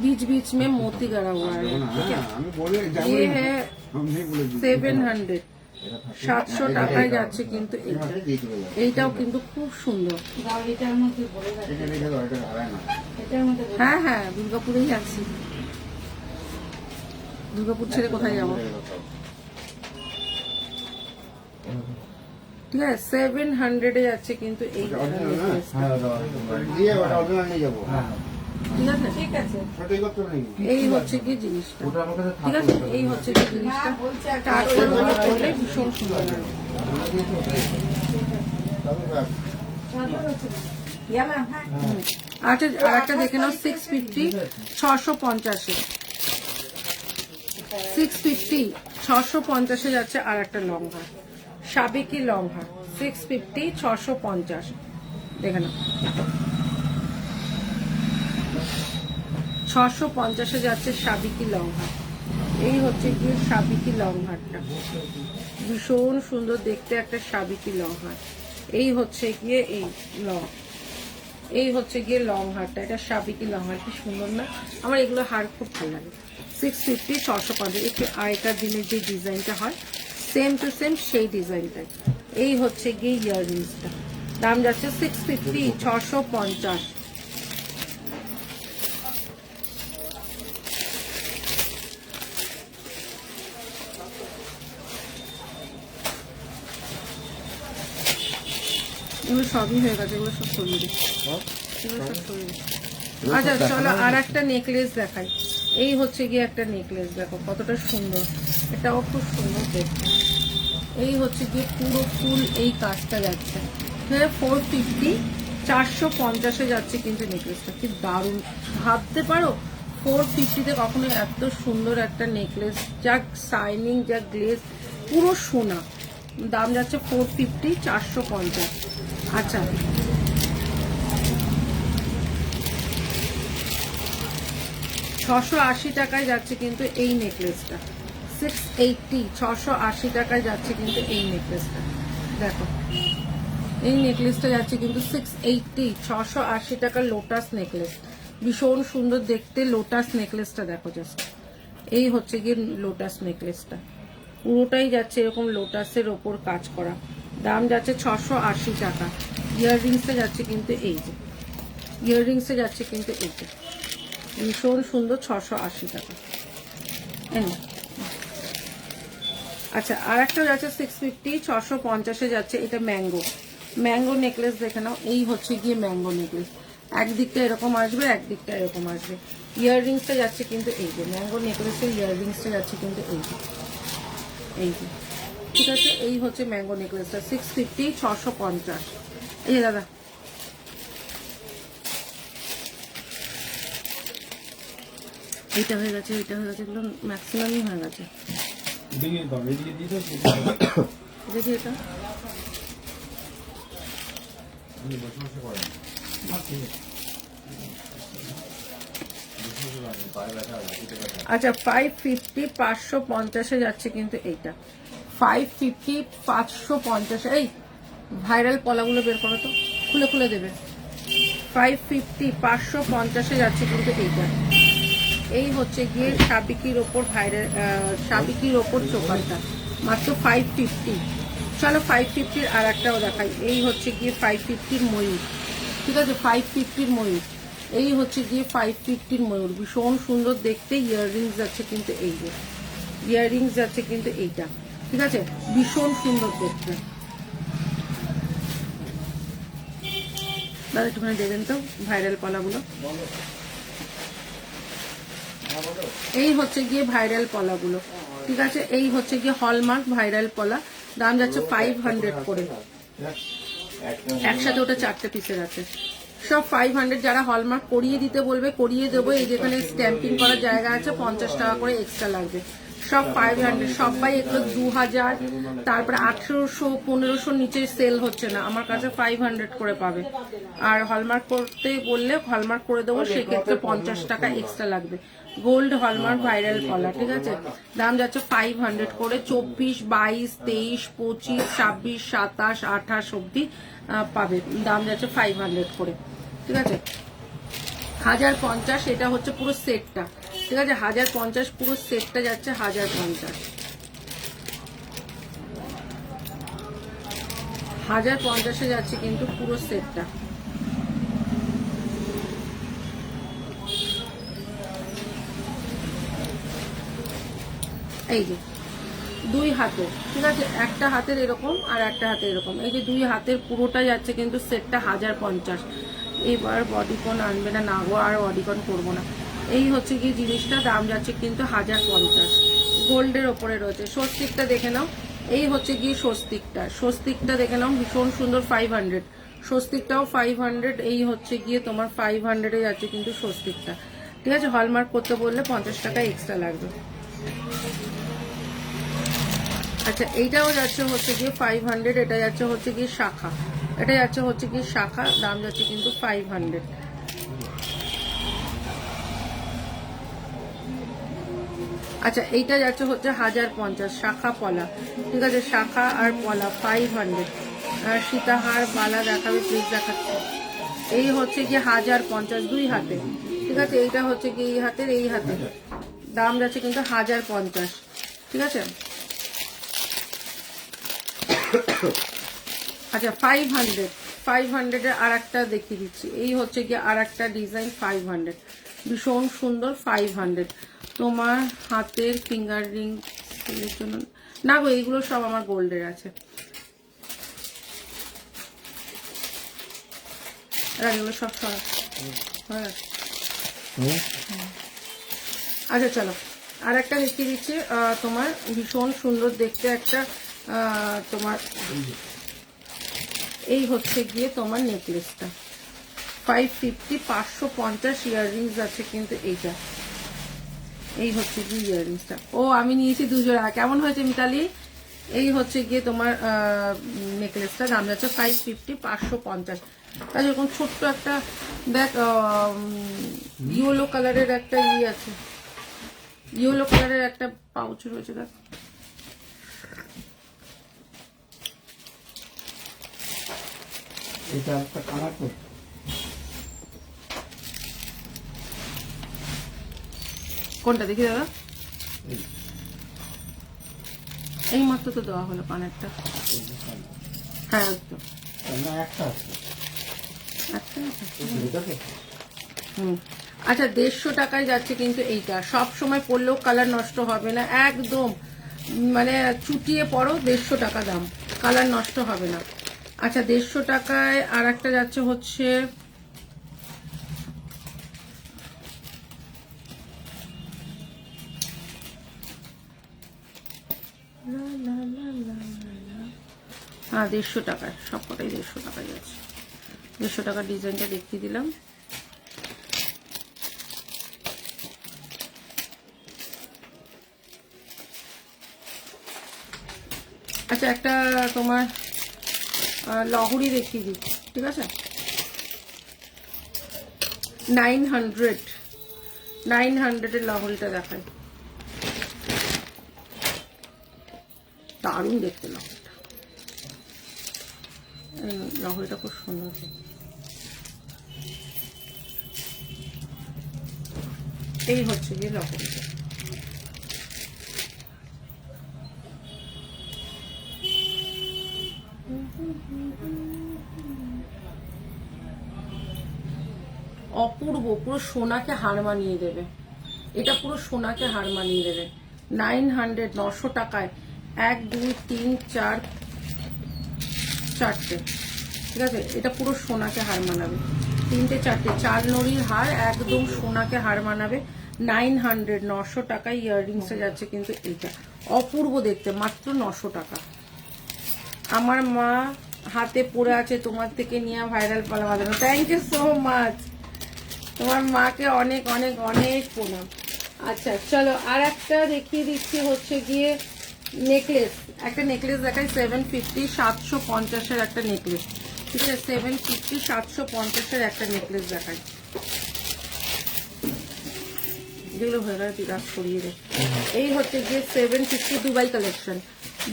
बीच बीच में मोती गड़ा हुआ है। ठीक है, আমি বলে ये है আমি বলে দিই 700, 700 টাকায় যাচ্ছে কিন্তু এইটা, দিয়ে চলে যায় এইটাও কিন্তু খুব সুন্দর। দাও এটার মধ্যে বলে রাখো, এটা রেখে দাও এটা হারায় না এটার মধ্যে বলে হ্যাঁ হ্যাঁ, দুর্গাপুরেই আছি, দুর্গাপুর ছেড়ে কোথায় যাবো। ঠিক আছে, 700 এ যাচ্ছে কিন্তু এই necklace টা। হ্যাঁ দাও। দিয়ে ওটা অরিজিনাল নিয়ে যাবো হ্যাঁ ঠিক আছে, ঠিক আছে। সঠিক করতে নেই এই হচ্ছে কি জিনিসটা, ওটা আমার কাছে ঠিক থাকবে। আছে, এই হচ্ছে কি জিনিসটা, হ্যাঁ বলছে একটা তারপরে ওগুলো করলে ভীষণ সুন্দর লাগে। চাদর আছে না? ইয়ালা হ্যাঁ আচ্ছা, আর একটা দেখে নাও 650, 650 650 650-এ যাচ্ছে আর একটা লং হার, সাবেকি লং হার 650 650 দেখে নাও। 650-এ যাচ্ছে সাবেকি লং হার। এই হচ্ছে গিয়ে সাবেকি লং হারটা, ভীষণ সুন্দর দেখতে একটা সাবেকি লং হার। এই হচ্ছে গিয়ে এই লং, এই হচ্ছে গিয়ে লং হারটা, এটা সাবেকি লং হার, কি সুন্দর না? আমার এগুলো হার খুব ভালো লাগে। 650 650 একটু আগেকার দিনের যে ডিজাইনটা হয় সেম টু সেম সেই ডিজাইনটাই। এই হচ্ছে গিয়ে ইয়াররিংসটা, দাম যাচ্ছে 650 650। এগুলো সবই হয়ে গেছে, এগুলো সব সরিয়ে দিই, এগুলো সব সরিয়ে দিই। আচ্ছা চলো আর একটা নেকলেস দেখাই। এই হচ্ছে গিয়ে একটা নেকলেস, দেখো কতটা সুন্দর, এটাও খুব সুন্দর দেখতে। এই হচ্ছে গিয়ে পুরো ফুল এই কাজটা যাচ্ছে 450 450-এ যাচ্ছে কিন্তু নেকলেসটা, কি দারুণ ভাবতে পারো 450-তে কখনো এত সুন্দর একটা নেকলেস, যা শাইনিং যা গ্লেজ পুরো সোনা, দাম যাচ্ছে 450 450। আচ্ছা 680 টাকায় যাচ্ছে কিন্তু এই নেকলেসটা, 680 680 টাকায় যাচ্ছে কিন্তু এই নেকলেসটা। দেখো এই নেকলেসটা যাচ্ছে কিন্তু 680 680 টাকার লোটাস নেকলেস, ভীষণ সুন্দর দেখতে লোটাস নেকলেসটা। দেখো জাস্ট এই হচ্ছে গিয়ে লোটাস নেকলেসটা, পুরোটাই যাচ্ছে এরকম লোটাসের ওপর কাজ করা, দাম যাচ্ছে 680 টাকা। ইয়াররিংসটা যাচ্ছে কিন্তু এই যে, ইয়াররিংসে যাচ্ছে কিন্তু এই যে, ভীষণ সুন্দর 680 টাকা। আচ্ছা আর একটা যাচ্ছে 650 650-এ যাচ্ছে, এটা ম্যাঙ্গো, ম্যাঙ্গো নেকলেস দেখে নাও। এই হচ্ছে গিয়ে ম্যাঙ্গো নেকলেস, একদিকটা এরকম আসবে একদিকটা এরকম আসবে। ইয়াররিংসটা যাচ্ছে কিন্তু এই যে, ম্যাঙ্গো নেকলেসের ইয়াররিংসটা যাচ্ছে কিন্তু এই যে, এই যে, ঠিক আছে। এই হচ্ছে ম্যাঙ্গো নেকলেসটা 650 650। এই যে দাদা এইটা হয়ে গেছে, এইটা হয়ে গেছে, এগুলো ম্যাক্সিমামই হয়ে গেছে। দেখি এটা আচ্ছা 550 550-এ যাচ্ছে কিন্তু এইটা 550 550। এই ভাইরাল পলাগুলো বের করো তো, খুলে খুলে দেবে। 550 550-এ যাচ্ছে কিন্তু এইটা। এই হচ্ছে গিয়ে সাবিকির ওপর ভাইরাল, সাবিকির ওপর চোকারটা মাত্র 550। চলো 550-র আর একটাও দেখাই। এই হচ্ছে গিয়ে 550-র ময়ূর, ঠিক আছে, 550-র ময়ূর। এই হচ্ছে গিয়ে 550-র ময়ূর, ভীষণ সুন্দর দেখতে। ইয়াররিংস যাচ্ছে কিন্তু এই যে, ইয়াররিংস যাচ্ছে কিন্তু এইটা, ঠিক আছে, ভীষণ সুন্দর দেখতে। দাদা একটুখানি দেবেন তো ভাইরাল পলাগুলো। এই হচ্ছে গিয়ে ভাইরাল পলাগুলো, ঠিক আছে। এই হচ্ছে গিয়ে হলমার্ক ভাইরাল পলা, দাম যাচ্ছে 500 করে। একসাথে ওটা 4টে পিসের আছে, সব 500। যারা হলমার্ক করিয়ে দিতে বলবে করিয়ে দেবো। এই যেখানে স্ট্যাম্পিং করার জায়গা আছে 50 টাকা করে এক্সট্রা লাগবে। সব 500, সবাই এগুলো 2000, তারপরে 1800 1500 নিচে সেল হচ্ছে না, আমার কাছে 500 করে পাবে। আর হলমার্ক করতে বললে হলমার্ক করে দেবো, সেক্ষেত্রে 50 টাকা এক্সট্রা লাগবে। গোল্ড হলমার্ক ভাইরাল কলা, ঠিক আছে, দাম যাচ্ছে 500 করে। 24 22 23 25 26 27 28 অব্দি পাবে, দাম যাচ্ছে 500 করে, ঠিক আছে। 1050, এটা হচ্ছে পুরো সেটটা, ঠিক আছে। 1050 পুরো সেটটা যাচ্ছে 1050। 1050-এ যাচ্ছে কিন্তু পুরো সেটটা। এই যে দুই হাতে, ঠিক আছে, একটা হাতের এরকম আর একটা হাতে এরকম। এই যে দুই হাতের পুরোটা যাচ্ছে কিন্তু সেটটা 1050। এবার বডিকন আনবে না, না গো আর বডিকন করবো না। এই হচ্ছে কি জিনিসটা, দাম যাচ্ছে কিন্তু 1050। গোল্ডের ওপরে রয়েছে। স্বস্তিকটা দেখে নাও, এই হচ্ছে গিয়ে স্বস্তিকটা, স্বস্তিকটা দেখে নাও, ভীষণ সুন্দর 500। স্বস্তিকটাও 500। এই হচ্ছে গিয়ে তোমার 500-এ যাচ্ছে কিন্তু স্বস্তিকটা, ঠিক আছে। হলমার্ক করতে বললে 50 টাকা এক্সট্রা লাগবে। আচ্ছা এইটাও যাচ্ছে হচ্ছে গিয়ে 500, এটা যাচ্ছে হচ্ছে গিয়ে শাখা, এটা যাচ্ছে হচ্ছে গিয়ে শাখা, দাম যাচ্ছে কিন্তু 500। আচ্ছা এইটা যাচ্ছে হচ্ছে 1050 শাখা পলা, ঠিক আছে, শাখা আর পলা 500। সীতাহার বালা দেখাবে প্লিজ, দেখাচ্ছে। এই হচ্ছে গিয়ে 1050 দুই হাতে, ঠিক আছে, এইটা হচ্ছে গিয়ে এই হাতের, এই হাতে দাম যাচ্ছে কিন্তু 1050, ঠিক আছে। আচ্ছা 500 এর আর একটা দেখিয়ে দিচ্ছি, এই হচ্ছে গিয়ে আর একটা ডিজাইন 500, ভীষণ সুন্দর 500। তোমার হাতের ফিঙ্গার রিং জন্য না গো, এইগুলো সব আমার গোল্ডের আছে, এগুলো সব হ্যাঁ। আচ্ছা চলো আর একটা দেখিয়ে দিচ্ছি, তোমার ভীষণ সুন্দর দেখতে একটা, তোমার এই হচ্ছে গিয়ে তোমার নেকলেসটা 550, 550 ইয়াররিংস আছে কিন্তু এইটা, এই হচ্ছে গিয়ে ইয়াররিংসটা। ও আমি নিয়েছি দুজোড়া, কেমন হয়েছে মিতালি? এই হচ্ছে গিয়ে তোমার নেকলেসটা, দাম যাচ্ছে 550, 550। তাই যেরকম ছোট্ট একটা দেখ ইয়েলো কালারের একটা আছে, ইয়েলো কালারের একটা পাউচ রয়েছে দেখ। এটা একটা কালার তো, কোনটা দেখি দাদা? এই মাত্র তো দেওয়া হলো কানেরটা, হ্যাঁ একদম না একটা আছে, একটা আছে। এটা তো আচ্ছা 150 টাকায় যাচ্ছে কিন্তু এইটা, সব সময় পরলেও কালার নষ্ট হবে না, একদম মানে চুটিয়ে পড়ো, 150 টাকা দাম, কালার নষ্ট হবে না। আচ্ছা 150 টাকায় আর একটা যাচ্ছে হচ্ছে হ্যাঁ 150 টাকায়, সব কটাই 150 টাকায় যাচ্ছে। 150 টাকার ডিজাইনটা দেখিয়ে দিলাম। আচ্ছা একটা তোমার লহরি দেখিয়ে দিচ্ছি, ঠিক আছে, 900 এর লহরিটা দেখায়, দারুণ দেখতে লহরিটা, লহরিটা খুব সুন্দর। এই হচ্ছে গিয়ে লহরিটা, অপূর্ব, পুরো সোনাকে হার মানিয়ে দেবে, এটা পুরো সোনাকে হার মানিয়ে দেবে। 900, 900 টাকায় 1 2 3 4 4টে, ঠিক আছে, এটা পুরো সোনাকে হার মানাবে, 3টে 4টে 4 নড়ির হার, একদম সোনাকে হার মানাবে। 900, 900 টাকায় ইয়াররিংসে যাচ্ছে কিন্তু এটা, অপূর্ব দেখতে, মাত্র 900 টাকা। আমার মা হাতে পড়ে আছে, তোমার থেকে নিয়ে ভাইরাল পালা বাঁধানো, থ্যাংক ইউ সো মাচ, তোমার মাকে অনেক অনেক অনেক প্রণাম। আচ্ছা চলো আর একটা দেখিয়ে দিচ্ছি, হচ্ছে গিয়ে নেকলেস, একটা নেকলেস দেখাই 750, 750 একটা নেকলেস, ঠিক আছে, 750, 750 একটা নেকলেস দেখাই, যেগুলো হয়ে গেলে তুই রাত সরিয়ে দে। এই হচ্ছে গিয়ে 750 দুবাই কালেকশন,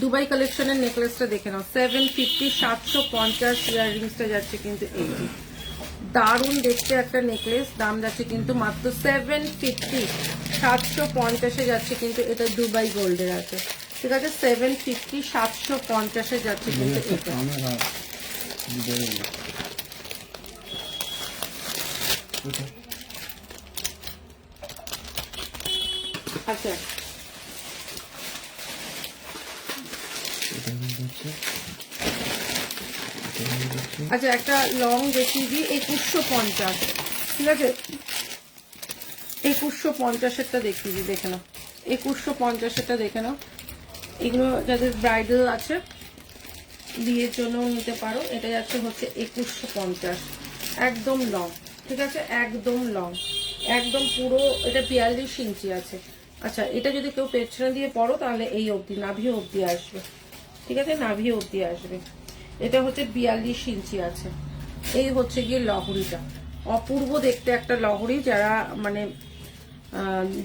দুবাই কালেকশনের নেকলেসটা দেখে নাও, 750, 750 ইয়াররিংসটা যাচ্ছে কিন্তু এই দারুণ দেখতে একটা নেকলেস, দাম যাচ্ছে কিন্তু মাত্র 750, 750 যাচ্ছে কিন্তু এটা দুবাই গোল্ডের আছে, ঠিক আছে, 750, 750 যাচ্ছে কিন্তু এটা। আচ্ছা আচ্ছা একটা লং দেখিয়ে দিই, 2150, ঠিক আছে, 2150 দেখিয়ে দিই, দেখে নাও, 2150 দেখে নাও, এগুলো যাদের ব্রাইডাল আছে বিয়ের জন্য নিতে পারো, এটা যাচ্ছে হচ্ছে 2150, একদম লং, ঠিক আছে, একদম লং, একদম পুরো এটা 42 ইঞ্চি আছে, আচ্ছা, এটা যদি কেউ পেছনে দিয়ে পরো তাহলে এই অবধি, নাভি অবধি আসবে, ঠিক আছে, নাভি অবধি আসবে। এটা হচ্ছে 42 ইঞ্চি আছে। এই হচ্ছে গিয়ে লহরিটা, অপূর্ব দেখতে একটা লহরি। যারা মানে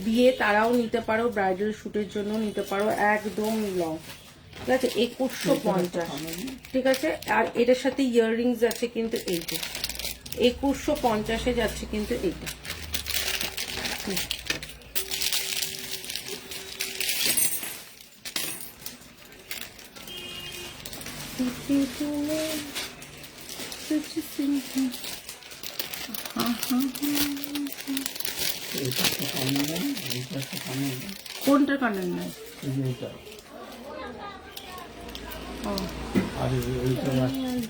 বিয়ে তারাও নিতে পারো, ব্রাইডাল শুটের জন্য নিতে পারো, একদম লং, ঠিক আছে। 2150, ঠিক আছে। আর এটার সাথে ইয়াররিংস আছে কিন্তু এইটা 2150-এ যাচ্ছে কিন্তু এইটা। কোনটা কানের নাই? এইটা ও, আর এইটা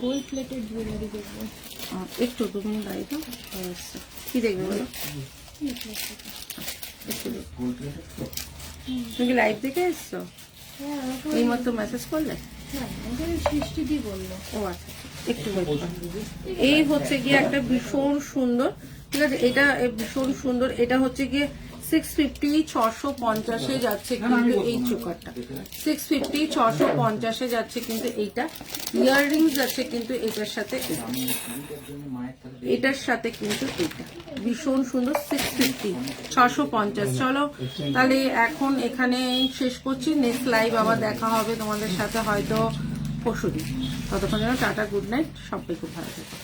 গোল্ড প্লেটেড জুয়েলারি দেখবো। একটু 2 মিনিট দাঁড়িয়ে তো, আচ্ছা, কি দেখবে বলো? একটু দেখো। তুমি কি লাইভ দেখে এসছো? হ্যাঁ, আমাকে এই মাত্র মেসেজ করলে? হ্যাঁ, আমাকে ওই সৃষ্টিদি বললো। ও আচ্ছা, একটু wait করো। এই হচ্ছে গিয়ে একটা ভীষণ সুন্দর, ঠিক আছে, এটা ভীষণ সুন্দর। এটা হচ্ছে গিয়ে 650 650-এ যাচ্ছে কিন্তু এই চোকারটা, 650 650-এ যাচ্ছে কিন্তু এইটা। ইয়াররিংস আছে কিন্তু এটার সাথে, এটার সাথে কিন্তু এইটা ভীষণ সুন্দর, 650 650। চলো তাহলে এখন এখানে শেষ করছি, নেক্সট লাইভ আবার দেখা হবে তোমাদের সাথে হয়তো পরশুদিন। ততক্ষণ যেন টাটা, গুড নাইট, সবাই খুব ভালো থাকো।